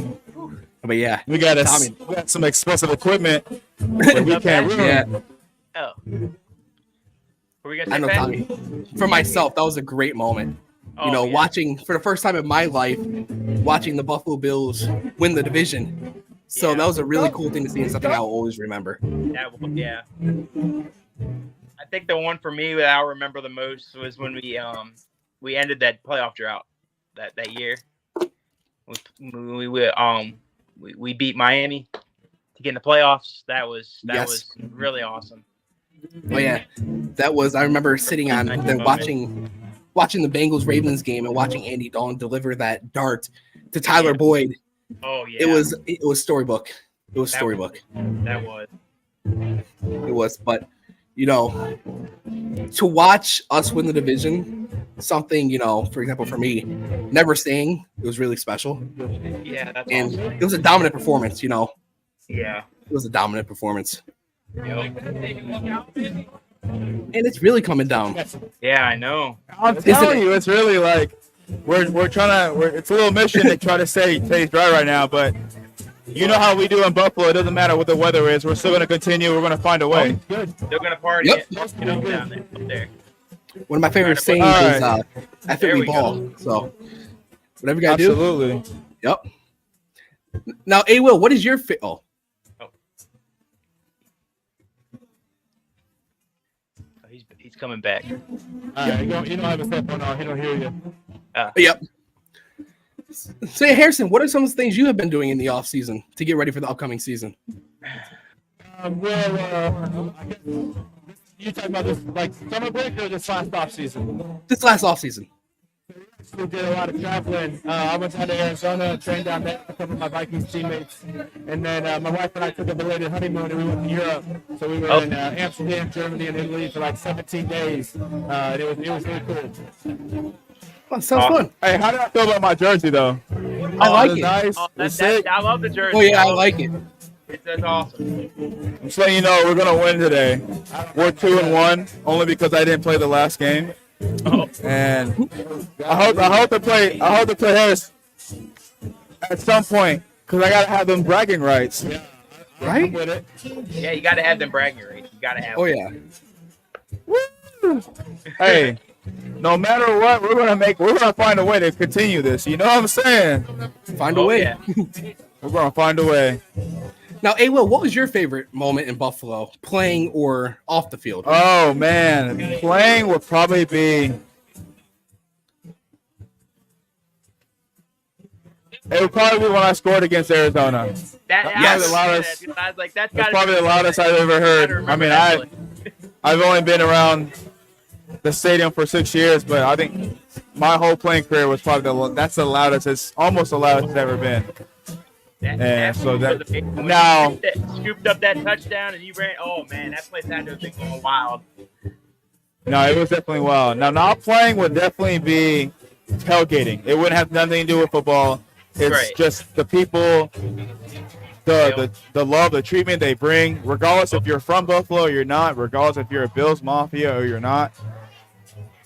But yeah, We got Tommy. some expensive equipment that we can't ruin. Yeah, Oh. Were we I gonna know, say Tommy. For myself, that was a great moment. Oh, You know, yeah. watching for the first time in my life, watching the Buffalo Bills win the division. So Yeah. that was a really cool thing to see and something I'll always remember. Yeah. I think the one for me that I'll remember the most was when we ended that playoff drought that year. We beat Miami to get in the playoffs. That was really awesome. Oh yeah, that was. I remember sitting on then watching the Bengals Ravens game and watching Andy Dalton deliver that dart to Tyler Boyd. Oh yeah. It was storybook. It was storybook. That was. It was, but you know, to watch us win the division, something, you know, for example, for me, never saying it was really special. Yeah, that's And awesome. it was a dominant performance, you know. Yeah. It was a dominant performance. Yep. And it's really coming down. Yeah, I know. I'm telling you, it's really like we're trying to. It's a little mission to try to stay dry right now, but you know how we do in Buffalo. It doesn't matter what the weather is. We're still going to continue. We're going to find a way. They're gonna party Yep. down there, up there. One of my favorite sayings is after There we we ball. So whatever you gotta do. Absolutely. Yep. Now, A Will, what is your He's coming back. You don't have a cell phone on. He don't hear you. Yep. So Harrison, what are some of the things you have been doing in the off season to get ready for the upcoming season? I guess you talking about this like summer break or this last off season? This last off season. We did a lot of traveling. I went down to Arizona, trained down there with a couple of my Vikings teammates, and then my wife and I took a belated honeymoon and we went to Europe. So we were in Amsterdam, Germany, and Italy for like 17 days. And it was really cool. Oh, sounds fun. Hey, how did I feel about my jersey though? I like it. Nice. It's sick. I love the jersey. Oh yeah, I like it. That's awesome. I'm just letting you know we're gonna win today. We're 2-1 only because I didn't play the last game. And I hope to play Harris at some point because I gotta have them bragging rights. Right? Yeah, you got to have them bragging rights. You got to have. Oh them. yeah. Hey, no matter what, we're gonna find a way to continue this. You know what I'm saying? Find a way. Yeah. We're gonna find a way. Now, A Will, what was your favorite moment in Buffalo, playing or off the field? Oh man, playing would probably be. It would probably be when I scored against Arizona. Yes. I was like, that's Probably the loudest I've ever heard. I mean, I've only been around the stadium for 6 years, but I think my whole playing career was probably that's the loudest. It's almost the loudest it's ever been. And so that now scooped up that touchdown and you ran. Oh man, that place had to have been going wild. No, it was definitely wild. Now, not playing would definitely be tailgating. It wouldn't have nothing to do with football. It's Right. just the people the love, the treatment they bring, regardless if you're from Buffalo or you're not, regardless if you're a Bills Mafia or you're not.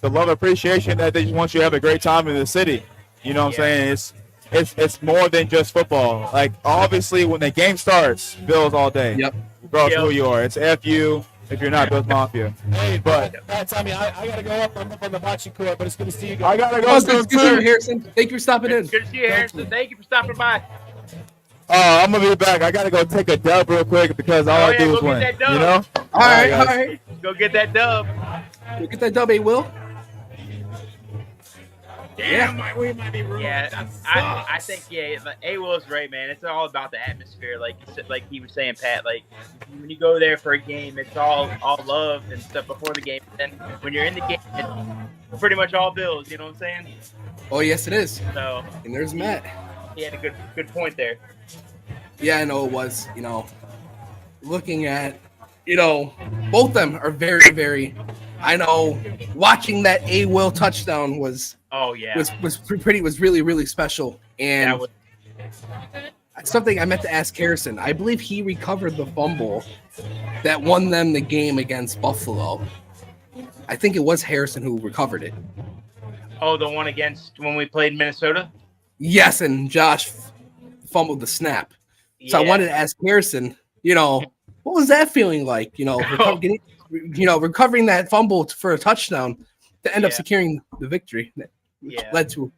The love, appreciation that they just want you to have a great time in the city. You know what I'm saying? It's more than just football. Like, obviously, when the game starts, Bills all day. Yep. Regardless of who you are. It's FU if you're not Bills Mafia. Hey, But Pat, I got to go up. I'm up on the bocce court, but it's good to see you guys. I got to go Oh, good to see you, soon. Harrison. Thank you for stopping in. Good to see you, Harrison. Thank you for stopping by. I'm going to be back. I got to go take a dub real quick because all I do is go win. get that dub. You know? All right, all guys. right. Go get that dub. Go get that dub, Will. Yeah, I think A Will's right, man. It's all about the atmosphere, like he was saying, Pat. Like when you go there for a game, it's all love and stuff before the game. And then when you're in the game, it's pretty much all Bills. You know what I'm saying? Oh, yes, it is. So And there's Matt. he had a good point there. Yeah, I know it was. Looking at, both of them are very, very. I know watching that A Will touchdown was really, really special. And that's something I meant to ask Harrison. I believe he recovered the fumble that won them the game against Buffalo. I think it was Harrison who recovered it. Oh, the one against when we played Minnesota? Yes, and Josh fumbled the snap. So I wanted to ask Harrison, what was that feeling like? Recovering that fumble for a touchdown to end up securing the victory, which led to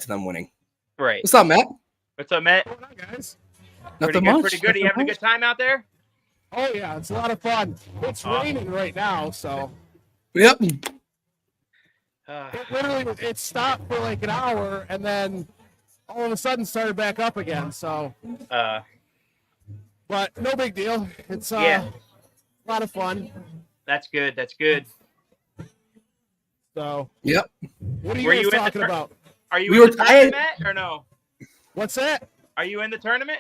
them winning. Right. What's up, Matt? What's up, Matt? What's up, guys? Nothing much. Pretty good. Are you having a good time out there? Oh, yeah, it's a lot of fun. It's raining right now, so. Yep. It stopped for like an hour, and then all of a sudden started back up again, so. But no big deal. It's a lot of fun. That's good. That's good. So. Yep. What are you guys talking about? Are you in the tournament, Matt, or no? What's that? Are you in the tournament?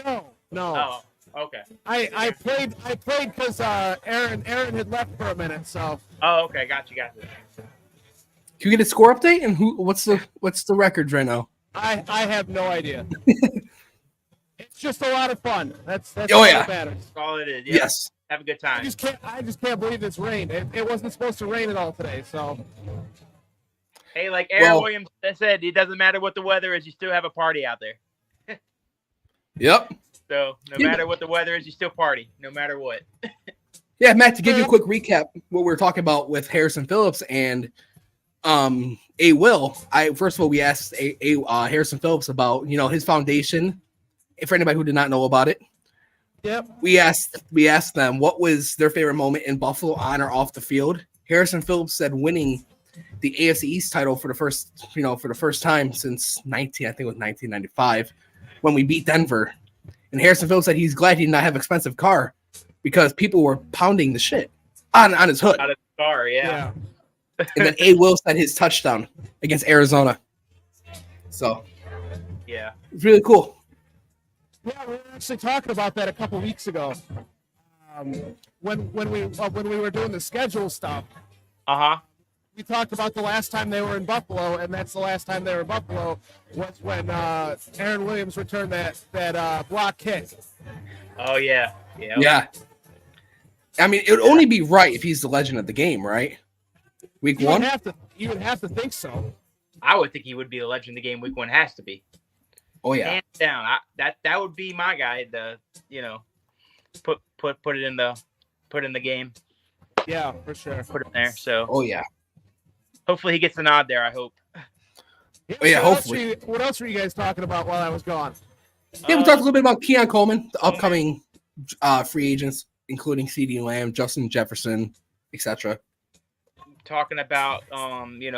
No. Oh, okay. I played because Aaron had left for a minute, so. Oh, okay. Got you. Can you get a score update and what's the record right now? I have no idea. It's just a lot of fun. That's Oh, all yeah. that matters. That's all it is. Yes. Have a good time. I just can't believe it's rained. It wasn't supposed to rain at all today, so. Hey, like Aaron Williams said, it doesn't matter what the weather is, you still have a party out there. Yep. So no matter what the weather is, you still party, no matter what. Yeah, Matt, to give you a quick recap, what we were talking about with Harrison Phillips and A Will. First of all, we asked Harrison Phillips about his foundation. For anybody who did not know about it, yep. We asked them what was their favorite moment in Buffalo on or off the field. Harrison Phillips said winning the AFC East title for the first time since 1995 when we beat Denver. And Harrison Phillips said he's glad he did not have an expensive car because people were pounding the shit on his hood. Out of the car, yeah. And then A. Will said his touchdown against Arizona. So, yeah, it's really cool. Yeah, we were actually talking about that a couple weeks ago. When we were doing the schedule stuff. We talked about the last time they were in Buffalo, and that's the last time they were in Buffalo was when Aaron Williams returned that block kick. Oh yeah. Yeah. I mean, it would only be right if he's the legend of the game, right? Week one. You would have to think so. I would think he would be the legend of the game. Week one has to be. Oh yeah. Hands down. That would be my guy. Put it in the game. Yeah, for sure. Put him there. So. Oh yeah. Hopefully he gets a nod there. I hope. Yeah, hopefully. What else were you guys talking about while I was gone? Yeah, we talked a little bit about Keon Coleman, the upcoming free agents, including CeeDee Lamb, Justin Jefferson, etc. Talking about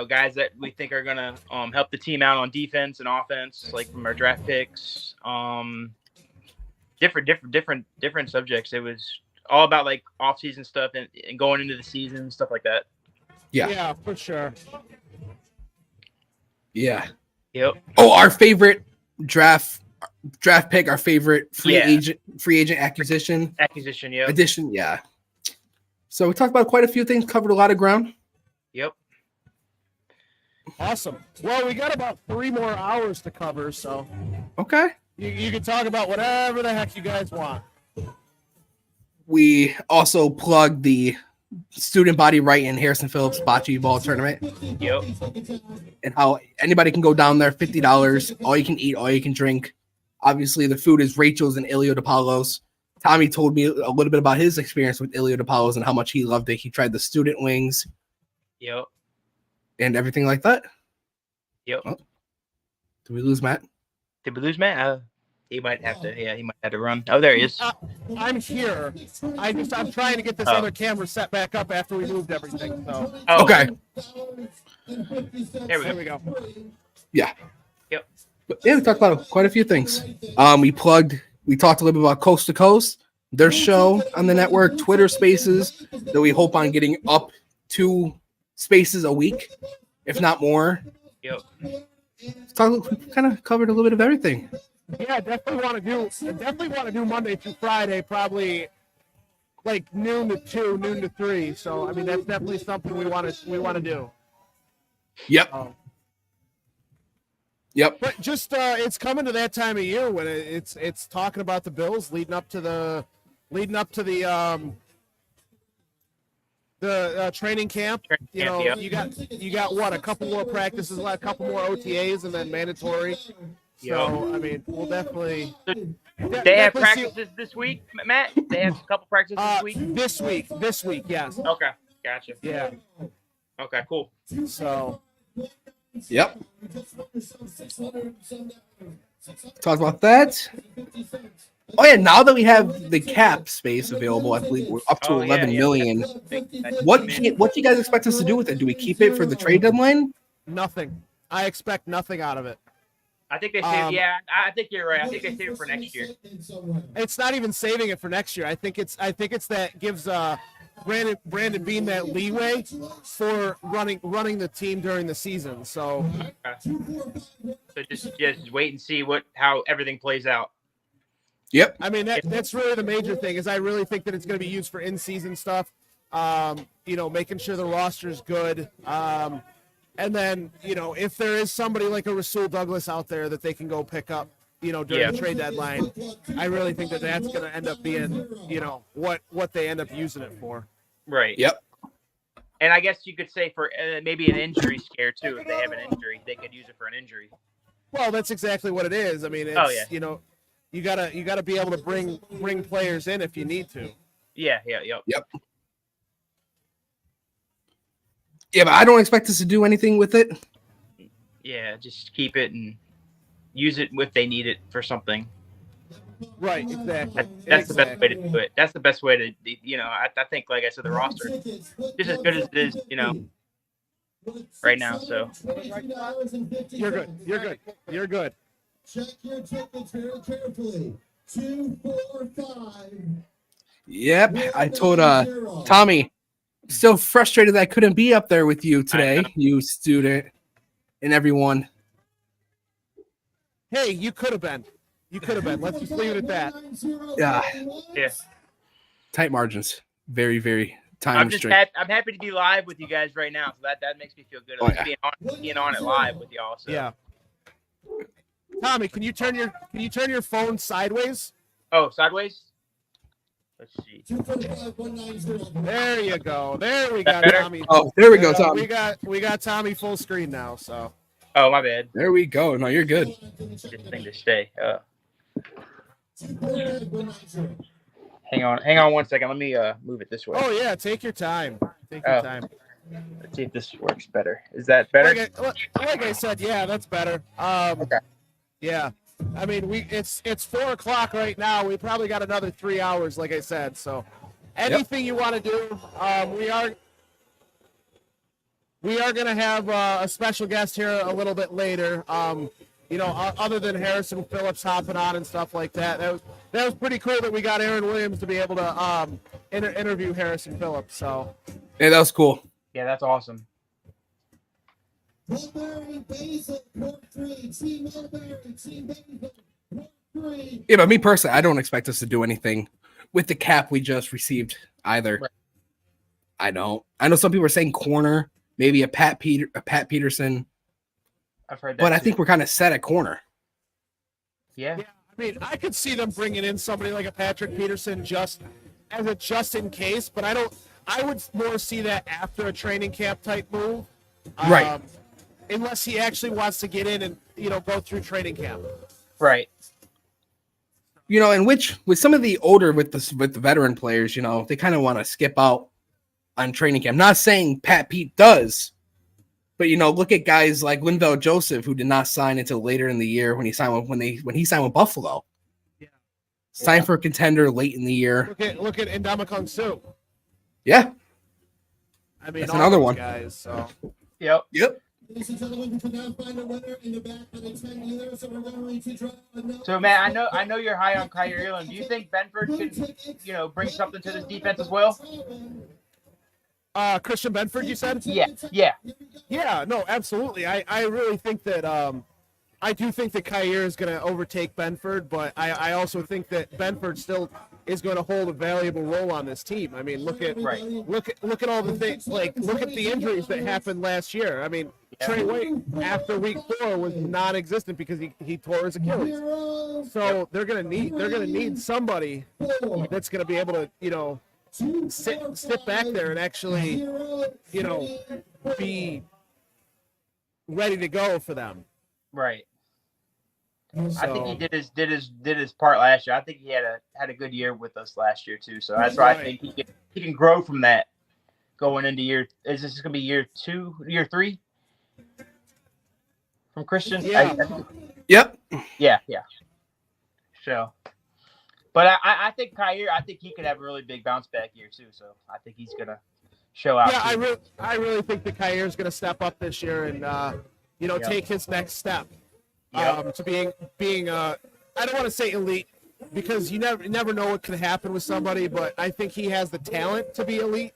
guys that we think are gonna help the team out on defense and offense, like from our draft picks. Different subjects. It was all about like off-season stuff and going into the season, stuff like that. Yeah, for sure. Yeah. Yep. Oh, our favorite draft pick, our favorite free agent acquisition. Yeah. Addition, yeah. So we talked about quite a few things, covered a lot of ground. Yep. Awesome. Well, we got about 3 more hours to cover, so. Okay. You can talk about whatever the heck you guys want. We also plug the student body right in Harrison Phillips Bocce Ball Tournament. Yep. And how anybody can go down there, $50, all you can eat, all you can drink. Obviously, the food is Rachel's and Ilio DiPaolos. Tommy told me a little bit about his experience with Ilio DiPaolos and how much he loved it. He tried the student wings. Yep. And everything like that. Yep. Oh, did we lose Matt? Did we lose Matt? He might have to. Yeah, he might have to run. Oh, there he is. I'm here. I'm trying to get this other camera set back up after we moved everything. So. Oh. Okay. There we go. Yeah. Yep. But yeah, we talked about quite a few things. We talked a little bit about Coast to Coast, their show on the network, Twitter Spaces that we hope on getting up 2 spaces a week, if not more. Yep. We kind of covered a little bit of everything. Yeah, definitely want to do Monday through Friday, probably like noon to 2, noon to 3. So I mean that's definitely something we want to do. Yep. Yep. But just it's coming to that time of year when it's talking about the Bills leading up to the training camp. You know, Yep. you got what, a couple more practices, a couple more OTAs, and then mandatory. So I mean, we'll definitely. They have practices this week, Matt. They have a couple practices this week. This week, yes. Okay, gotcha. Yeah. Okay, cool. So. Yep. Talk about that. Oh yeah, now that we have the cap space available, I believe we're up to 11 million. What do you guys expect us to do with it? Do we keep it for the trade deadline? Nothing. I expect nothing out of it. I think they save. Yeah, I think you're right. I think they save it for next year. It's not even saving it for next year. I think it's that gives Brandon Bean that leeway for running the team during the season. So just wait and see how everything plays out. Yep. I mean that's really the major thing is I really think that it's going to be used for in-season stuff. Making sure the roster is good. And then, if there is somebody like a Rasul Douglas out there that they can go pick up, during the trade deadline, I really think that that's going to end up being, what they end up using it for. Right. Yep. And I guess you could say for maybe an injury scare too. If they have an injury, they could use it for an injury. Well, that's exactly what it is. I mean, it's, you gotta be able to bring players in if you need to. Yep. Yeah, but I don't expect us to do anything with it. Yeah, just keep it and use it if they need it for something. Right, exactly. That's the best way to do it. That's the best way to, I think, like I said, the roster is just as good as it is, right now. So you're good. Check your tickets very carefully. 245. Yep, I told Tommy. Still frustrated that I couldn't be up there with you today, you student, and everyone. Hey, you could have been. Let's just leave it at that. Yeah. Tight margins. Very, very time restrained. I'm happy to be live with you guys right now. So that makes me feel good. Being on it live with y'all. So. Yeah. Tommy, can you turn your phone sideways? Oh, sideways? Let's see. There you go. There we got Tommy. Oh, there we go, Tommy. We got Tommy full screen now. So. Oh, my bad. There we go. No, you're good. This thing to stay. Hang on 1 second. Let me move it this way. Oh yeah, take your time. Time. Let's see if this works better. Is that better? Like I said, yeah, that's better. Okay. Yeah. I mean, it's 4:00 right now. We probably got another 3 hours, like I said. So, anything you want to do, we are going to have a special guest here a little bit later. Other than Harrison Phillips hopping on and stuff like that. That was pretty cool that we got Aaron Williams to be able to interview Harrison Phillips. So, yeah, that was cool. Yeah, that's awesome. Yeah, but me personally, I don't expect us to do anything with the cap we just received either. Right. I don't. I know some people are saying corner, maybe a Pat Peterson. I've heard that. But I think we're kind of set at corner. Yeah. I mean, I could see them bringing in somebody like a Patrick Peterson just in case, but I would more see that after a training camp type move. Right. Unless he actually wants to get in and, go through training camp. Right. And with some of the older with the veteran players, they kind of want to skip out on training camp. I'm not saying Pat Pete does, but look at guys like Linval Joseph, who did not sign until later in the year when he signed with Buffalo. Yeah. Signed for a contender late in the year. Look at Ndamukong Suh. Yeah. I mean, that's another one. Guys, so. Yep. Ladies and gentlemen, we can now find a winner in the back of the 10 years, so we're going to draw another. So, man, I know you're high on Kyrie Irving. Do you think Benford should, bring something to this defense as well? Christian Benford, you said? Yeah. No, absolutely. I really think that I do think that Kyer is going to overtake Benford, but I also think that Benford still is going to hold a valuable role on this team. I mean, look at all the things, like look at the injuries that happened last year. I mean, Trey White after week 4 was non-existent because he tore his Achilles. So they're going to need somebody that's going to be able to, sit back there and actually, be ready to go for them. Right. I think he did his part last year. I think he had a good year with us last year too. So that's why I think he can grow from that going into year. Is this going to be year 3 from Christian? Yeah. Yep. Yeah. So, but I think Kyer, I think he could have a really big bounce back year too. So I think he's gonna show out. Yeah, I really think that Kyer is going to step up this year and take his next step. To being I don't want to say elite because you never know what could happen with somebody, but I think he has the talent to be elite.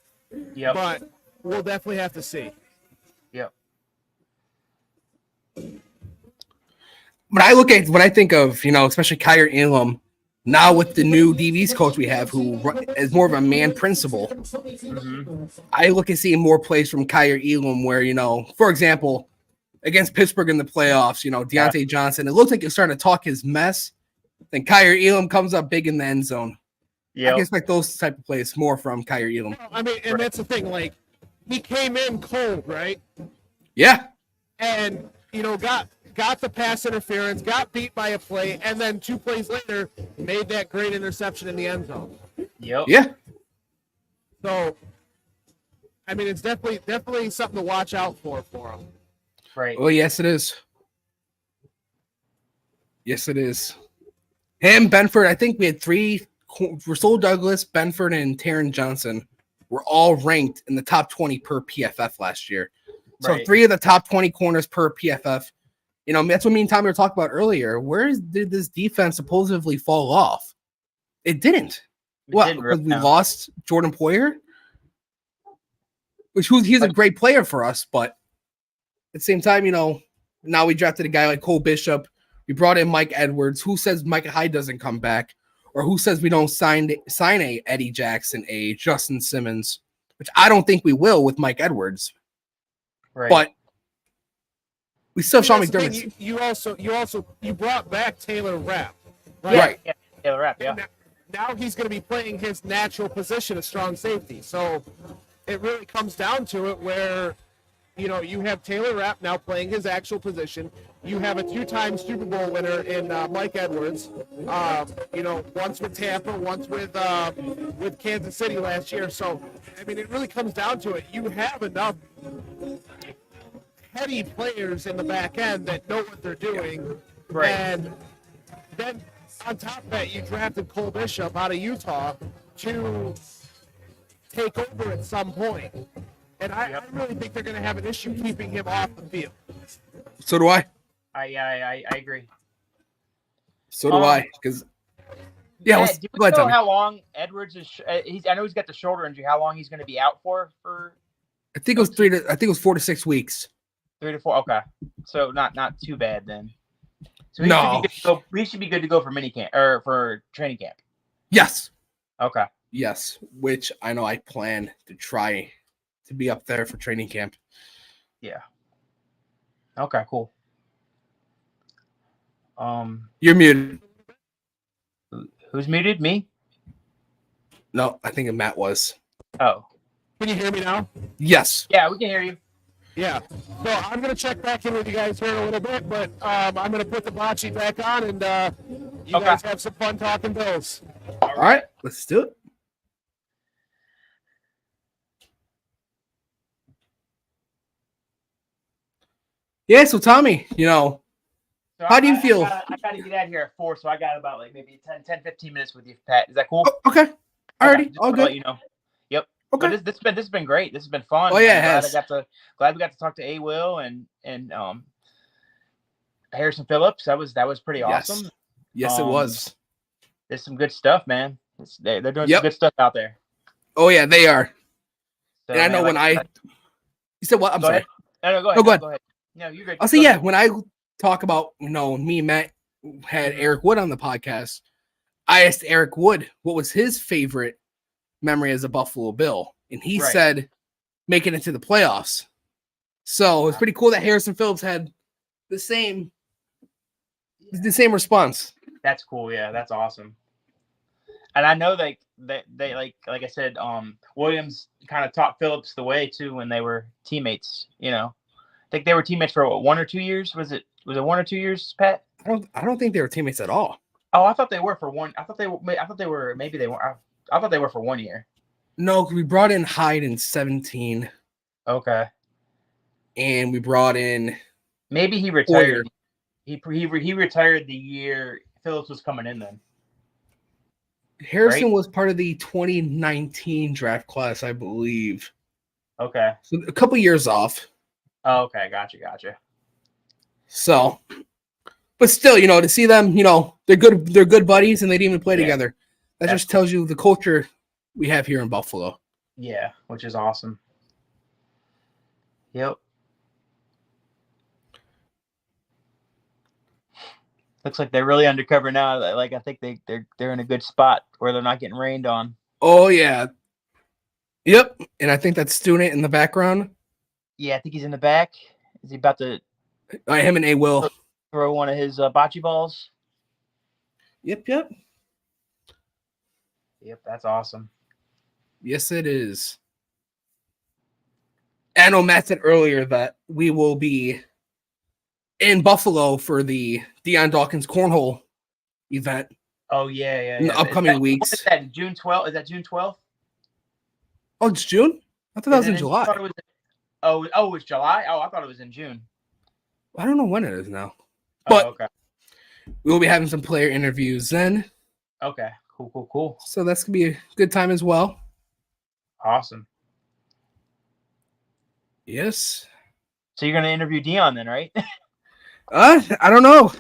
Yep. But we'll definitely have to see. Yep. When I think of, especially Kyrie Elam, now with the new DB's coach we have, who is more of a man principle, I look at seeing more plays from Kyrie Elam where, for example, against Pittsburgh in the playoffs, Deontay Johnson, it looks like you're starting to talk his mess. Then Kyrie Elam comes up big in the end zone. Yeah, I expect those type of plays more from Kyrie Elam. I mean, and that's the thing. Like, he came in cold, right? Yeah. And got the pass interference, got beat by a play, and then 2 plays later made that great interception in the end zone. Yep. Yeah. So, I mean, it's definitely something to watch out for him. Right. Oh, yes, it is. Yes, it is. Him, Benford, I think we had 3. Rasul Douglas, Benford, and Taron Johnson were all ranked in the top 20 per PFF last year. So 3 of the top 20 corners per PFF. That's what me and Tommy were talking about earlier. Where did this defense supposedly fall off? It didn't. We lost Jordan Poyer? He's a great player for us, but at the same time, now we drafted a guy like Cole Bishop. We brought in Mike Edwards. Who says Micah Hyde doesn't come back? Or who says we don't sign a Eddie Jackson, a Justin Simmons, which I don't think we will with Mike Edwards. Right. But we still have Sean McDermott. You brought back Taylor Rapp. Right. Yeah, Taylor Rapp, yeah. Now he's going to be playing his natural position of strong safety. So it really comes down to it where you have Taylor Rapp now playing his actual position. You have a 2-time Super Bowl winner in Mike Edwards. Once with Tampa, once with Kansas City last year. So, I mean, it really comes down to it. You have enough heady players in the back end that know what they're doing. Right. And then on top of that, you drafted Cole Bishop out of Utah to take over at some point. And I really think they're going to have an issue keeping him off the field. So do I. I agree. So do I. Because do you know how long Edwards is? I know he's got the shoulder injury. How long he's going to be out for? I think it was 4 to 6 weeks. 3 to 4. Okay, so not too bad then. So he should be good to go for mini camp or for training camp. Yes. Okay. Yes, which I know I plan to try to be up there for training camp. Yeah. Okay, cool. You're muted. Who's muted? Me? No, I think Matt was. Oh. Can you hear me now? Yes. Yeah, we can hear you. Yeah. So I'm going to check back in with you guys here in a little bit, but I'm going to put the bocce back on, and you guys have some fun talking Bills. All right, let's do it. Yeah, so Tommy, So how do you feel? I got to get out of here at 4, so I got about like maybe 10, 15 minutes with you, Pat. Is that cool? Oh, okay. Alrighty, all good. Let you know. Yep. Okay. But this has been great. This has been fun. Oh yeah, glad we got to talk to A. Will and Harrison Phillips. That was pretty awesome. Yes, it was. There's some good stuff, man. They're doing some good stuff out there. Oh yeah, they are. So, and I know you said what? I'm sorry. No, go ahead. No, go ahead. Go ahead. No, you're good. I'll say yeah. When I talk about me and Matt had Eric Wood on the podcast, I asked Eric Wood what was his favorite memory as a Buffalo Bill, and he said making it to the playoffs. So it's pretty cool that Harrison Phillips had the same response. That's cool. Yeah, that's awesome. And I know they like I said, Williams kind of taught Phillips the way too when they were teammates. I think they were teammates for 1 or 2 years. Was it 1 or 2 years, Pat? I don't think they were teammates at all. Oh, I thought they were for one. I thought they were. Maybe they weren't. I thought they were for 1 year. No, we brought in Hyde in 2017. Okay. And we brought in. Maybe he retired. He retired the year Phillips was coming in. Then Harrison was part of the 2019 draft class, I believe. Okay. So a couple years off. Oh, okay, gotcha. So, but still, to see them, they're good buddies, and they didn't even play together. That just tells you the culture we have here in Buffalo. Yeah, which is awesome. Yep. Looks like they're really undercover now. Like I think they're in a good spot where they're not getting rained on. Oh yeah. Yep, and I think that student in the background. Yeah, I think he's in the back. Is he about to? Him and A. Will throw one of his bocce balls. Yep. Yep, that's awesome. Yes, it is. I know Matt said earlier that we will be in Buffalo for the Deion Dawkins Cornhole event. Oh yeah. In the upcoming weeks. What is that? June 12th? Is that June 12th? Oh, it's June? I thought that was in July. Oh, it's July? Oh, I thought it was in June. I don't know when it is now. But okay. We'll be having some player interviews then. Okay. Cool. So that's going to be a good time as well. Awesome. Yes. So you're going to interview Deion then, right? I don't know.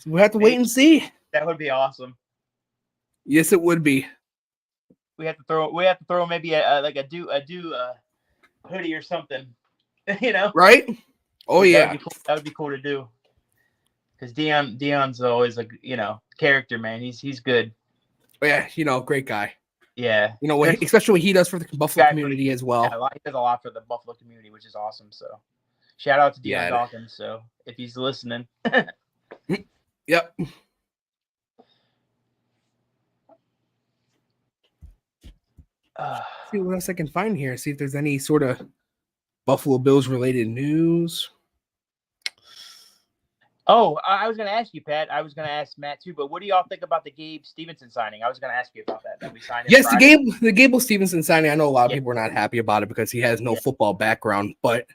We'll have to wait and see. That would be awesome. Yes, it would be. We have to throw maybe a hoodie or something. Right? Oh yeah. That would be cool to do. Because Deion's always character, man. He's good. Oh, yeah, great guy. Yeah. Especially what he does for the Buffalo community as well. Yeah, he does a lot for the Buffalo community, which is awesome. So shout out to Deion Dawkins. So if he's listening. Yep. See what else I can find here. See if there's any sort of Buffalo Bills related news. Oh, I was going to ask you, Pat. I was going to ask Matt too. But what do y'all think about the Gabe Stevenson signing? I was going to ask you about that. We signed him. Yes, the Gable Stevenson signing. I know a lot of people are not happy about it because he has no football background. But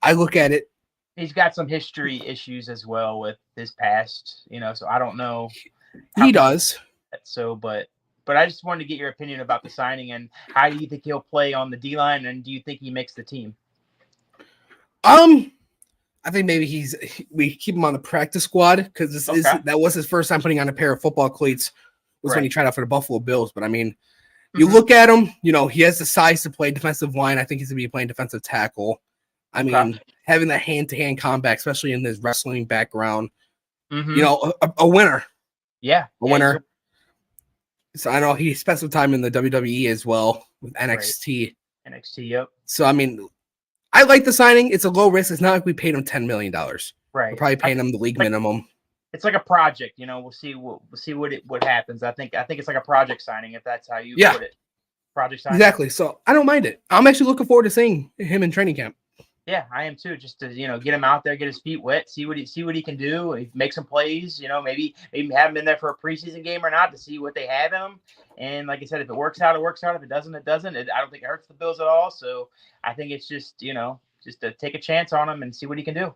I look at it. He's got some history issues as well with his past. So I don't know. He does. So, but I just wanted to get your opinion about the signing and how do you think he'll play on the D-line, and do you think he makes the team? I think maybe we keep him on the practice squad because that was his first time putting on a pair of football cleats when he tried out for the Buffalo Bills. But I mean, you look at him, he has the size to play defensive line. I think he's gonna be playing defensive tackle. I mean, having that hand-to-hand combat, especially in his wrestling background, a winner. Yeah, a winner. So I know he spent some time in the WWE as well with NXT. Right. NXT, yep. So I mean, I like the signing. It's a low risk. It's not like we paid him $10 million. Right. We're probably paying him the league minimum. it's like a project. We'll see what happens. I think it's like a project signing, if that's how you put it. Project signing. Exactly. So I don't mind it. I'm actually looking forward to seeing him in training camp. Yeah, I am too. Just to get him out there, get his feet wet, see what he can do, make some plays. Maybe have him in there for a preseason game or not to see what they have in him. And like I said, if it works out, it works out. If it doesn't, it doesn't. I don't think it hurts the Bills at all. So I think it's just just to take a chance on him and see what he can do.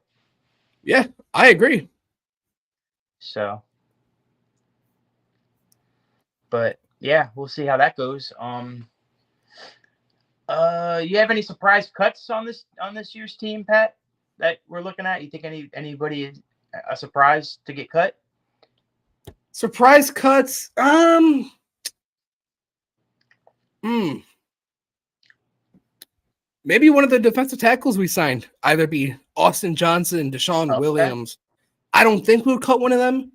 Yeah, I agree. So, but yeah, we'll see how that goes. You have any surprise cuts on this year's team, Pat, that we're looking at? You think anybody is a surprise to get cut? Surprise cuts. Maybe one of the defensive tackles we signed, either be Austin Johnson, Deshaun Williams. I don't think we'll cut one of them,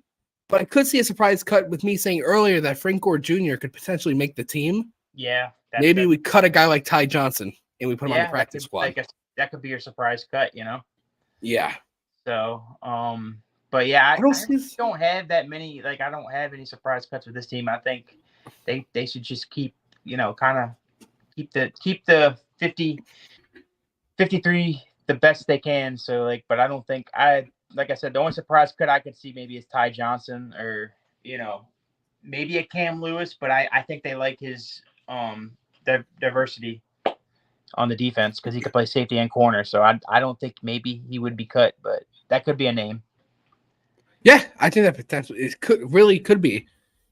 but I could see a surprise cut with me saying earlier that Frank Gore Jr. could potentially make the team. Yeah. Maybe we cut a guy like Ty Johnson and we put him on the practice squad. That could be your surprise cut, Yeah. So, but yeah, I don't have that many. Like, I don't have any surprise cuts with this team. I think they should just keep, kind of keep the 53 the best they can. So, but I don't think like I said, the only surprise cut I could see maybe is Ty Johnson or maybe a Cam Lewis, but I think they like his diversity on the defense because he could play safety and corner. So I don't think maybe he would be cut, but that could be a name. Yeah, I think that potentially could be,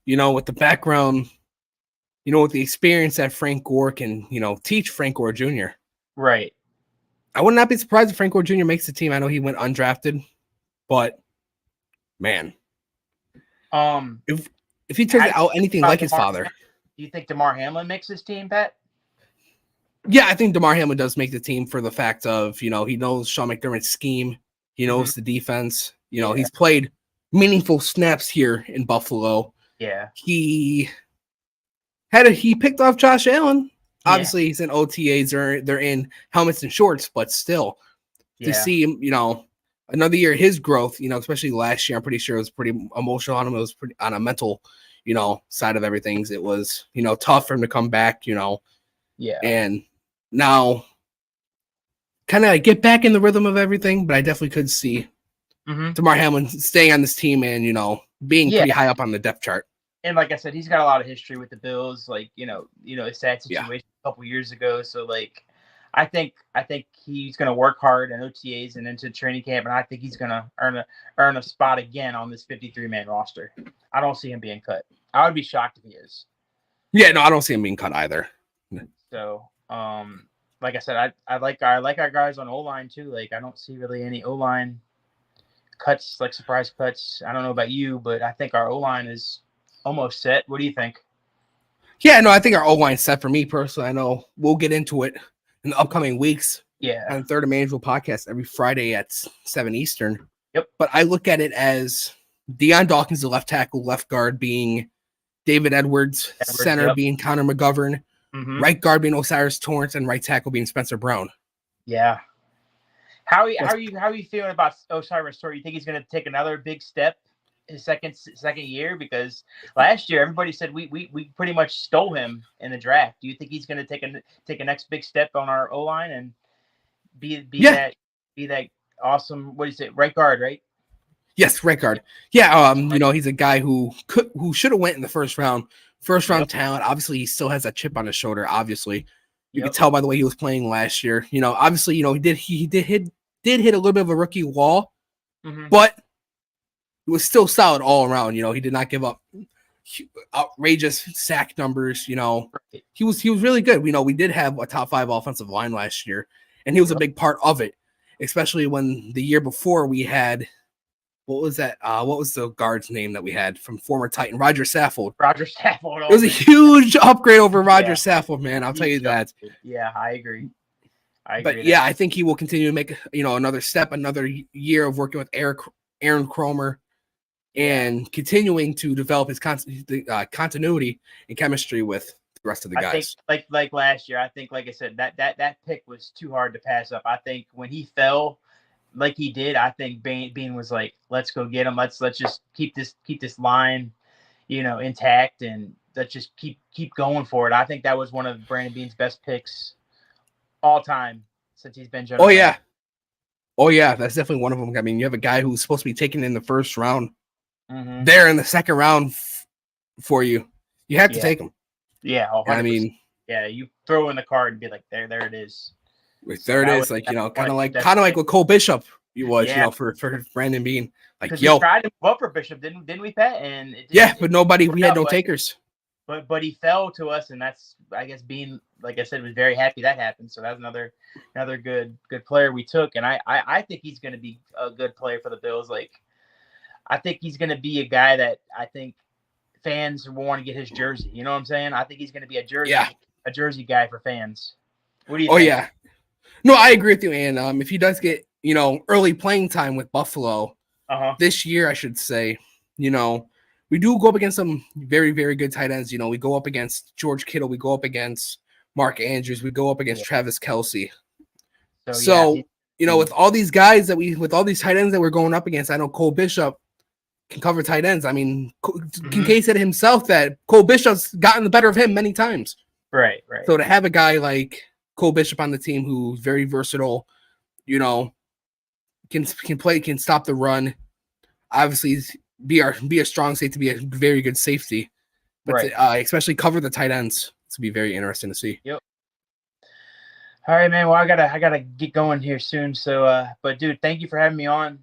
with the background, with the experience that Frank Gore can, teach Frank Gore Jr. Right. I would not be surprised if Frank Gore Jr. makes the team. I know he went undrafted, but man, if he turns out anything like his father. Do you think DeMar Hamlin makes his team, Pat? Yeah, I think DeMar Hamlin does make the team for the fact of, he knows Sean McDermott's scheme. He knows the defense. He's played meaningful snaps here in Buffalo. Yeah. He picked off Josh Allen. Obviously, he's in OTAs. They're in helmets and shorts, but still to see him, another year, his growth, especially last year, I'm pretty sure it was pretty emotional on him. It was pretty on a mental, side of everything. It was, tough for him to come back, Yeah. And now kind of get back in the rhythm of everything. But I definitely could see DeMar Hamlin staying on this team and, being pretty high up on the depth chart. And like I said, he's got a lot of history with the Bills, a sad situation a couple years ago. So I think he's going to work hard in OTAs and into training camp, and I think he's going to earn a spot again on this 53-man roster. I don't see him being cut. I would be shocked if he is. Yeah, no, I don't see him being cut either. So, like I said, I like our guys on O-line too. I don't see really any O-line cuts, surprise cuts. I don't know about you, but I think our O-line is almost set. What do you think? Yeah, no, I think our O-line's set for me personally. I know we'll get into it in the upcoming weeks. Yeah. On the Third and Manageable podcast every Friday at 7 Eastern. Yep. But I look at it as Deion Dawkins, the left tackle, left guard being David Edwards, center being Connor McGovern, right guard being Osiris Torrance, and right tackle being Spencer Brown. Yeah. How are you feeling about Osiris Torrance? You think he's going to take another big step his second year? Because last year everybody said we pretty much stole him in the draft. Do you think he's going to take a next big step on our O-line and be that awesome, what is it, right guard, right? Yes, right guard. Yeah, he's a guy who should have went in the first round. First round talent. Obviously, he still has a chip on his shoulder. Obviously, you could tell by the way he was playing last year. Obviously, he did hit a little bit of a rookie wall, but it was still solid all around. He did not give up outrageous sack numbers. He was really good. We did have a top 5 offensive line last year, and he was a big part of it, especially when the year before we had. What was that? What was the guard's name that we had from former Titan, Roger Saffold? Roger Saffold. It was a huge upgrade over Roger Saffold, man. I'll tell you that. Yeah, I agree. But yeah, I think he will continue to make another step, another year of working with Aaron Cromer, and continuing to develop his continuity and chemistry with the rest of the guys. I think, like last year, I think, like I said, that pick was too hard to pass up. I think when he fell like he did, I think Bean was like, let's go get him. Let's just keep this line, intact, and let's just keep going for it. I think that was one of Brandon Bean's best picks all time since he's been general manager. Oh yeah, that's definitely one of them. I mean, you have a guy who's supposed to be taken in the first round, there in the second round for you. You have to take him. Yeah, 100%. I mean, you throw in the card and be like, there it is. There it is, like kind of like what Cole Bishop was, for Brandon Bean. Like, we tried to move up for Bishop, didn't we, Pat? And but we had no takers. But he fell to us, and that's, I guess, Bean, like I said, was very happy that happened. So that's another good player we took, and I think he's going to be a good player for the Bills. Like, I think he's going to be a guy that I think fans will want to get his jersey. You know what I'm saying? I think he's going to be a jersey guy for fans. What do you think? Oh yeah, no, I agree with you. And if he does get early playing time with Buffalo this year, I should say, we do go up against some very, very good tight ends. We go up against George Kittle. We go up against Mark Andrews. We go up against Travis Kelce. So with all these guys with all these tight ends that we're going up against, I know Cole Bishop can cover tight ends. I mean, Kincaid said himself that Cole Bishop's gotten the better of him many times. Right. So to have a guy like Cole Bishop on the team who's very versatile, can play, can stop the run, obviously be a strong safety, be a very good safety, but especially cover the tight ends. It's gonna be very interesting to see. Yep. All right, man. Well, I gotta get going here soon. So, but dude, thank you for having me on.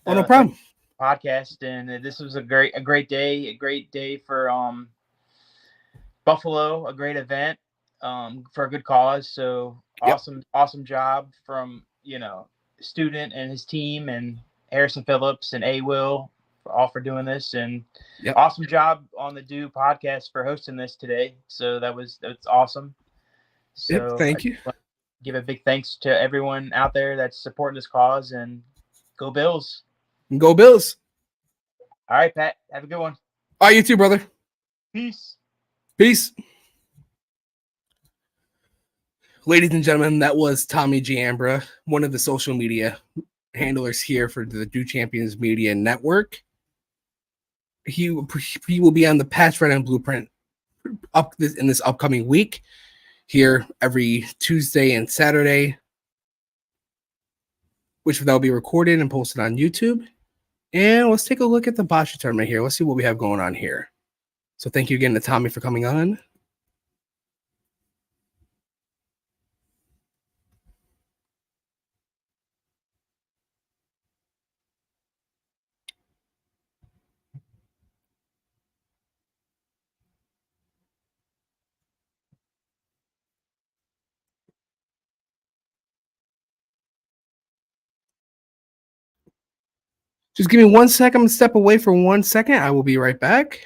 Oh, no problem. Podcast, and this was a great day for Buffalo, a great event for a good cause. So awesome job from Student and his team, and Harrison Phillips and Will all for doing this, and awesome job on the Do podcast for hosting this today. So that's awesome. So thank you. Give a big thanks to everyone out there that's supporting this cause, and go Bills. Go Bills. All right, Pat. Have a good one. All right, you too, brother. Peace. Ladies and gentlemen, that was Tommy Giambra, one of the social media handlers here for the Do Champions Media Network. He will be on the Patch Red and Blueprint in this upcoming week, here every Tuesday and Saturday, which will be recorded and posted on YouTube. And let's take a look at the Bocce Tournament here. Let's see what we have going on here. So thank you again to Tommy for coming on. Just give me 1 second. I'm going to step away for 1 second. I will be right back.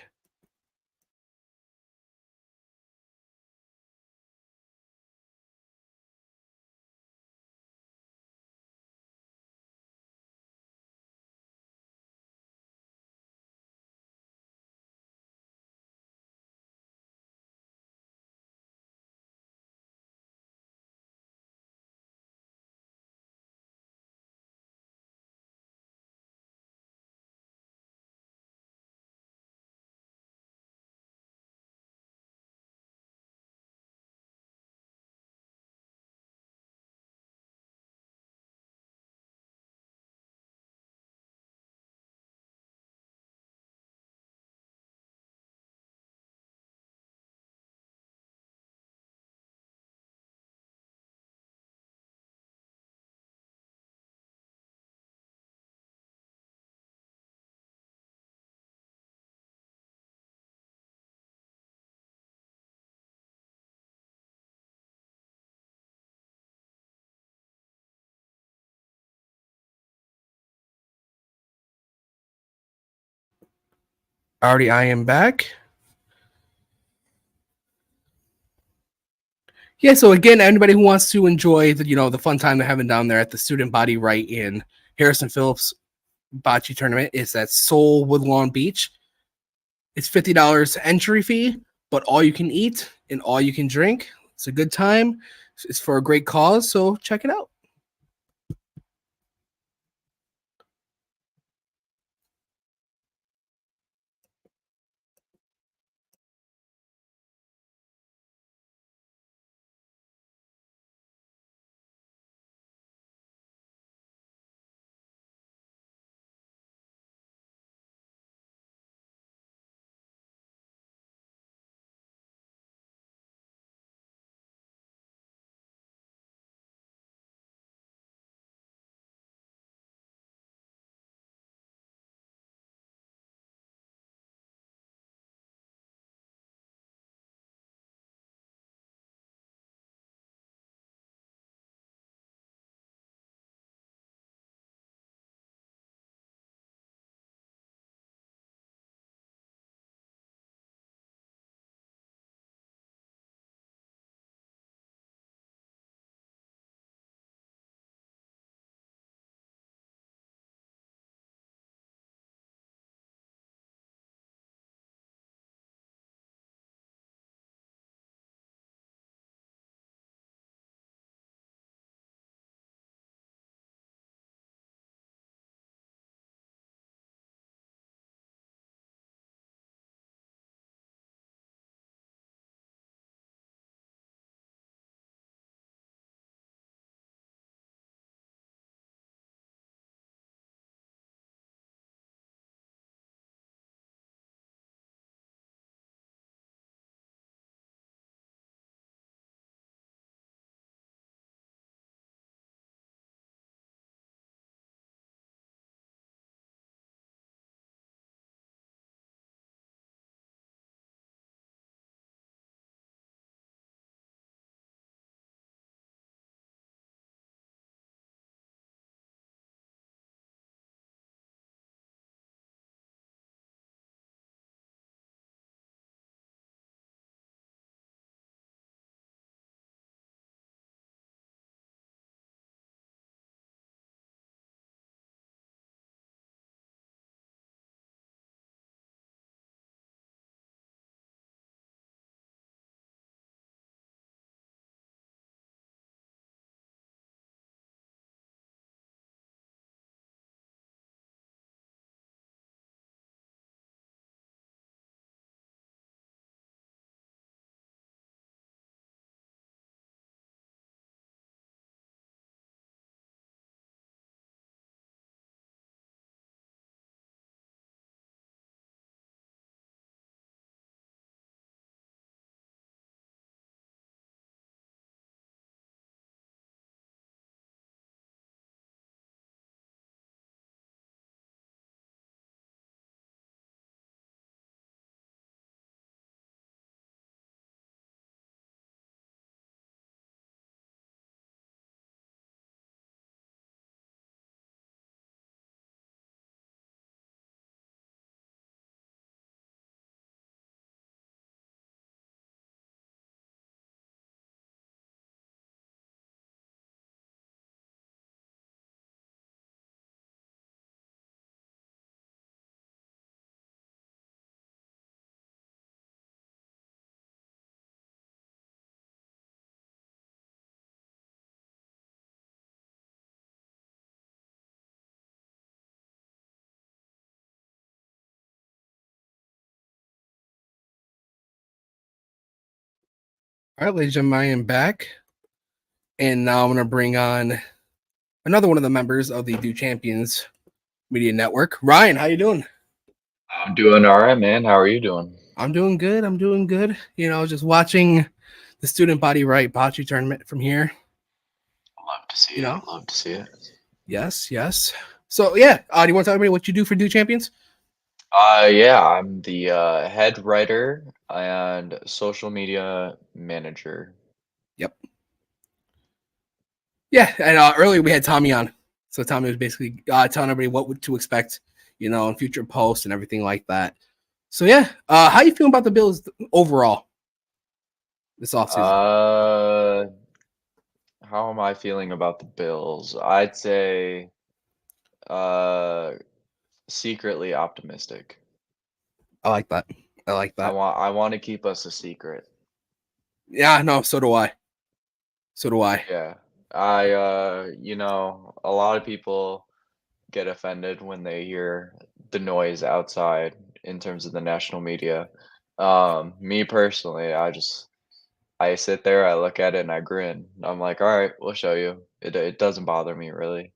Alrighty, I am back. Yeah, so again, anybody who wants to enjoy the fun time they're having down there at the Student Body Right in Harrison Phillips Bocce Tournament is at Soul Woodlawn Beach. It's $50 entry fee, but all you can eat and all you can drink. It's a good time. It's for a great cause, so check it out. All right, ladies and gentlemen, I am back. And now I'm going to bring on another one of the members of the Do Champions Media Network. Ryan, how you doing? I'm doing all right, man. How are you doing? I'm doing good. I'm doing good. You know, just watching the student body right Bocce Tournament from here. Love to see You it. know? Love to see it. Yes, yes. So, yeah, do you want to tell me what you do for Do Champions? Yeah, I'm the head writer and social media manager. Yep. Yeah, and earlier we had Tommy on. So Tommy was basically telling everybody what to expect, you know, in future posts and everything like that. So, yeah, how you feeling about the Bills overall this offseason? How am I feeling about the Bills? I'd say secretly optimistic. I like that. I like that. I want to keep us a secret. Yeah, no, so do I. So do I. Yeah. You know, a lot of people get offended when they hear the noise outside in terms of the national media. Me personally, I sit there, I look at it, and I grin. I'm like, all right, we'll show you. It doesn't bother me really.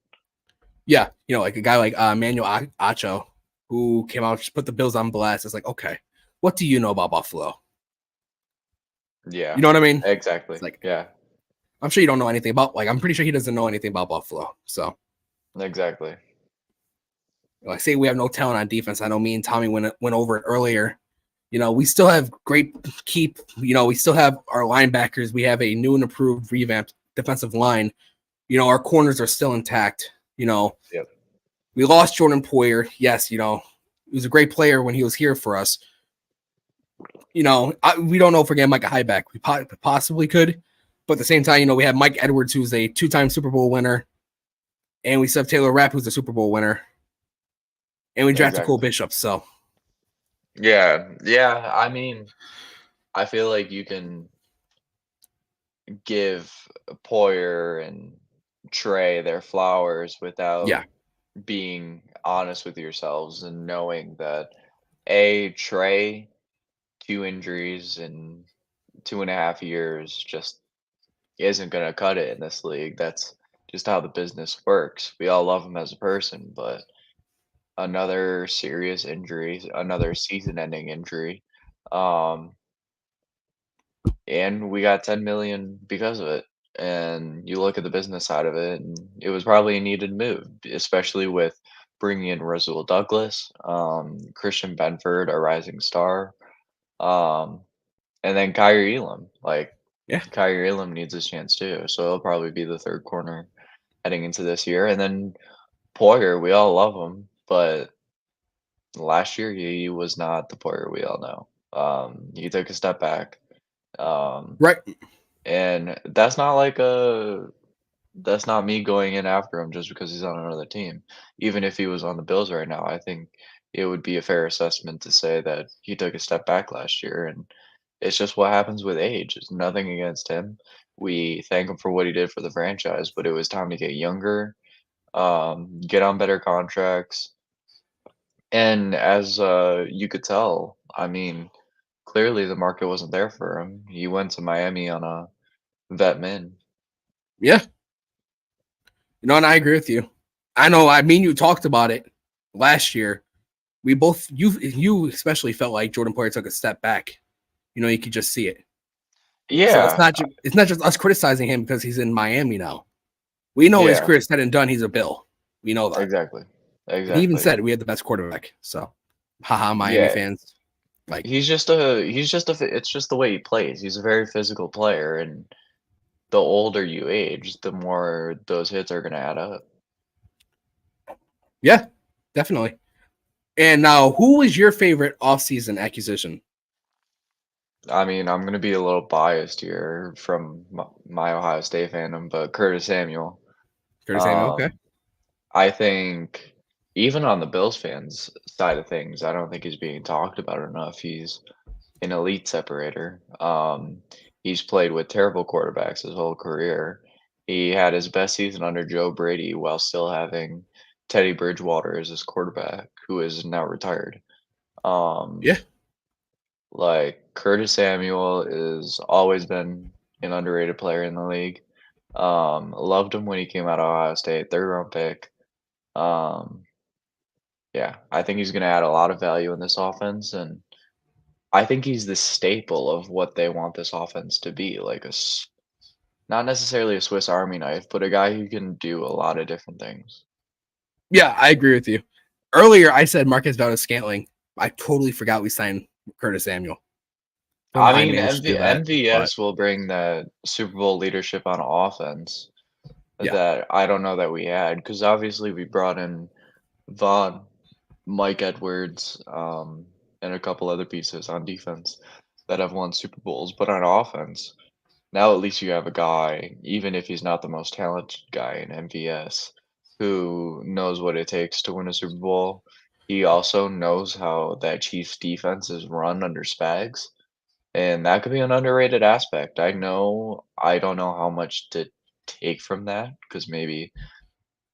Yeah, you know, like a guy like Manuel Acho, who came out, just put the Bills on blast. It's like, okay, what do you know about Buffalo? Yeah. You know what I mean? Exactly. It's like, yeah. I'm sure you don't know anything about, like, I'm pretty sure he doesn't know anything about Buffalo. So, Exactly. like, say we have no talent on defense. I know me and Tommy went over it earlier. You know, we still have great keep. You know, we still have our linebackers. We have a new and improved, revamped defensive line. You know, our corners are still intact. You know, Yep. We lost Jordan Poyer. Yes, you know, he was a great player when he was here for us. You know, we don't know if we're getting Micah Hyback. We possibly could. But at the same time, you know, we have Mike Edwards, who's a 2-time Super Bowl winner. And we still have Taylor Rapp, who's a Super Bowl winner. And we drafted Cole Bishop, so. Yeah. Yeah. I mean, I feel like you can give Poyer and Trey their flowers without being honest with yourselves and knowing that Trey, 2 injuries in 2.5 years just isn't going to cut it in this league. That's just how the business works. We all love him as a person, but another serious injury, another season-ending injury, and we got 10 million because of it. And you look at the business side of it, and it was probably a needed move, especially with bringing in Rasul Douglas, Christian Benford, a rising star, and then Kyrie Elam. Like, Kyrie Elam needs his chance too, so he'll probably be the third corner heading into this year. And then Poyer, we all love him, but last year he was not the Poyer we all know. He took a step back. Right. And that's not me going in after him just because he's on another team. Even if he was on the Bills right now, I think it would be a fair assessment to say that he took a step back last year, and it's just what happens with age. It's nothing against him. We thank him for what he did for the franchise, but it was time to get younger, get on better contracts. And as you could tell, I mean, clearly the market wasn't there for him. He went to Miami on a vet min. Yeah. You know, and I agree with you. I know, I mean, you talked about it last year. We both, you especially felt like Jordan Poyer took a step back. You know, you could just see it. Yeah. So it's not just us criticizing him because he's in Miami now. We know his career said and done. He's a Bill. We know that. Exactly. And he even said we had the best quarterback. So, haha, Miami fans. Like, it's just the way he plays. He's a very physical player, and the older you age, the more those hits are going to add up. Yeah, definitely. And now, who was your favorite offseason acquisition? I mean, I'm going to be a little biased here from my Ohio State fandom, but Curtis Samuel. Curtis Samuel, okay. I think even on the Bills fans side of things, I don't think he's being talked about enough. He's an elite separator. He's played with terrible quarterbacks his whole career. He had his best season under Joe Brady while still having Teddy Bridgewater as his quarterback, who is now retired. Yeah. Like, Curtis Samuel has always been an underrated player in the league. Loved him when he came out of Ohio State, third round pick. Um, yeah, I think he's going to add a lot of value in this offense, and I think he's the staple of what they want this offense to be, like not necessarily a Swiss Army knife, but a guy who can do a lot of different things. Yeah, I agree with you. Earlier, I said Marcus Valdes-Scantling. I totally forgot we signed Curtis Samuel. I mean, MVS will bring that Super Bowl leadership on offense that I don't know that we had, because obviously we brought in Vaughn, Mike Edwards, and a couple other pieces on defense that have won Super Bowls. But on offense, now at least you have a guy, even if he's not the most talented guy in MVS, who knows what it takes to win a Super Bowl. He also knows how that Chiefs defense is run under Spags. And that could be an underrated aspect. I don't know how much to take from that, because maybe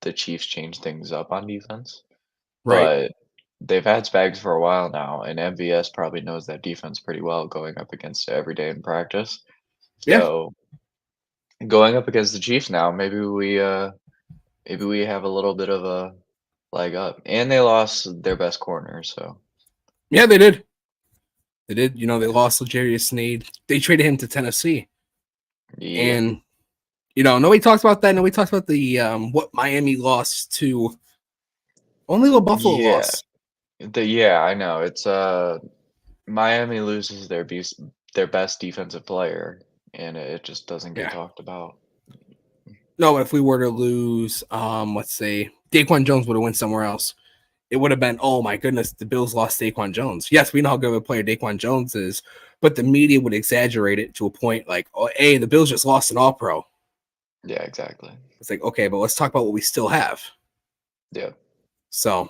the Chiefs change things up on defense. Right. But they've had Spags for a while now, and MVS probably knows that defense pretty well going up against it every day in practice. So going up against the Chiefs now, maybe we have a little bit of a leg up. And they lost their best corner, so yeah, they did. They did. You know, they lost L'Jarius Sneed. They traded him to Tennessee. yeah. And, you know, nobody talks about that. Nobody talks about the what Miami lost to. Only what Buffalo lost. Yeah, I know. It's Miami loses their best defensive player, and it just doesn't get talked about. No, but if we were to lose, let's say Daquan Jones would have went somewhere else, it would have been, oh my goodness, the Bills lost Daquan Jones. Yes, we know how good of a player Daquan Jones is, but the media would exaggerate it to a point like, oh, hey, the Bills just lost an All-Pro. Yeah, exactly. It's like, okay, but let's talk about what we still have. Yeah. So,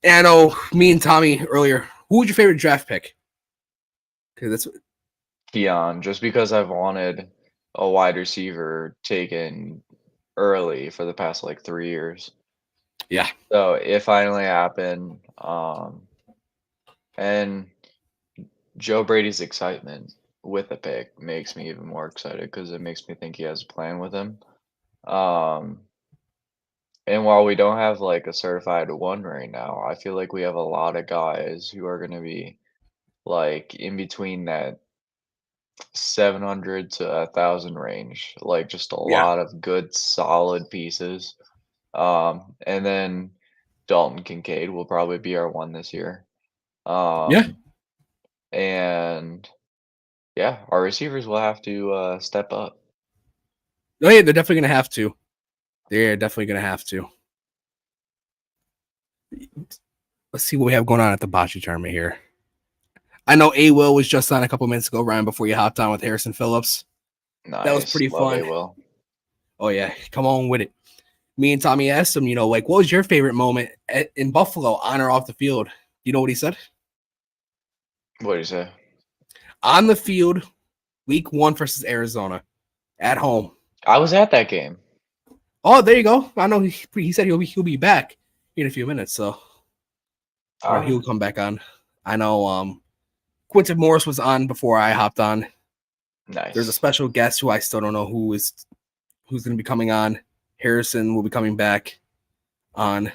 and I know me and Tommy earlier, who was your favorite draft pick? Okay, that's Keon, just because I've wanted a wide receiver taken early for the past like 3 years. Yeah. So it finally happened. And Joe Brady's excitement with the pick makes me even more excited, because it makes me think he has a plan with him. And while we don't have like a certified one right now, I feel like we have a lot of guys who are going to be like in between that 700 to 1,000 range, like just a lot of good, solid pieces. And then Dalton Kincaid will probably be our one this year. And yeah, our receivers will have to step up. Oh yeah, they're definitely gonna have to. They're definitely gonna have to. Let's see what we have going on at the Bocce Tournament here. I know A. Will was just on a couple minutes ago, Ryan, before you hopped on with Harrison Phillips. Nice. That was pretty fun. A-Will. Oh yeah, come on with it. Me and Tommy asked him, you know, like, what was your favorite moment in Buffalo, on or off the field? You know what he said? What did he say? On the field, week 1 versus Arizona, at home. I was at that game. Oh, there you go. I know he said he'll be back in a few minutes, so he'll come back on. I know Quinton Morris was on before I hopped on. Nice. There's a special guest who I still don't know who's going to be coming on. Harrison will be coming back on.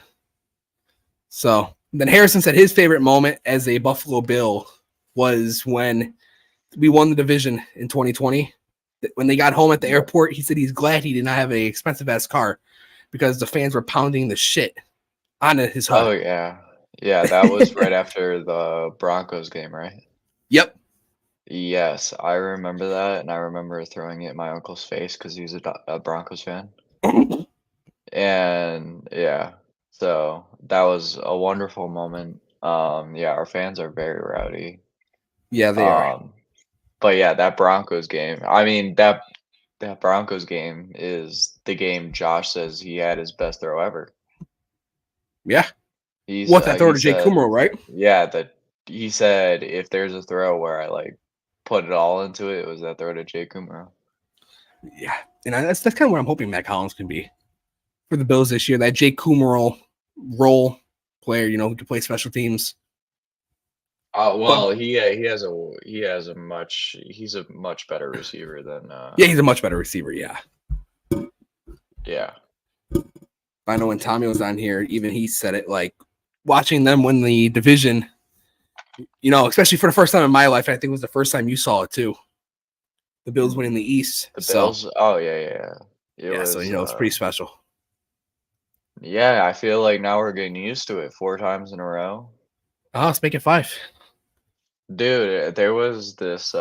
So then Harrison said his favorite moment as a Buffalo Bill was when we won the division in 2020. When they got home at the airport, he said he's glad he did not have an expensive ass car, because the fans were pounding the shit onto his hood. Oh yeah. Yeah, that was right after the Broncos game, right? Yep. Yes, I remember that, and I remember throwing it in my uncle's face because he's a Broncos fan. And yeah, so that was a wonderful moment. Yeah, our fans are very rowdy. Yeah, they are. But yeah, that Broncos game. I mean, that Broncos game is the game Josh says he had his best throw ever. Yeah. That throw to Jake Kummerow, right? Yeah, that he said if there's a throw where I like put it all into it, it was that throw to Jake Kummerow. Yeah, and that's kind of what I'm hoping Matt Collins can be for the Bills this year. That Jake Kummerow role player, you know, who can play special teams. Well, he's a much better receiver than Yeah, he's a much better receiver. Yeah. yeah. I know when Tommy was on here, even he said it, like watching them win the division, especially for the first time in my life. I think it was the first time you saw it too. The Bills winning the East. The Bills. Oh yeah. So it's pretty special. Yeah, I feel like now we're getting used to it 4 times in a row. Oh, let's make it 5. Dude, there was this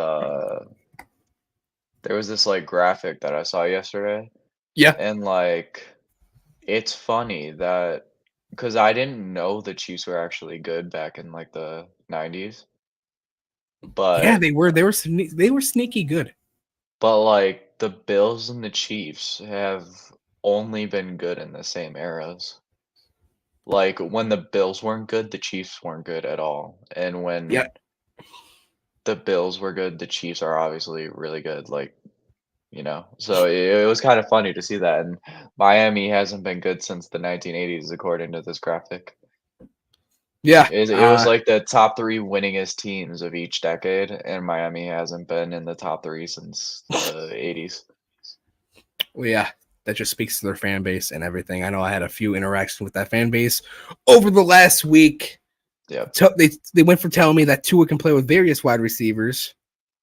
like graphic that I saw yesterday. Yeah. And like it's funny that because I didn't know the Chiefs were actually good back in like the 90s. But yeah, they were sneaky good. But like the Bills and the Chiefs have only been good in the same eras. Like when the Bills weren't good, the Chiefs weren't good at all. And when the Bills were good, the Chiefs are obviously really good. Like, so it was kind of funny to see that. And Miami hasn't been good since the 1980s, according to this graphic. Yeah. It was like the top 3 winningest teams of each decade, and Miami hasn't been in the top 3 since the 80s. Well, yeah, that just speaks to their fan base and everything. I know I had a few interactions with that fan base over the last week. Yeah. They went from telling me that Tua can play with various wide receivers,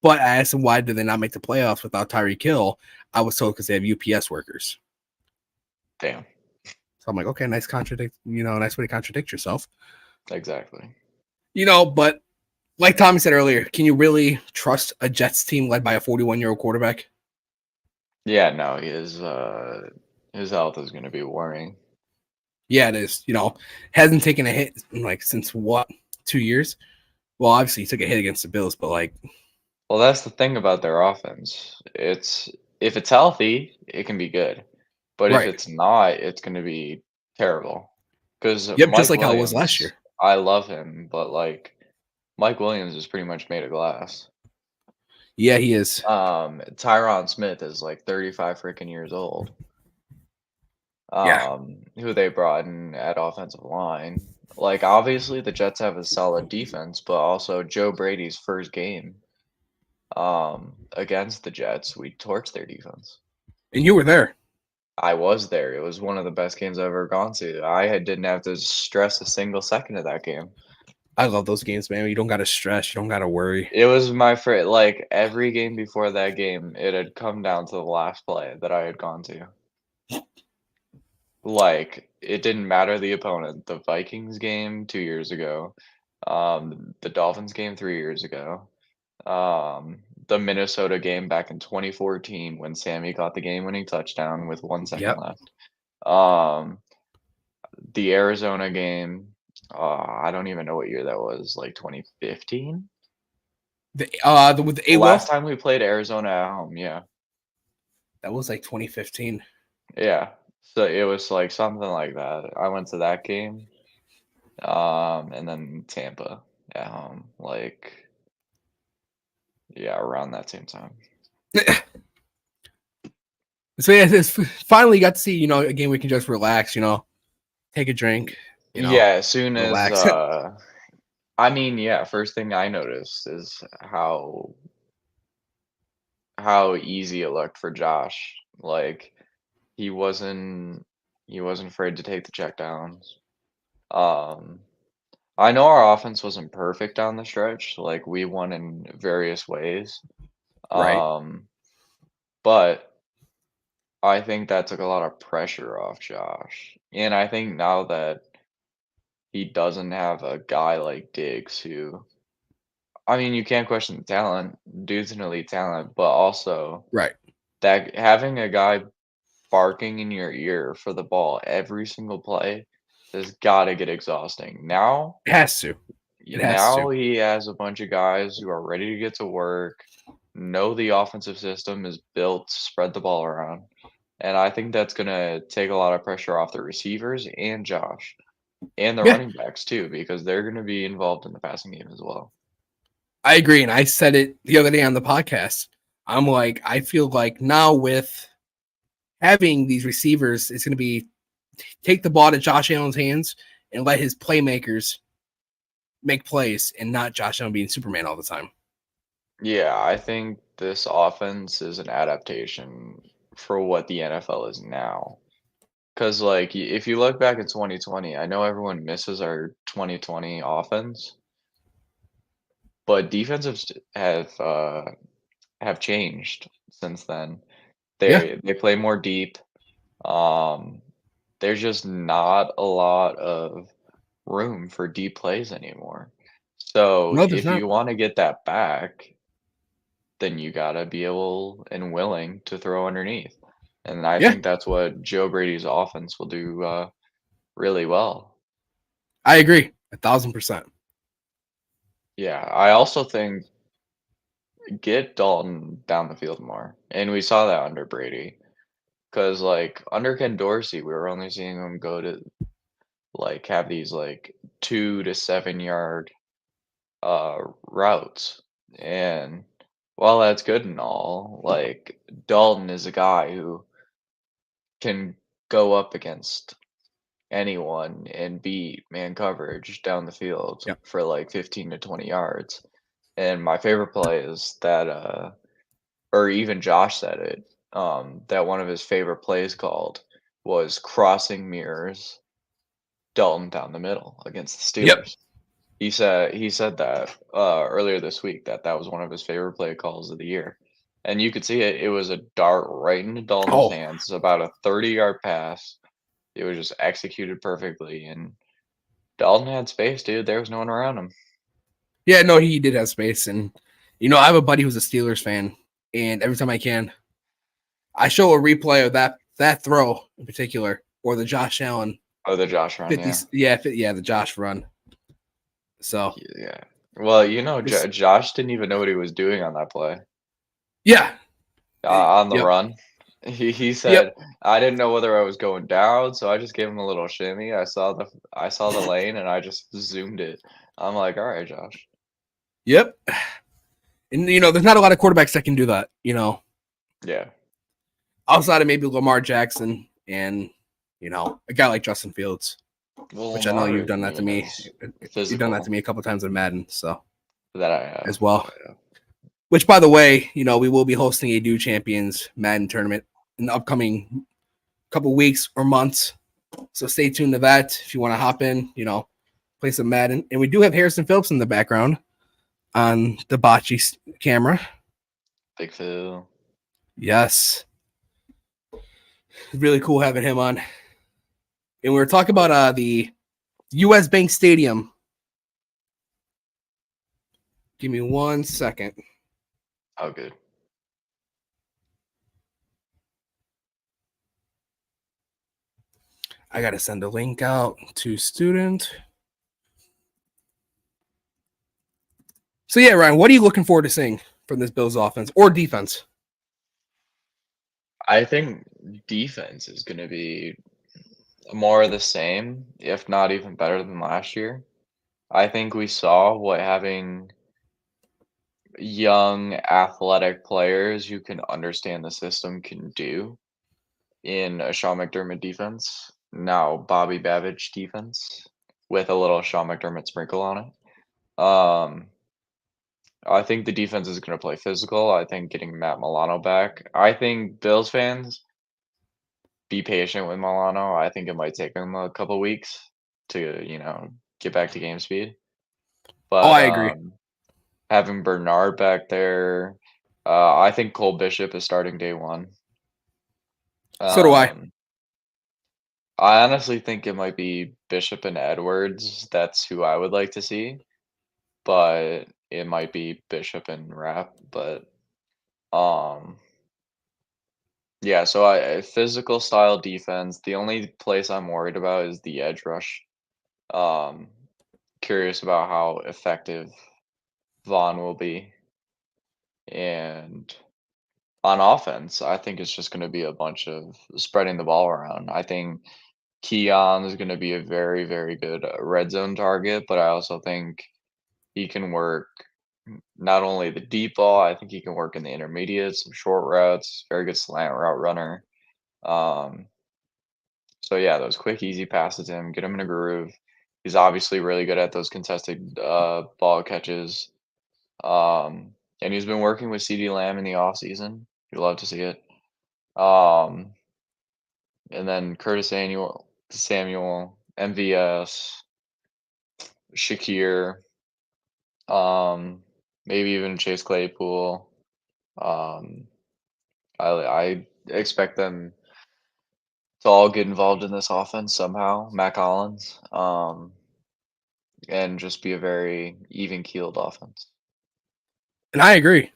but I asked them why did they not make the playoffs without Tyreek Hill. I was told because they have UPS workers. Damn. So I'm like, okay, nice way to contradict yourself. Exactly. But like Tommy said earlier, can you really trust a Jets team led by a 41-year-old quarterback? Yeah, no, his health is going to be worrying. Yeah, it is. Hasn't taken a hit since what, 2 years? Well, obviously he took a hit against the Bills, but well, that's the thing about their offense. If it's healthy, it can be good, but if it's not, it's going to be terrible. Because just like how it was last year. I love him, but Mike Williams is pretty much made of glass. Yeah, he is. Tyron Smith is 35 freaking years old. Who they brought in at offensive line. Obviously the Jets have a solid defense, but also Joe Brady's first game against the Jets, we torched their defense. And you were there. I was there. It was one of the best games I've ever gone to. Didn't have to stress a single second of that game. I love those games, man. You don't got to stress. You don't got to worry. It was my favorite. Every game before that game, it had come down to the last play that I had gone to. It didn't matter the opponent. The Vikings game 2 years ago, the Dolphins game 3 years ago, the Minnesota game back in 2014 when Sammy got the game-winning touchdown with 1 second left. The Arizona game, I don't even know what year that was, 2015? With the last time we played Arizona at home, yeah. That was 2015. Yeah. So it was something like that. I went to that game. And then Tampa at home. Around that same time. So yeah, finally got to see, a game we can just relax, take a drink. As soon relax. as first thing I noticed is how easy it looked for Josh. He wasn't afraid to take the checkdowns. I know our offense wasn't perfect down the stretch. We won in various ways. Right. But I think that took a lot of pressure off Josh. And I think now that he doesn't have a guy like Diggs who you can't question the talent. Dude's an elite talent, but also that having a guy barking in your ear for the ball every single play has got to get exhausting. Now it has to. He has a bunch of guys who are ready to get to work, know the offensive system is built to spread the ball around. And I think that's going to take a lot of pressure off the receivers and Josh and the running backs too, because they're going to be involved in the passing game as well. I agree. And I said it the other day on the podcast. I feel like now with having these receivers, it's going to be take the ball to Josh Allen's hands and let his playmakers make plays and not Josh Allen being Superman all the time. Yeah, I think this offense is an adaptation for what the NFL is now. Because, like, if you look back at 2020, I know everyone misses our 2020 offense, but defensives have changed since then. Yeah. They play more deep. Um, there's just not a lot of room for deep plays anymore. So No, there's if not. you want to get that back, then you gotta be able and willing to throw underneath. And I Yeah. think that's what Joe Brady's offense will do really well. I agree 1,000%. Yeah, I also think get Dalton down the field more. And we saw that under Brady. Because, like, under Ken Dorsey, we were only seeing him go to, like, have these, like, 2 to 7 yard routes. And while that's good and all, like, Dalton is a guy who can go up against anyone and beat man coverage down the field Yep. for like 15 to 20 yards. And my favorite play is that or even Josh said it, that one of his favorite plays called was crossing mirrors Dalton down the middle against the Yep. Steelers. He said that earlier this week that was one of his favorite play calls of the year. And you could see it. It was a dart right into Dalton's hands, about a 30-yard pass. It was just executed perfectly, and Dalton had space, dude. There was no one around him. Yeah, no, he did have space. And, I have a buddy who's a Steelers fan. And every time I can, I show a replay of that throw in particular, or the Josh Allen. Oh, the Josh run, 50, yeah, the Josh run. So yeah. Well, Josh didn't even know what he was doing on that play. Yeah. On the Yep. run. He said, I didn't know whether I was going down, so I just gave him a little shimmy. I saw the lane and I just zoomed it. I'm like, all right, Josh. Yep. And there's not a lot of quarterbacks that can do that, Yeah. Outside of maybe Lamar Jackson and, a guy like Justin Fields. Well, which I know you've done that to me. You've done that physical. to me a couple times in Madden, so That I have as well. Which, by the way, we will be hosting a New Champions Madden tournament in the upcoming couple weeks or months. So stay tuned to that if you want to hop in, play some Madden. And we do have Harrison Phillips in the background on the Bocce camera. Big Phil. Yes. Really cool having him on. And we were talking about the U.S. Bank Stadium. Give me 1 second. Oh, good. I got to send a link out to student. So, yeah, Ryan, what are you looking forward to seeing from this Bills offense or defense? I think defense is going to be more of the same, if not even better than last year. I think we saw what having young, athletic players who can understand the system can do in a Sean McDermott defense. Now, Bobby Babbage defense with a little Sean McDermott sprinkle on it. I think the defense is going to play physical. I think getting Matt Milano back. I think Bills fans be patient with Milano. I think it might take him a couple weeks to, get back to game speed. But I agree. Having Bernard back there, I think Cole Bishop is starting day one. So do I. I honestly think it might be Bishop and Edwards. That's who I would like to see. But it might be Bishop and Rapp. But yeah, so I physical style defense. The only place I'm worried about is the edge rush. Curious about how effective Vaughn will be. And on offense, I think it's just going to be a bunch of spreading the ball around. I think Keon is going to be a very, very good red zone target, but I also think he can work not only the deep ball, I think he can work in the intermediates, some short routes, very good slant route runner. So yeah, those quick, easy passes to him, get him in a groove. He's obviously really good at those contested ball catches. And he's been working with CD Lamb in the offseason. You love to see it. And then Curtis Samuel, MVS, Shakir, maybe even Chase Claypool. I expect them to all get involved in this offense somehow. Matt Collins, and just be a very even-keeled offense. And I agree.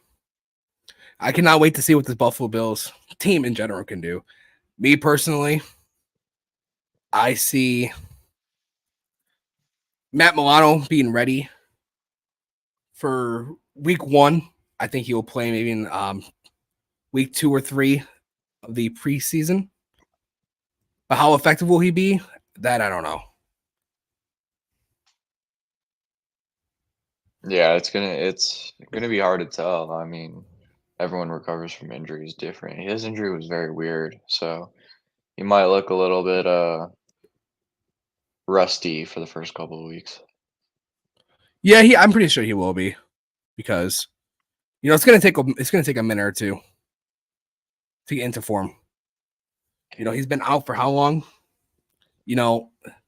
I cannot wait to see what this Buffalo Bills team in general can do. Me personally, I see Matt Milano being ready for week 1. I think he will play maybe in week 2 or 3 of the preseason. But how effective will he be? That I don't know. Yeah, it's gonna be hard to tell. I mean, everyone recovers from injuries different. His injury was very weird, so he might look a little bit rusty for the first couple of weeks. Yeah, I'm pretty sure he will be, because it's gonna take a minute or two to get into form. He's been out for how long?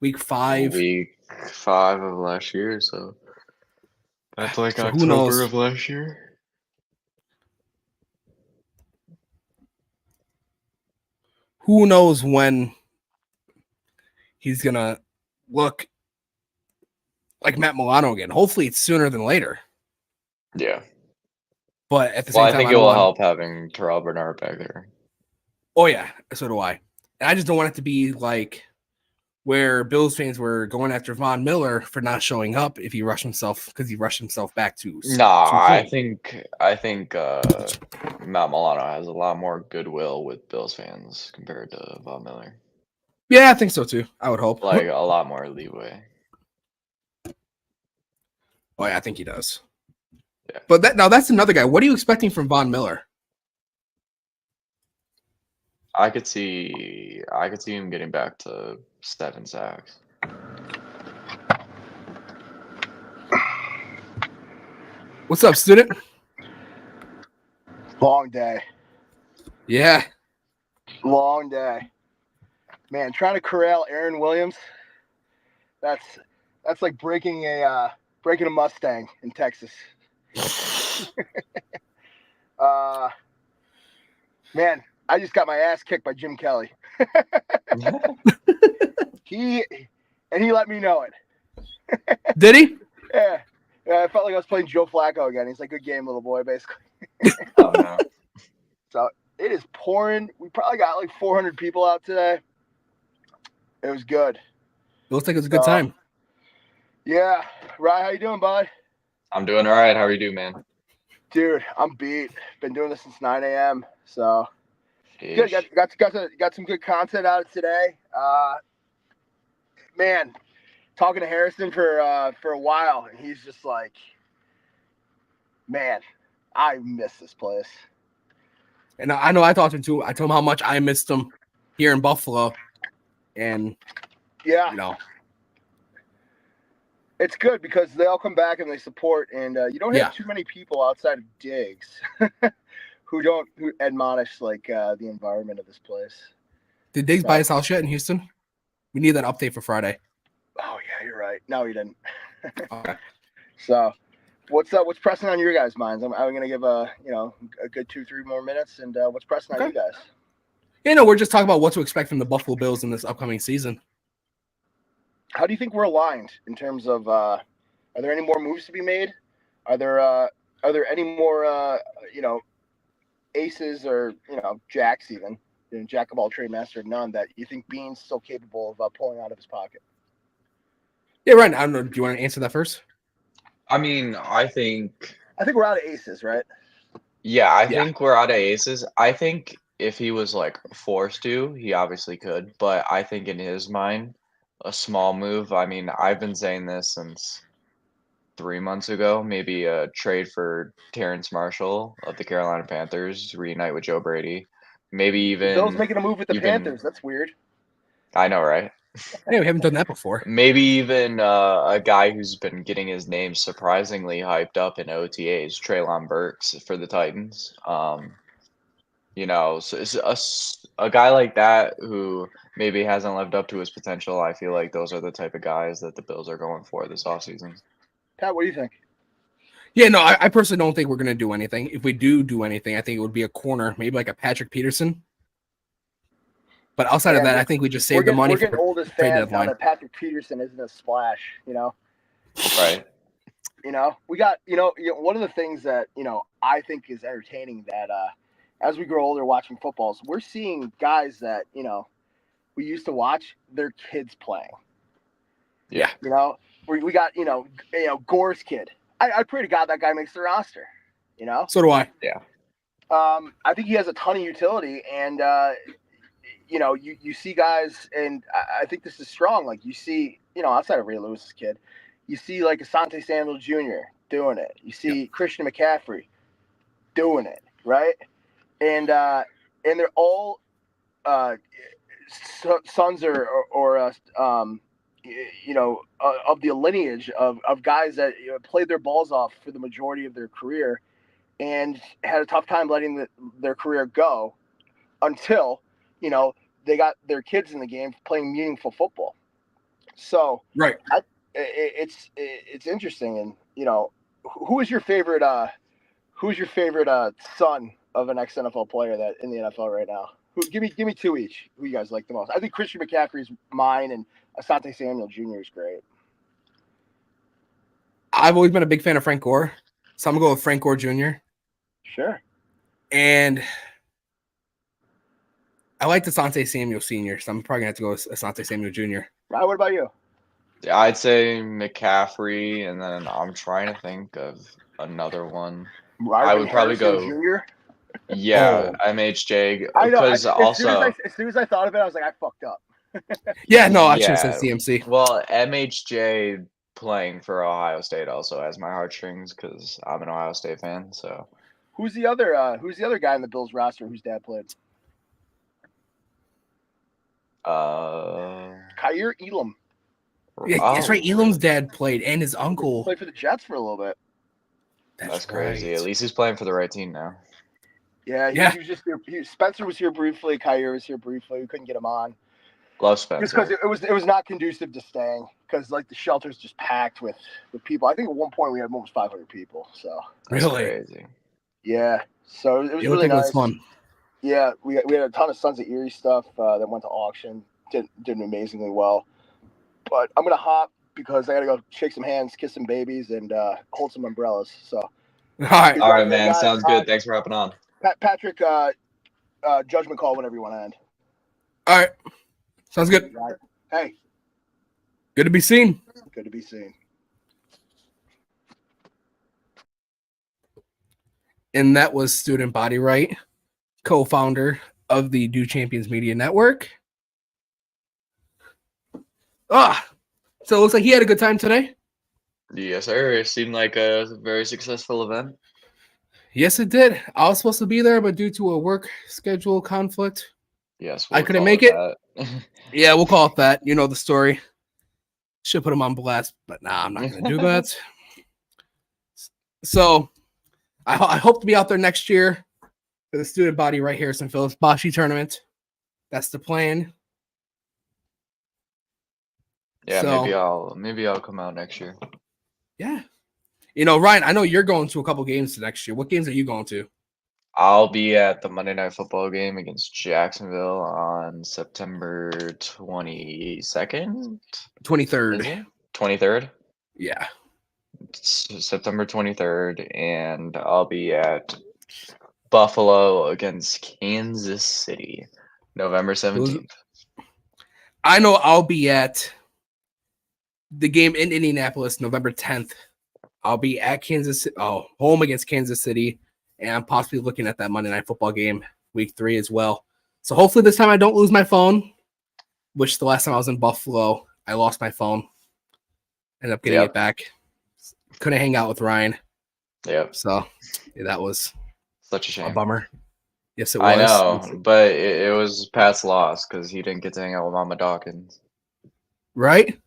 Week 5. Week 5 of last year, so that's like So October who knows? of last year. Who knows when he's gonna look like Matt Milano again? Hopefully, it's sooner than later. Yeah. But at the same Well, I time, think it will help having Terrell Bernard back there. Oh yeah, so do I. And I just don't want it to be like where Bills fans were going after Von Miller for not showing up if he rushed himself back to. I think Matt Milano has a lot more goodwill with Bills fans compared to Von Miller. Yeah, I think so too. I would hope. Like a lot more leeway. Oh yeah, I think he does. Yeah. But that's another guy. What are you expecting from Von Miller? I could see him getting back to 7 sacks. What's up, student? Long day. Yeah. Long day. Man, trying to corral Aaron Williams, that's like breaking a Mustang in Texas. Man, I just got my ass kicked by Jim Kelly. He let me know it. Did he? Yeah. I felt like I was playing Joe Flacco again. He's like, good game, little boy, basically. Oh, no. So it is pouring. We probably got like 400 people out today. It was good. It looks like it was a good time. Yeah. Ryan, how you doing, bud? I'm doing all right. How are you doing, man? Dude, I'm beat. Been doing this since 9 a.m. So good. Got some good content out of today. Man, talking to Harrison for a while, and he's just like, man, I miss this place. And I know I talked to him too. I told him how much I missed him here in Buffalo. And yeah, it's good because they all come back and they support, and you don't have too many people outside of Diggs who admonish like the environment of this place. Did Diggs buy his house yet in Houston? We need that update for Friday. Oh yeah, you're right. No, he didn't. Okay. So, what's pressing on your guys' minds? I'm gonna give a good 2-3 more minutes, and what's pressing on you guys? We're just talking about what to expect from the Buffalo Bills in this upcoming season. How do you think we're aligned in terms of? Are there any more moves to be made? Are there any more aces or jacks even? Jack of all trade, master of none. That you think Bean's still capable of pulling out of his pocket? Yeah, right. I don't know. Do you want to answer that first? I mean, I think we're out of aces, right? Yeah, I think we're out of aces. I think if he was like forced to, he obviously could. But I think in his mind, a small move. I mean, I've been saying this since 3 months ago. Maybe a trade for Terrence Marshall of the Carolina Panthers, reunite with Joe Brady. Maybe even Bill's making a move with the Panthers. That's weird. I know, right? Yeah, we haven't done that before. Maybe even a guy who's been getting his name surprisingly hyped up in OTAs, Treylon Burks for the Titans. You know, so it's a guy like that who maybe hasn't lived up to his potential. I feel like those are the type of guys that the Bills are going for this offseason. Pat, what do you think? Yeah, no, I personally don't think we're going to do anything. If we do anything, I think it would be a corner, maybe like a Patrick Peterson. But outside of that, I think we just save the money We're getting for old as trade fans now deadline. that Patrick Peterson isn't a splash, you know? Right. You know, we got, one of the things that, I think is entertaining that as we grow older watching footballs, we're seeing guys that, we used to watch their kids playing. Yeah. You know, we got, Gore's kid. I pray to God that guy makes the roster, you know? So do I. Yeah. I think he has a ton of utility, and you see guys, and I think this is strong. Like you see, outside of Ray Lewis's kid, you see like Asante Samuel Jr. doing it. You see Christian McCaffrey doing it, right? And they're all sons of the lineage of guys that played their balls off for the majority of their career and had a tough time letting their career go until, they got their kids in the game playing meaningful football. So right, it's interesting. And, who is your favorite son of an ex-NFL player that in the NFL right now? Give me two each. Who you guys like the most? I think Christian McCaffrey is mine, and Asante Samuel Jr. is great. I've always been a big fan of Frank Gore, so I'm going to go with Frank Gore Jr. Sure. And I like Asante Samuel Sr., so I'm probably going to have to go with Asante Samuel Jr. Right, what about you? Yeah, I'd say McCaffrey, and then I'm trying to think of another one. Marvin I would probably Harrison go. Jr.? Yeah, MHJ. I know. Because also, as soon as I thought of it, I was like, I fucked up. Yeah, no, I should have said CMC. Well, MHJ playing for Ohio State also has my heartstrings because I'm an Ohio State fan. So Who's the other guy in the Bills roster whose dad played? Kyer Elam. Yeah, that's right. Elam's dad played, and his uncle played for the Jets for a little bit. That's crazy. At least he's playing for the right team now. Yeah, he was just here. Spencer was here briefly. Kyer was here briefly. We couldn't get him on. Love Spencer. Just because it was not conducive to staying, because like the shelter's just packed with people. I think at one point we had almost 500 people. So really crazy. Yeah. So it was really nice. It was fun. Yeah, we had a ton of Sons of Erie stuff that went to auction. Did amazingly well. But I'm gonna hop because I gotta go shake some hands, kiss some babies, and hold some umbrellas. So. All right, man. Sounds good. Thanks for hopping on. Patrick, judgment call whenever you want to end. All right. Sounds good. Right. Hey. Good to be seen. Good to be seen. And that was Student Body Right, co-founder of the Do Champions Media Network. So it looks like he had a good time today. Yes, sir. It seemed like a very successful event. Yes, it did. I was supposed to be there, but due to a work schedule conflict, yes, I couldn't make it. Yeah, we'll call it that. You know the story. Should put him on blast, but nah, I'm not going to do that. So I hope to be out there next year for the Student Body Right here in Phillips Bocce Tournament. That's the plan. Yeah, so, maybe I'll come out next year. Yeah. You know, Ryan, I know you're going to a couple games next year. What games are you going to? I'll be at the Monday Night Football game against Jacksonville on September 22nd? 23rd. 23rd? Yeah. It's September 23rd, and I'll be at Buffalo against Kansas City, November 17th. I know I'll be at the game in Indianapolis, November 10th. I'll be at home against Kansas City, and I'm possibly looking at that Monday Night Football game, week 3 as well. So hopefully this time I don't lose my phone, which the last time I was in Buffalo, I lost my phone. Ended up getting it back. Couldn't hang out with Ryan. Yep. So yeah, that was such a shame. A bummer. Yes, it was. I know, but it was Pat's loss because he didn't get to hang out with Mama Dawkins. Right?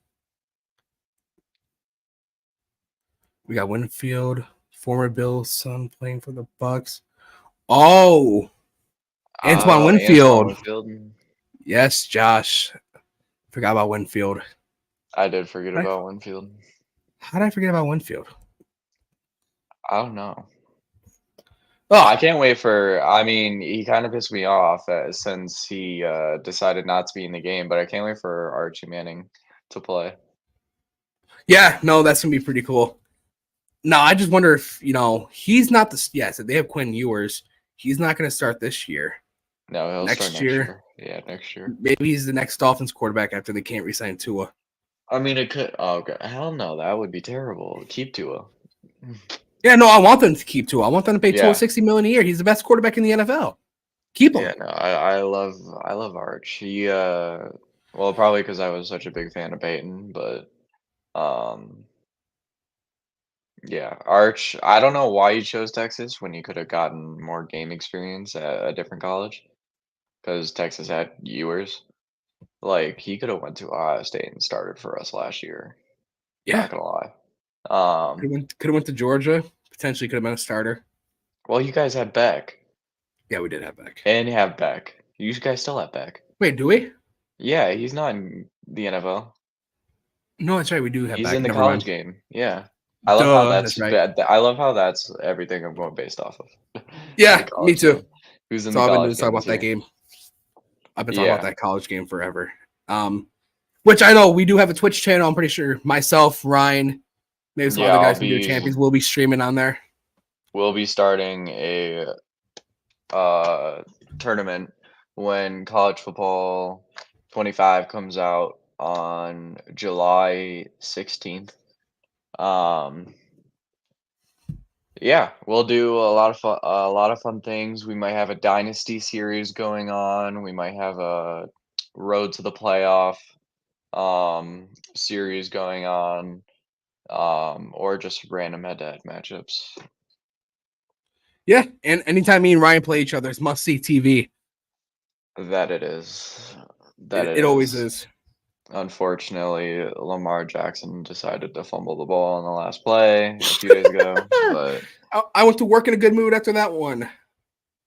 We got Winfield, former Bills son playing for the Bucks. Oh, Antoine Winfield. Yes, Josh. Forgot about Winfield. I did forget about Winfield. How did I forget about Winfield? I don't know. Oh, I can't wait for. I mean, he kind of pissed me off since he decided not to be in the game, but I can't wait for Archie Manning to play. yeah, no, that's gonna be pretty cool. No, I just wonder if he's not the. Yes, they have Quinn Ewers. He's not gonna start this year. No, he'll start next year. Yeah, next year. Maybe he's the next Dolphins quarterback after they can't re-sign Tua. I mean, it could. Oh, God. Hell no, that would be terrible. Keep Tua. Yeah, no, I want them to keep Tua. I want them to pay Tua $60 million a year. He's the best quarterback in the NFL. Keep him. Yeah, no, I love Arch. He well, probably because I was such a big fan of Peyton, but yeah, Arch. I don't know why he chose Texas when he could have gotten more game experience at a different college, because Texas had Ewers. Like, he could have went to Ohio State and started for us last year. Yeah, not gonna lie. Could have went to Georgia. Potentially could have been a starter. Well, you guys had Beck. Yeah, we did have Beck. And you have Beck. You guys still have Beck. Wait, do we? Yeah, he's not in the NFL. No, that's right. We do have He's Beck. in the Never college mind. game. Yeah. I love how that's right. I love how that's everything I'm going based off of. Yeah, me too. Game. Who's in so the I've been college talking game about that too. game. I've been talking about that college game forever. Which I know we do have a Twitch channel. I'm pretty sure myself, Ryan, maybe some other guys from New Champions will be streaming on there. We'll be starting a tournament when college football 25 comes out on July 16th. Yeah, we'll do a lot of fun things. We might have a dynasty series going on. We might have a road to the playoff series going on, or just random head-to-head matchups. Yeah, and anytime me and Ryan play each other, it's must-see TV. That it is. It always is. Unfortunately, Lamar Jackson decided to fumble the ball in the last play a few days ago. But I went to work in a good mood after that one.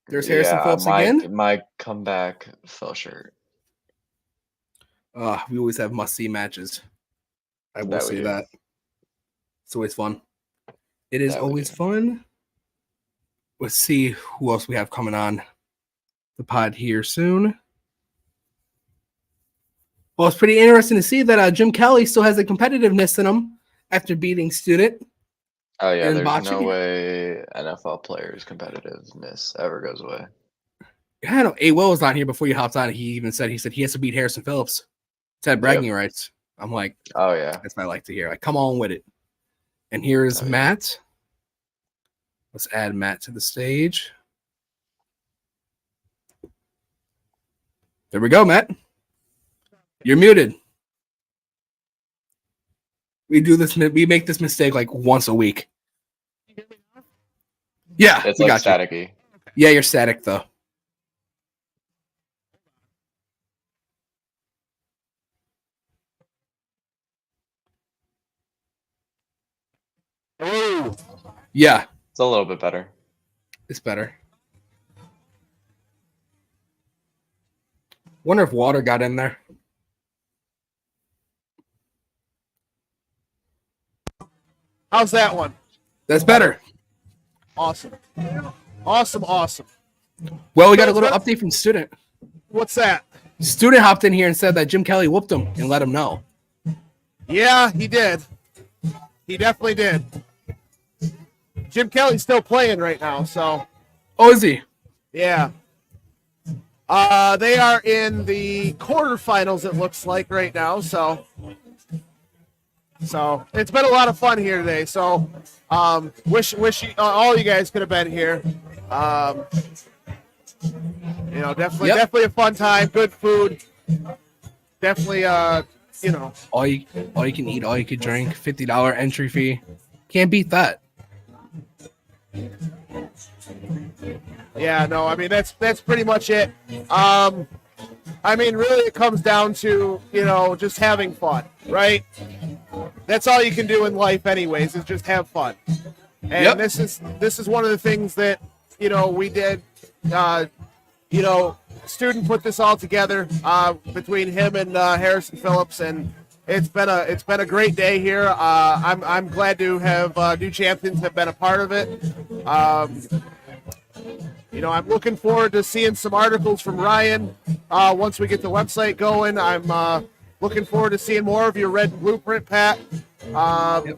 There's Harrison Phillips again. My comeback fell short. We always have must-see matches. I will say that. It's always fun. It is always fun. Let's see who else we have coming on the pod here soon. Well, it's pretty interesting to see that Jim Kelly still has a competitiveness in him after beating Student. Oh, yeah, there's no way NFL players' competitiveness ever goes away. Yeah, I know. A. Will was on here before you hopped on. He even said he has to beat Harrison Phillips to have bragging rights. I'm like, oh, yeah. That's what I like to hear. Like, come on with it. And here's Matt. Let's add Matt to the stage. There we go, Matt. You're muted. We make this mistake like once a week. Yeah, it's we like got staticky. You. Yeah, you're static though. Oh, yeah, it's a little bit better. It's better. Wonder if water got in there. How's that one? That's better. Awesome. Awesome. Well, we got a little update from Student. What's that? Student hopped in here and said that Jim Kelly whooped him and let him know. Yeah, he did. He definitely did. Jim Kelly's still playing right now, so. Oh, is he? Yeah. They are in the quarterfinals, it looks like, right now, so it's been a lot of fun here today. So wish all you guys could have been here. Definitely a fun time, good food. Definitely all you can eat, all you can drink, $50 entry fee. Can't beat that. Yeah, no, I mean that's pretty much it. I mean, really, it comes down to, just having fun, right? That's all you can do in life, anyways, is just have fun. And this is one of the things that, we did. Student put this all together between him and Harrison Phillips, and it's been a great day here. I'm glad to have new champions have been a part of it. I'm looking forward to seeing some articles from Ryan once we get the website going. I'm looking forward to seeing more of your red blueprint, Pat. I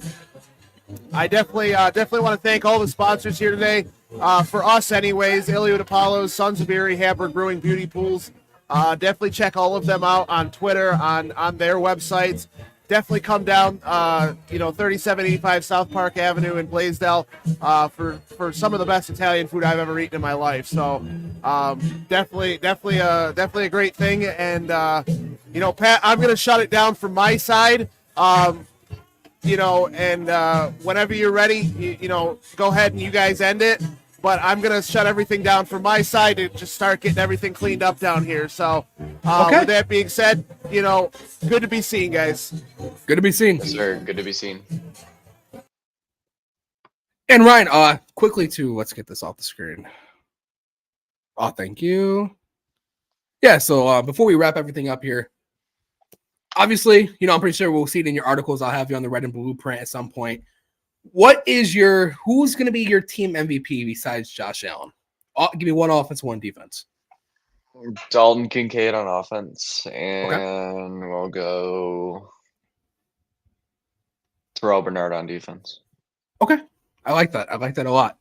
definitely want to thank all the sponsors here today. For us, anyways, Ilio DiPaolos, Sons of Erie, Hamburg Brewing, Beauty Pools. Definitely check all of them out on Twitter, on their websites. Definitely come down, 3785 South Park Avenue in Blaisdell for some of the best Italian food I've ever eaten in my life. So definitely a great thing. And, Pat, I'm going to shut it down from my side. Whenever you're ready, go ahead and you guys end it. But I'm going to shut everything down from my side and just start getting everything cleaned up down here. So with that being said, good to be seen, guys. Good to be seen. Yes, sir. Good to be seen. And Ryan, quickly let's get this off the screen. Oh, thank you. Yeah, so before we wrap everything up here, obviously, I'm pretty sure we'll see it in your articles. I'll have you on the red and blueprint at some point. Who's going to be your team MVP besides Josh Allen? Give me one offense, one defense. Dalton Kincaid on offense, and we'll go Terrell Bernard on defense. Okay. I like that. I like that a lot.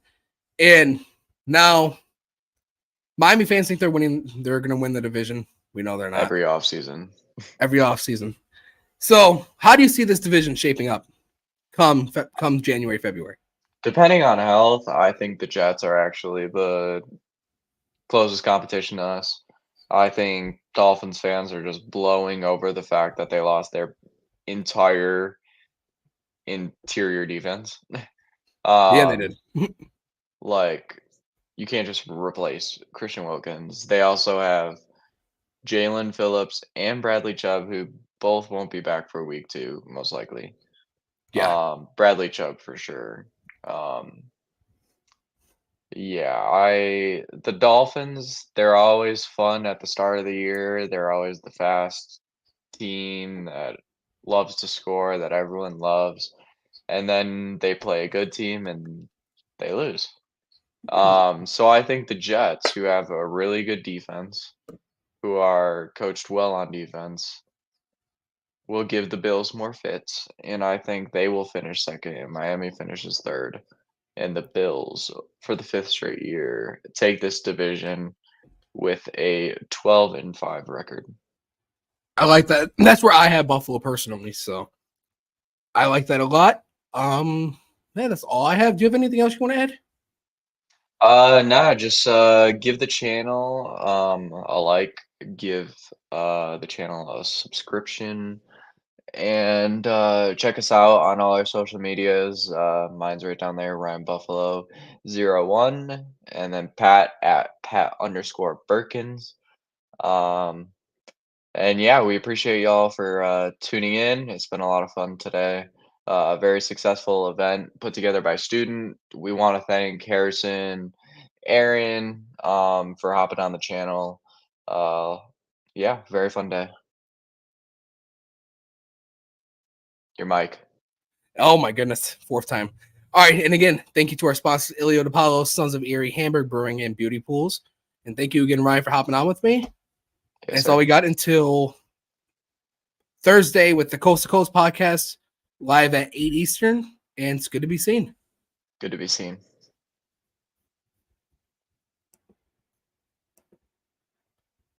And now, Miami fans think they're going to win the division. We know they're not. Every offseason. So, how do you see this division shaping up come January, February? Depending on health, I think the Jets are actually the closest competition to us. I think Dolphins fans are just blowing over the fact that they lost their entire interior defense. Yeah, they did. You can't just replace Christian Wilkins. They also have Jalen Phillips and Bradley Chubb, who both won't be back for week 2, most likely. Yeah. Bradley Chubb for sure. The Dolphins, they're always fun at the start of the year. They're always the fast team that loves to score, that everyone loves. And then they play a good team and they lose. So I think the Jets, who have a really good defense, who are coached well on defense, will give the Bills more fits, and I think they will finish second, and Miami finishes third. And the Bills, for the 5th straight year, take this division with a 12-5 record. I like that. That's where I have Buffalo personally, so I like that a lot. That's all I have. Do you have anything else you want to add? No, just give the channel a like, give the channel a subscription, and check us out on all our social medias. Mine's right down there, Ryan Buffalo 01, and then Pat at Pat_Burkins. And yeah, we appreciate y'all for tuning in. It's been a lot of fun today. A very successful event put together by student. We want to thank Harrison, Aaron, for hopping on the channel. Very fun day. Your mic. Oh my goodness, 4th time. All right, and again, thank you to our sponsors, Ilio DiPaolos, Sons of Erie, Hamburg Brewing, and Beauty Pools. And thank you again, Ryan, for hopping on with me. That's all we got until Thursday with the Coast to Coast podcast, live at 8 Eastern. And it's good to be seen. Good to be seen.